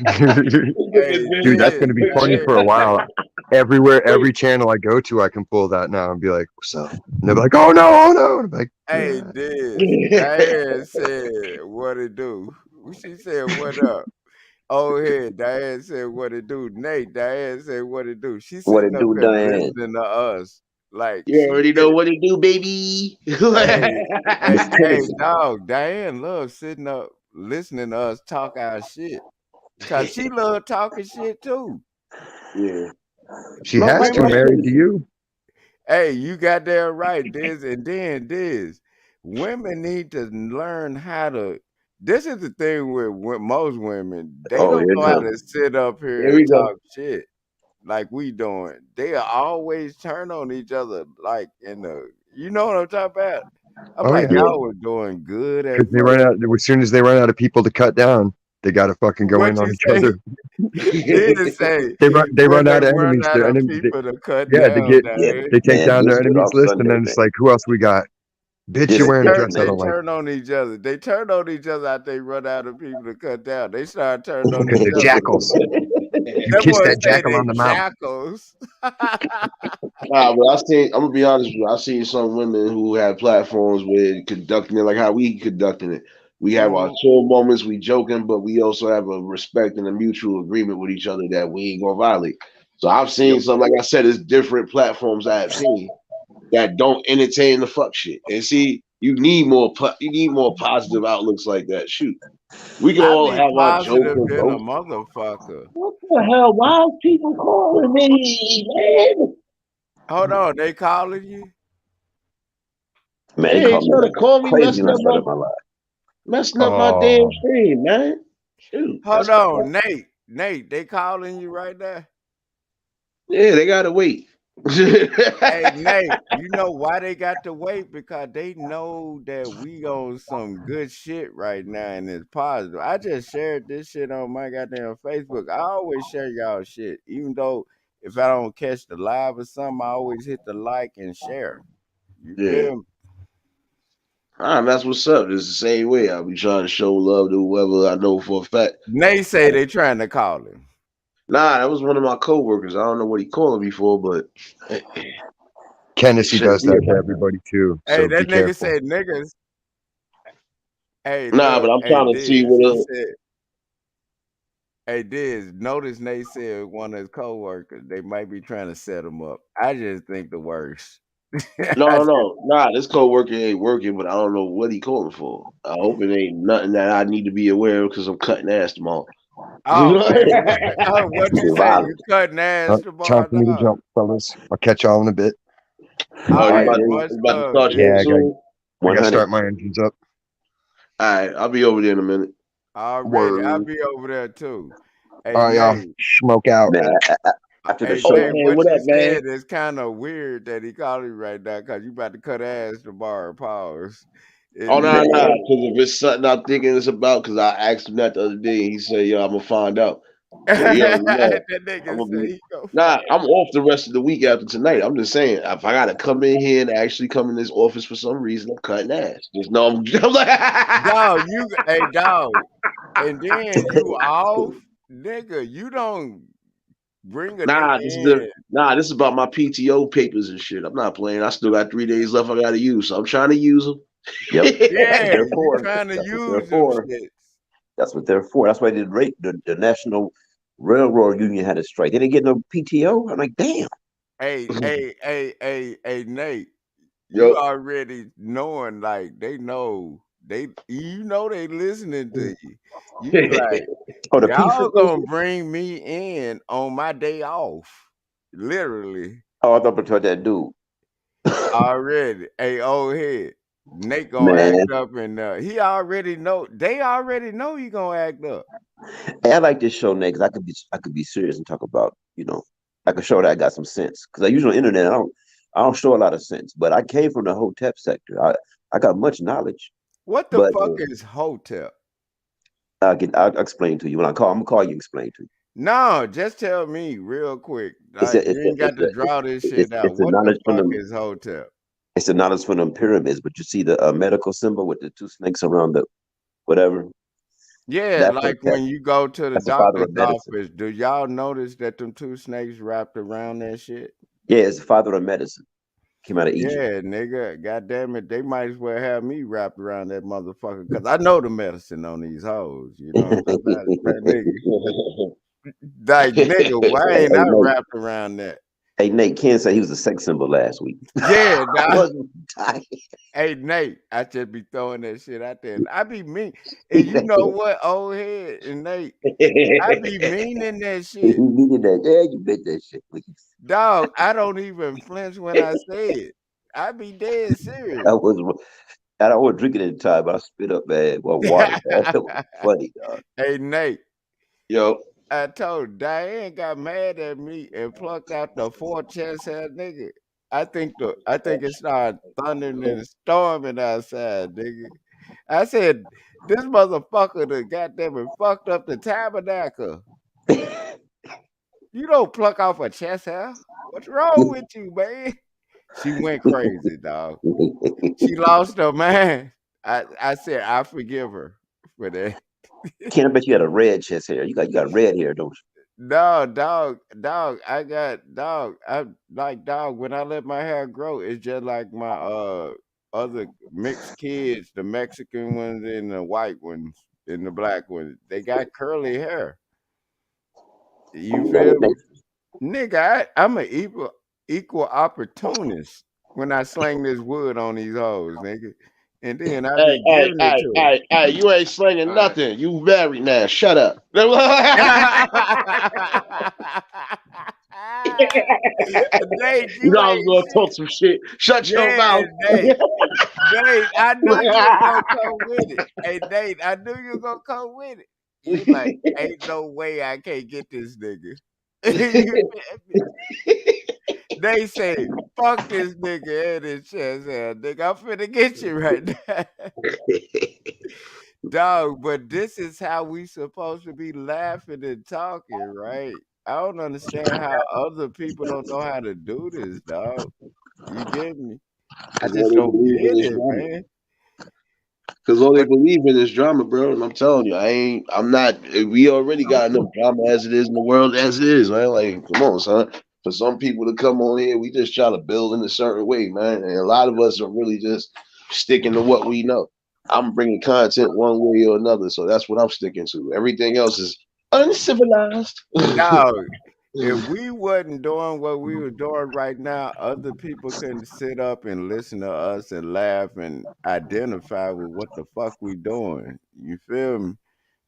Hey, Dude, that's gonna be Diz, funny for a while. Everywhere, every channel I go to, I can pull that now and be like, "What's up?" And they'll be like, "Oh no, oh no!" And I'm like, Hey, Diz. Diane said, "What it do?" She said, "What up?" Oh, here, Diane said, "What it do?" Nate, Diane said, "What it do?" She What sitting it up do, here Diane? listening to us, like you she already know what it do, baby. hey, dog. Diane loves sitting up listening to us talk our shit, cause she love talking shit too. Yeah. she No, has Mike, to, Mike, married to you. Hey, you got that right, Diz. And then Diz, women need to learn how to. This is the thing with most women. They Oh, don't here know it how comes. to sit up here Here and we go. talk shit like we doing. They always turn on each other like in the. You know what I'm talking about? I'm Oh like, yeah, y'all were doing good at because they first. run out. As soon as they run out of people to cut down, they gotta fucking go What in on you each say? other. Did say They when run they out of run enemies. out Their of enemies. people to cut Yeah, they down, get Yeah, Diane. they take man, down their this shit enemies off list, and Sunday, then it's man. like, who else we got? Bitch, This you're wearing a dress I They don't like. turn on each other. They turn on each other after they run out of people to cut down. They start turning on Because each they're other. jackals. You That kiss boy that say jackal they on the mouth. jackals. Nah, but I'm gonna be honest with you. I seen some women who have platforms with conducting it like how we conducting it. We have our chill moments, we joking, but we also have a respect and a mutual agreement with each other that we ain't gonna violate. So I've seen some, like I said, it's different platforms I've seen that don't entertain the fuck shit. And see, you need more positive outlooks like that. Shoot, we can I all be have our jokes positive and than a roast. motherfucker. What the hell? Why are people calling me, man? Hold on, they calling you? Man, They they call ain't me trying to like call me, crazy when I start up my life. messing up my damn Oh, stream, man. Shoot, Hold on, Nate, they calling you right now? yeah, they gotta wait. Hey, Nate, you know why they got to wait? Because they know that we on some good shit right now and it's positive. I just shared this shit on my goddamn Facebook. I always share y'all shit. Even though if I don't catch the live or something, I always hit the like and share. You Yeah. feel me? That's what's up. It's the same way. I'll be trying to show love to whoever I know for a fact. Nate say they trying to call him. Nah, that was one of my coworkers. I don't know what he calling me for, but Kennedy shit, does that yeah. to everybody too. Hey, So be that nigga careful. said niggas. Hey, Nah, look, but I'm hey, trying to see Diz. He what. said, hey, Diz, notice Nate said one of his coworkers, they might be trying to set him up. I just think the worst. Nah. This coworker ain't working, but I don't know what he calling for. I hope it ain't nothing that I need to be aware of because I'm cutting ass tomorrow. Oh, man. What you say? Violent. You cutting ass tomorrow, Time for me to dog? jump, fellas. I'll catch y'all in a bit. All You right, about much to love, start your Diz. day Yeah, soon? I gotta 100. start my engines up. All right, I'll be over there in a minute. Already, I'll Word. be over there too. Hey, All right, y'all. Nate. Smoke out. Man, after the Hey, show, Nate, Man, what what you up, man? said is kind of weird that he called you right now because you about to cut ass tomorrow. Pause. Oh, And no, then, because if it's something I'm thinking it's about, because I asked him that the other day, and he said, "Yo, I'm gonna find out." So he already know. that I'm nigga gonna say be. he go Nah, find I'm off the rest of the week after tonight. I'm just saying, if I gotta come in here and actually come in this office for some reason, I'm cutting ass. Just know I'm like, dog, hey dog. and then you off, nigga. You don't bring a Nah, nigga in. this is about my PTO papers and shit. I'm not playing. I still got 3 days left. I gotta use, so I'm trying to use them. Yep. Yeah, They're you for. trying to That's what they're use them for. shits. That's what they're for. That's why the National Railroad Union had a strike. They didn't get no PTO. I'm like, damn. Hey, Nate, you Yo, already knowing, like, they know they listening to you. You be like, Oh, the P y'all for gonna bring me in on my day off. Literally. Oh, I thought about that dude. Already. Hey, old head. Nate gonna Man, act up and he already know they already know he gonna act up. hey, I like this show, Nate, because I could be serious and talk about, I could show that I got some sense. Because I use on the internet, I don't show a lot of sense, but I came from the hotep sector. I got much knowledge, What the but fuck is Hotep? I'll explain to you when I'm gonna call you and explain to you. No, just tell me real quick. It's Like a, it's you a, ain't got it's to a, draw this it's, shit out. it's a What the knowledge from fuck them. is Hotep? It's the knowledge from them pyramids, but you see the medical symbol with the two snakes around the whatever. Yeah, That's like when you go to the that's the father doctor's of medicine. office, do y'all notice that them two snakes wrapped around that shit? Yeah, it's the father of medicine. Came out of Egypt. Yeah, nigga. God damn it. They might as well have me wrapped around that motherfucker. Cause I know the medicine on these hoes. You know, that nigga. Like, nigga, why ain't I wrapped around that? Hey, Nate, Ken said he was a sex symbol last week. Yeah, I dog. wasn't tired. Hey, Nate, I just be throwing that shit out there. I be mean. And you know what, old head and Nate, I be meaning that shit. You needed that. Yeah, you meant that shit. Dog, I don't even flinch when I say it. I be dead serious. I was drinking at the time, but I spit up, man. Well, water, man. That was funny, dog. Hey, Nate, yo, I told Diane got mad at me and plucked out the 4 chest hair nigga. I think it started thundering and storming outside, nigga. I said, this motherfucker done goddamn it fucked up the tabernacle. You don't pluck off a chest hair. What's wrong with you, man? She went crazy, dog. She lost her mind. I said, I forgive her for that. Ken, I bet you had a red chest hair. You got red hair, don't you? No, dog. I got dog. I like dog. When I let my hair grow, it's just like my other mixed kids, the Mexican ones and the white ones and the black ones. They got curly hair. You feel me? Nigga, I'm an equal opportunist when I slang this wood on these hoes, nigga. And then I be giving it to them. hey, you ain't slinging nothing. You married now. Shut up. Nate, You know I was ain't gonna shit. talk some shit. Shut your Yeah, mouth. Nate, I knew you were gonna come with it. Hey, Nate, I knew you were gonna come with it. You like, ain't no way I can't get this nigga. They say, fuck this nigga and his chest hair, nigga. I'm finna get you right now. Dog, but this is how we supposed to be laughing and talking, right? I don't understand how other people don't know how to do this, dog. You get me? I just don't get it, man. Because all they believe in is drama, bro. And I'm telling you, I'm not. We already got enough drama as it is in the world as it is, man. Like, come on, son. For some people to come on here, we just try to build in a certain way, man. And a lot of us are really just sticking to what we know. I'm bringing content one way or another, so that's what I'm sticking to. Everything else is uncivilized. Dog, if we wasn't doing what we were doing right now, other people couldn't sit up and listen to us and laugh and identify with what the fuck we doing. You feel me?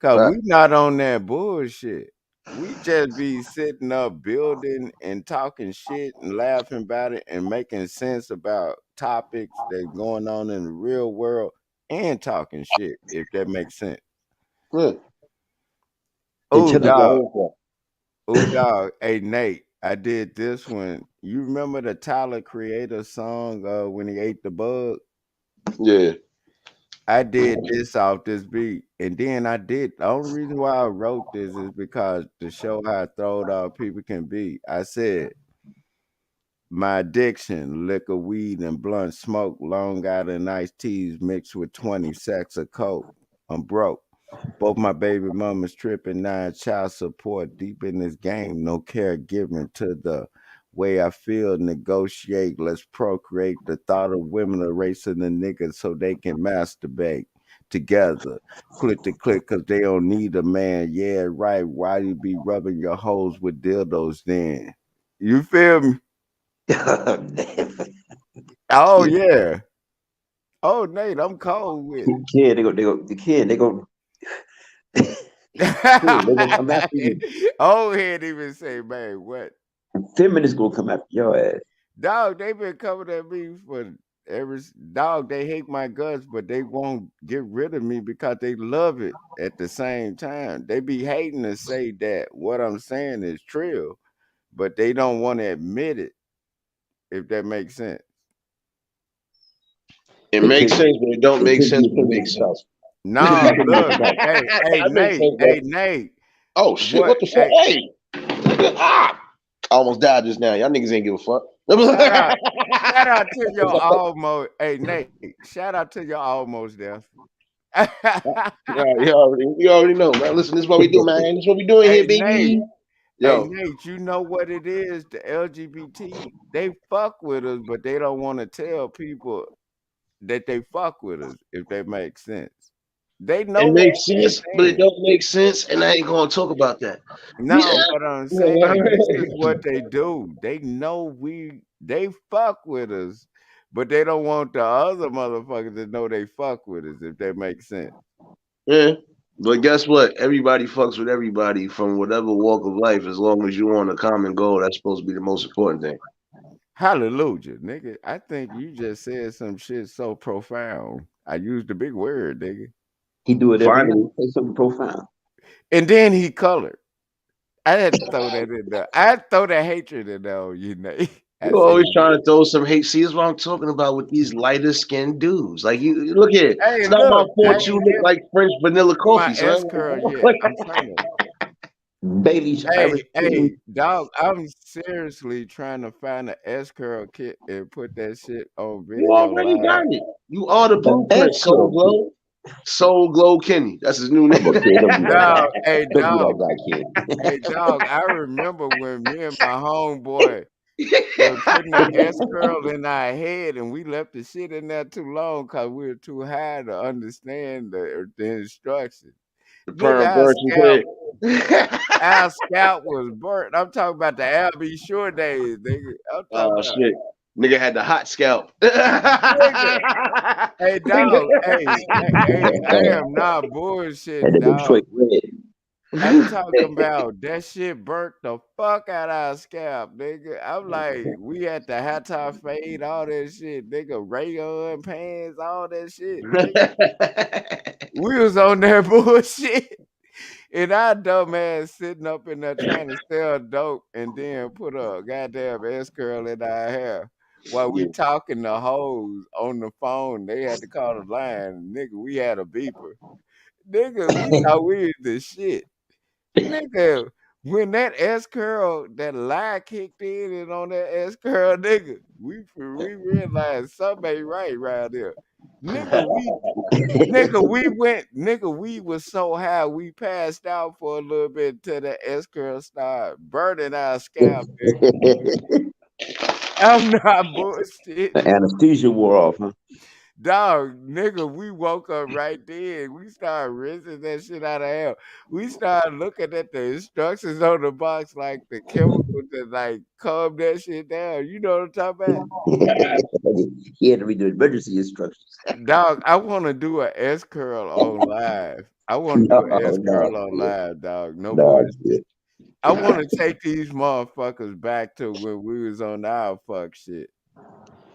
Cause we not on that bullshit. We just be sitting up building and talking shit and laughing about it and making sense about topics that's going on in the real world and talking shit, if that makes sense. Yeah. Oh, dog. Oh, dog. Hey, Nate, I did this one. You remember the Tyler Creator song when he ate the bug? Yeah. I did this off this beat. And then the only reason why I wrote this is because to show how throwed off people can be. I said, my addiction, liquor, weed, and blunt smoke, Long Island iced teas mixed with 20 sacks of coke. I'm broke. Both my baby mamas tripping, 9 child support, deep in this game, no caregiving to the way I feel, negotiate, let's procreate. The thought of women erasing the niggas so they can masturbate together. Click to click because they don't need a man. Yeah, right. Why you be rubbing your hoes with dildos then? You feel me? Damn. Oh, yeah. Oh, Nate, I'm cold with it. Kid, they go. Come after you. Old head even say, man, what? Feminists gonna come after your ass. Dog, they been coming at me for dog, they hate my guts, but they won't get rid of me because they love it at the same time. They be hating to say that what I'm saying is true, but they don't want to admit it, if that makes sense. It makes sense, but it don't make sense when it makes sense. No, look, hey, That makes sense, bro. Nate. Oh shit! What the fuck? Hey, nigga, I almost died just now. Y'all niggas ain't give a fuck. Shout out to your almost. Hey, Nate, shout out to your almost death. You already know, man. Listen, this is what we do, man. This is what we doing here, baby. Nate, Yo, hey, Nate, you know what it is? The LGBT, they fuck with us, but they don't want to tell people that they fuck with us, if that makes sense. They know it makes what sense, but it don't make sense, and I ain't gonna talk about that. No, but I'm saying this is what they do. They know they fuck with us, but they don't want the other motherfuckers to know they fuck with us, if that makes sense. Yeah, but guess what? Everybody fucks with everybody from whatever walk of life, as long as you on a common goal. That's supposed to be the most important thing. Hallelujah, nigga. I think you just said some shit so profound. I used a big word, nigga. He do it every Finally. night. Say something profound. And then he colored. I had to throw that in there. I had to throw that hatred in there on you, Nate. You're always trying to throw some hate. See, that's what I'm talking about with these lighter skinned dudes. Like you look at it. Hey, it's not my fault you ain't look like French vanilla coffee, my son. S curl yet. I'm trying to. Bailey's Irish Hey, dog, I'm seriously trying to find an S curl kit and put that shit on video. You already live. got it. You are the blueprint. S Soul curl Glow. Soul Glow Kenny. That's his new name. Dog, hey, Don't do dog. that guy, kid. Hey, dog, I remember when me and my homeboy were putting the S curl in our head and we left the shit in there too long because we were too high to understand the instructions. Nigga, our scalp was burnt. I'm talking about the Al B. Sure days, nigga. I'm talking about shit. Nigga had the hot scalp. Hey, dog. Hey, I am not bullshit, And the dog. Detroit Red. I'm talking about that shit burnt the fuck out of our scalp, nigga. I'm like, we had the hot top fade, all that shit, nigga. Ray-Gun pants, all that shit, nigga. We was on that bullshit. And our dumb ass sitting up in there trying to sell dope and then put a goddamn S curl in our hair. While we talking to hoes on the phone, they had to call the line. Nigga, we had a beeper. Nigga, we thought we was the shit. Nigga, when that S curl, that lie kicked in and on that S curl, nigga, we realized something ain't right around here. Nigga, we was so high we passed out for a little bit till the S curl started burning our scalp, nigga. I'm not bullshit. The anesthesia wore off, huh? Dog, nigga, we woke up right then. We started rinsing that shit out of hell. We started looking at the instructions on the box, like the chemical to like calm that shit down. You know what I'm talking about? He had to read the emergency instructions. Dog, I want to do an S curl on live. I want to do an S curl on live, dog. No bullshit. I want to take these motherfuckers back to when we was on our fuck shit.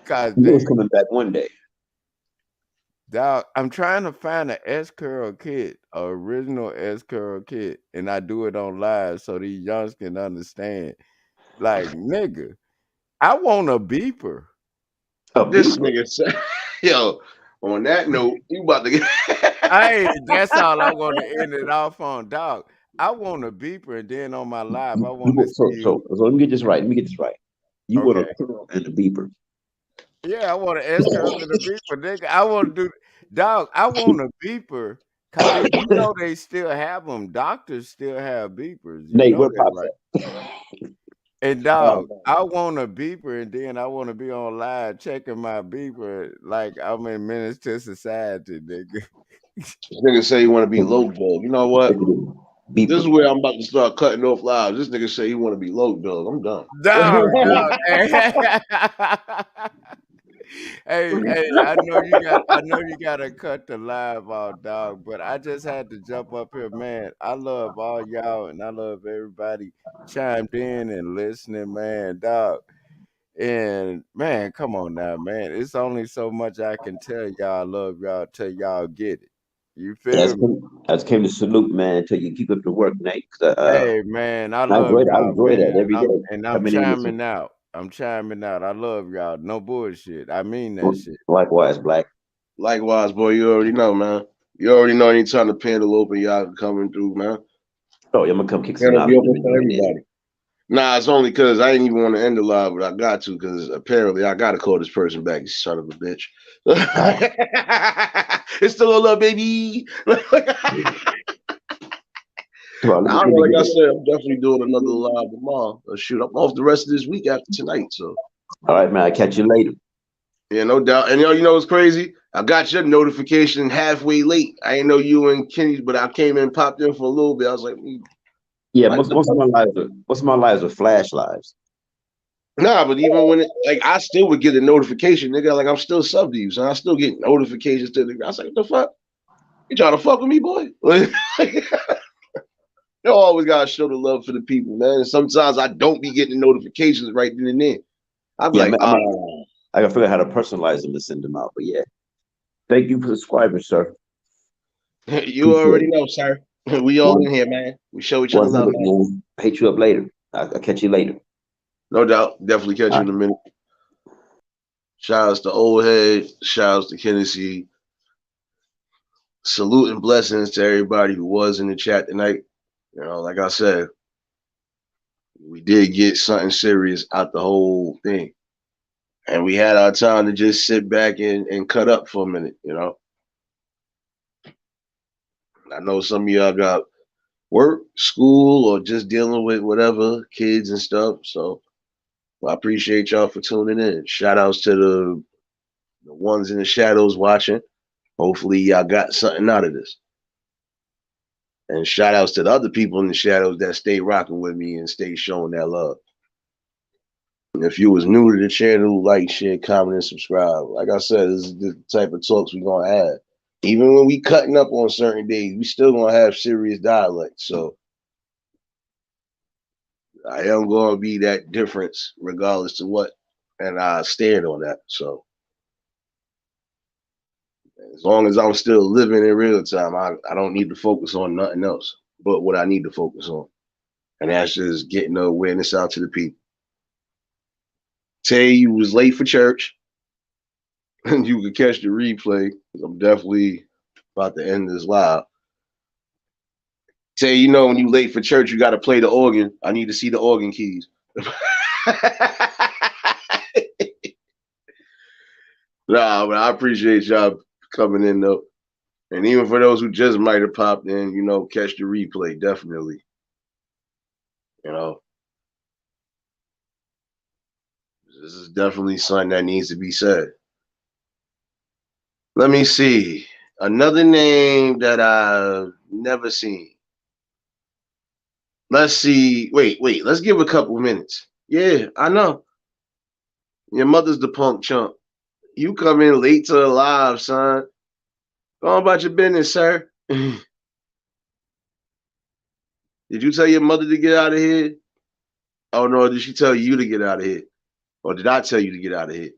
Cause he was coming back one day. Dog, I'm trying to find an S curl kit, an original S curl kit, and I do it on live so these youngs can understand. Like, nigga, I want a beeper. This nigga said, yo, on that note, you about to get. Hey, that's all I want to end it off on, dog. I want a beeper, and then on my live, I want to see. So let me get this right. You want a curl and a beeper. Yeah, I want an S curl and a beeper, nigga. I want to do, dog. I want a beeper Cause you know they still have them. Doctors still have beepers. You Nate, know where that, Pops right? at? And Oh, dog, I want a beeper, and then I want to be on live checking my beeper like I'm in Menace to Society, nigga. This nigga say he want to be low dog. You know what? This is beeper. where I'm about to start cutting off lives. This nigga say he want to be low dog. I'm done. Dog, dog. Hey, I know you gotta cut the live out, dog, but I just had to jump up here, man. I love all y'all and I love everybody chimed in and listening, man, dog. And man, come on now, man. It's only so much I can tell y'all I love y'all till y'all get it. You feel me? I just came to salute, man, until you keep up the work, Nate. 'Cause, Hey man, I love I y'all, enjoy that man. every day. I'm Coming in with you. chiming out. I'm chiming out. I love y'all. No bullshit. I mean that shit. Likewise, Black. Likewise, boy. You already know, man. You already know anytime the panel open, y'all coming through, man. Oh, I'm gonna come kick some Panel be knowledge. open for everybody. Nah, it's only because I didn't even want to end the live, but I got to because apparently I got to call this person back. You son of a bitch. It's still a little baby. Well, I don't know, like I said, I'm definitely doing another live tomorrow. Shoot, I'm off the rest of this week after tonight. So, all right, man. I'll catch you later. yeah, no doubt. And you know what's crazy? I got your notification halfway late. I didn't know you and Kenny, but I came in, popped in for a little bit. I was like, Yeah, like most of my lives are flash lives. nah, but even when I still would get a notification, nigga. Like I'm still sub to you, so I still get notifications to the. I was like, what the fuck? You trying to fuck with me, boy? You always gotta show the love for the people, man. And sometimes I don't be getting notifications right then and there. I'm Yeah, like, I gotta figure out how to personalize them and send them out. But yeah, thank you for subscribing, sir. you already know, sir. We all in here, man. We show each other love, man. We'll hit you up later. I'll catch you later. No doubt. Definitely catch you in a minute. Shout outs to Old Head. Shout outs to Hennessy. Salute and blessings to everybody who was in the chat tonight. You know, like I said, we did get something serious out the whole thing. And we had our time to just sit back and cut up for a minute, you know. I know some of y'all got work, school, or just dealing with whatever, kids and stuff. So I appreciate y'all for tuning in. Shout outs to the ones in the shadows watching. Hopefully y'all got something out of this. And shout outs to the other people in the shadows that stay rocking with me and stay showing that love. And if you was new to the channel, like, share, comment, and subscribe. Like I said, this is the type of talks we're gonna have. Even when we cutting up on certain days, we still gonna have serious dialect. So I am gonna be that difference regardless to what. And I stand on that. So as long as I'm still living in real time, I don't need to focus on nothing else but what I need to focus on. And that's just getting the awareness out to the people. Tay, you was late for church. And you could catch the replay. I'm definitely about to end this live. Tay, you know when you late for church, you got to play the organ. I need to see the organ keys. Nah, but I appreciate y'all coming in though. And even for those who just might have popped in, you know, catch the replay, definitely. You know, this is definitely something that needs to be said. Let me see. Another name that I've never seen. Let's see. Wait. Let's give a couple minutes. Yeah, I know. Your mother's the punk chump. You come in late to the live, son. Go on about your business, sir. Did you tell your mother to get out of here? Oh no, did she tell you to get out of here? Or did I tell you to get out of here?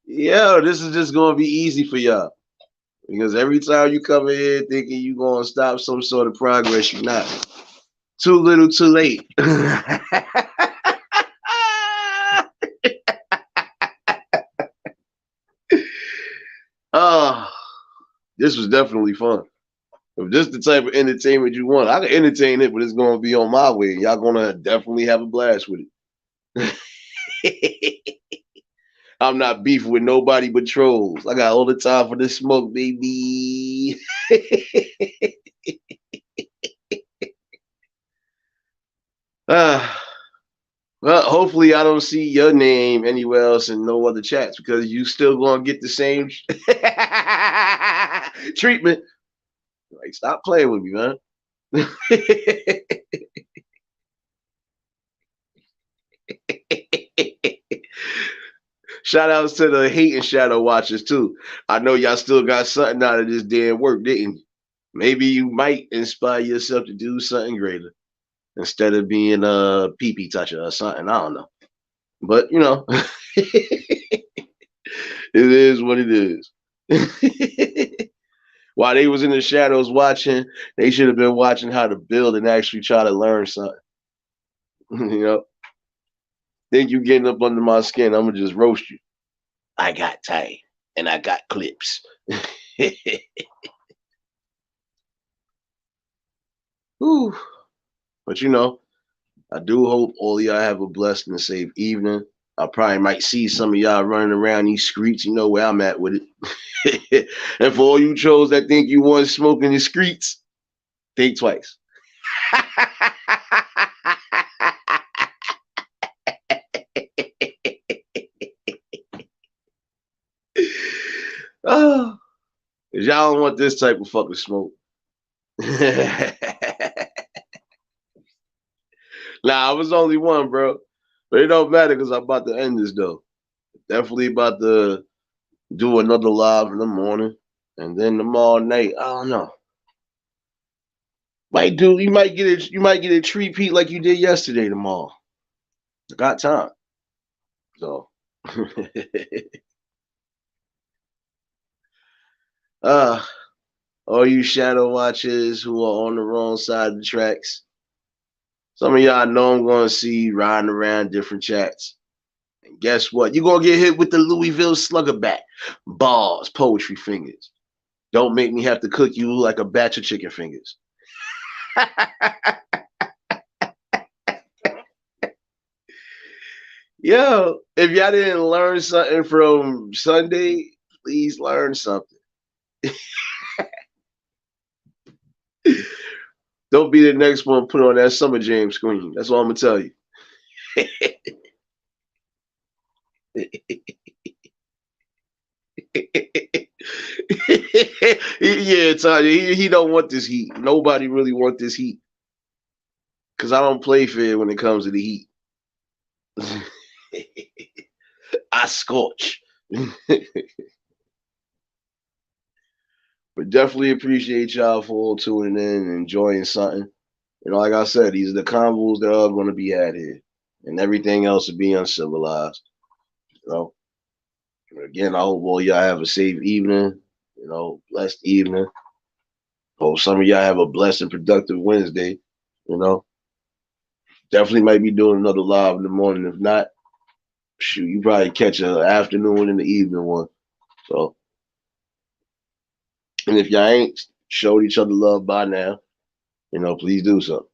Yo, this is just gonna be easy for y'all. Because every time you come in here thinking you're gonna stop some sort of progress, you're not. Too little, too late. Oh, this was definitely fun. If this is the type of entertainment you want, I can entertain it, but it's gonna be on my way. Y'all gonna definitely have a blast with it. I'm not beefing with nobody but trolls. I got all the time for this smoke, baby. Well, hopefully I don't see your name anywhere else in no other chats because you still gonna get the same treatment. Like, stop playing with me, man. Shout outs to the hate and shadow watchers too. I know y'all still got something out of this damn work, didn't you? Maybe you might inspire yourself to do something greater instead of being a pee-pee toucher or something. I don't know. But you know, it is what it is. While they was in the shadows watching, they should have been watching how to build and actually try to learn something. You know, think you getting up under my skin? I'm gonna just roast you. I got time and I got clips. Whew. But you know, I do hope all of y'all have a blessed and safe evening. I probably might see some of y'all running around these streets. You know where I'm at with it. And for all you trolls that think you want smoke in the streets, think twice. Oh, cause y'all don't want this type of fucking smoke. Nah, I was only one, bro. But it don't matter because I'm about to end this though. Definitely about to do another live in the morning. And then tomorrow night, I don't know. You might get a three-peat like you did yesterday tomorrow. I got time. So all you shadow watchers who are on the wrong side of the tracks. Some of y'all know I'm gonna see riding around different chats. And guess what? You're gonna get hit with the Louisville slugger back. Balls, poetry fingers. Don't make me have to cook you like a batch of chicken fingers. Yo, if y'all didn't learn something from Sunday, please learn something. Don't be the next one put on that Summer Jam screen. That's all I'm gonna tell you. Yeah, Tanya, he don't want this heat. Nobody really want this heat. Cause I don't play fair when it comes to the heat. I scorch. But definitely appreciate y'all for all tuning in and enjoying something. You know, like I said, these are the combos that are going to be had here. And everything else will be uncivilized. You know, again, I hope all y'all have a safe evening. You know, blessed evening. Hope some of y'all have a blessed and productive Wednesday. You know, definitely might be doing another live in the morning. If not, shoot, you probably catch an afternoon and the evening one. So, and if y'all ain't showed each other love by now, you know, please do so.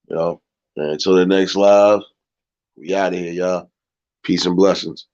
You know, and until the next live, we out of here, y'all. Peace and blessings.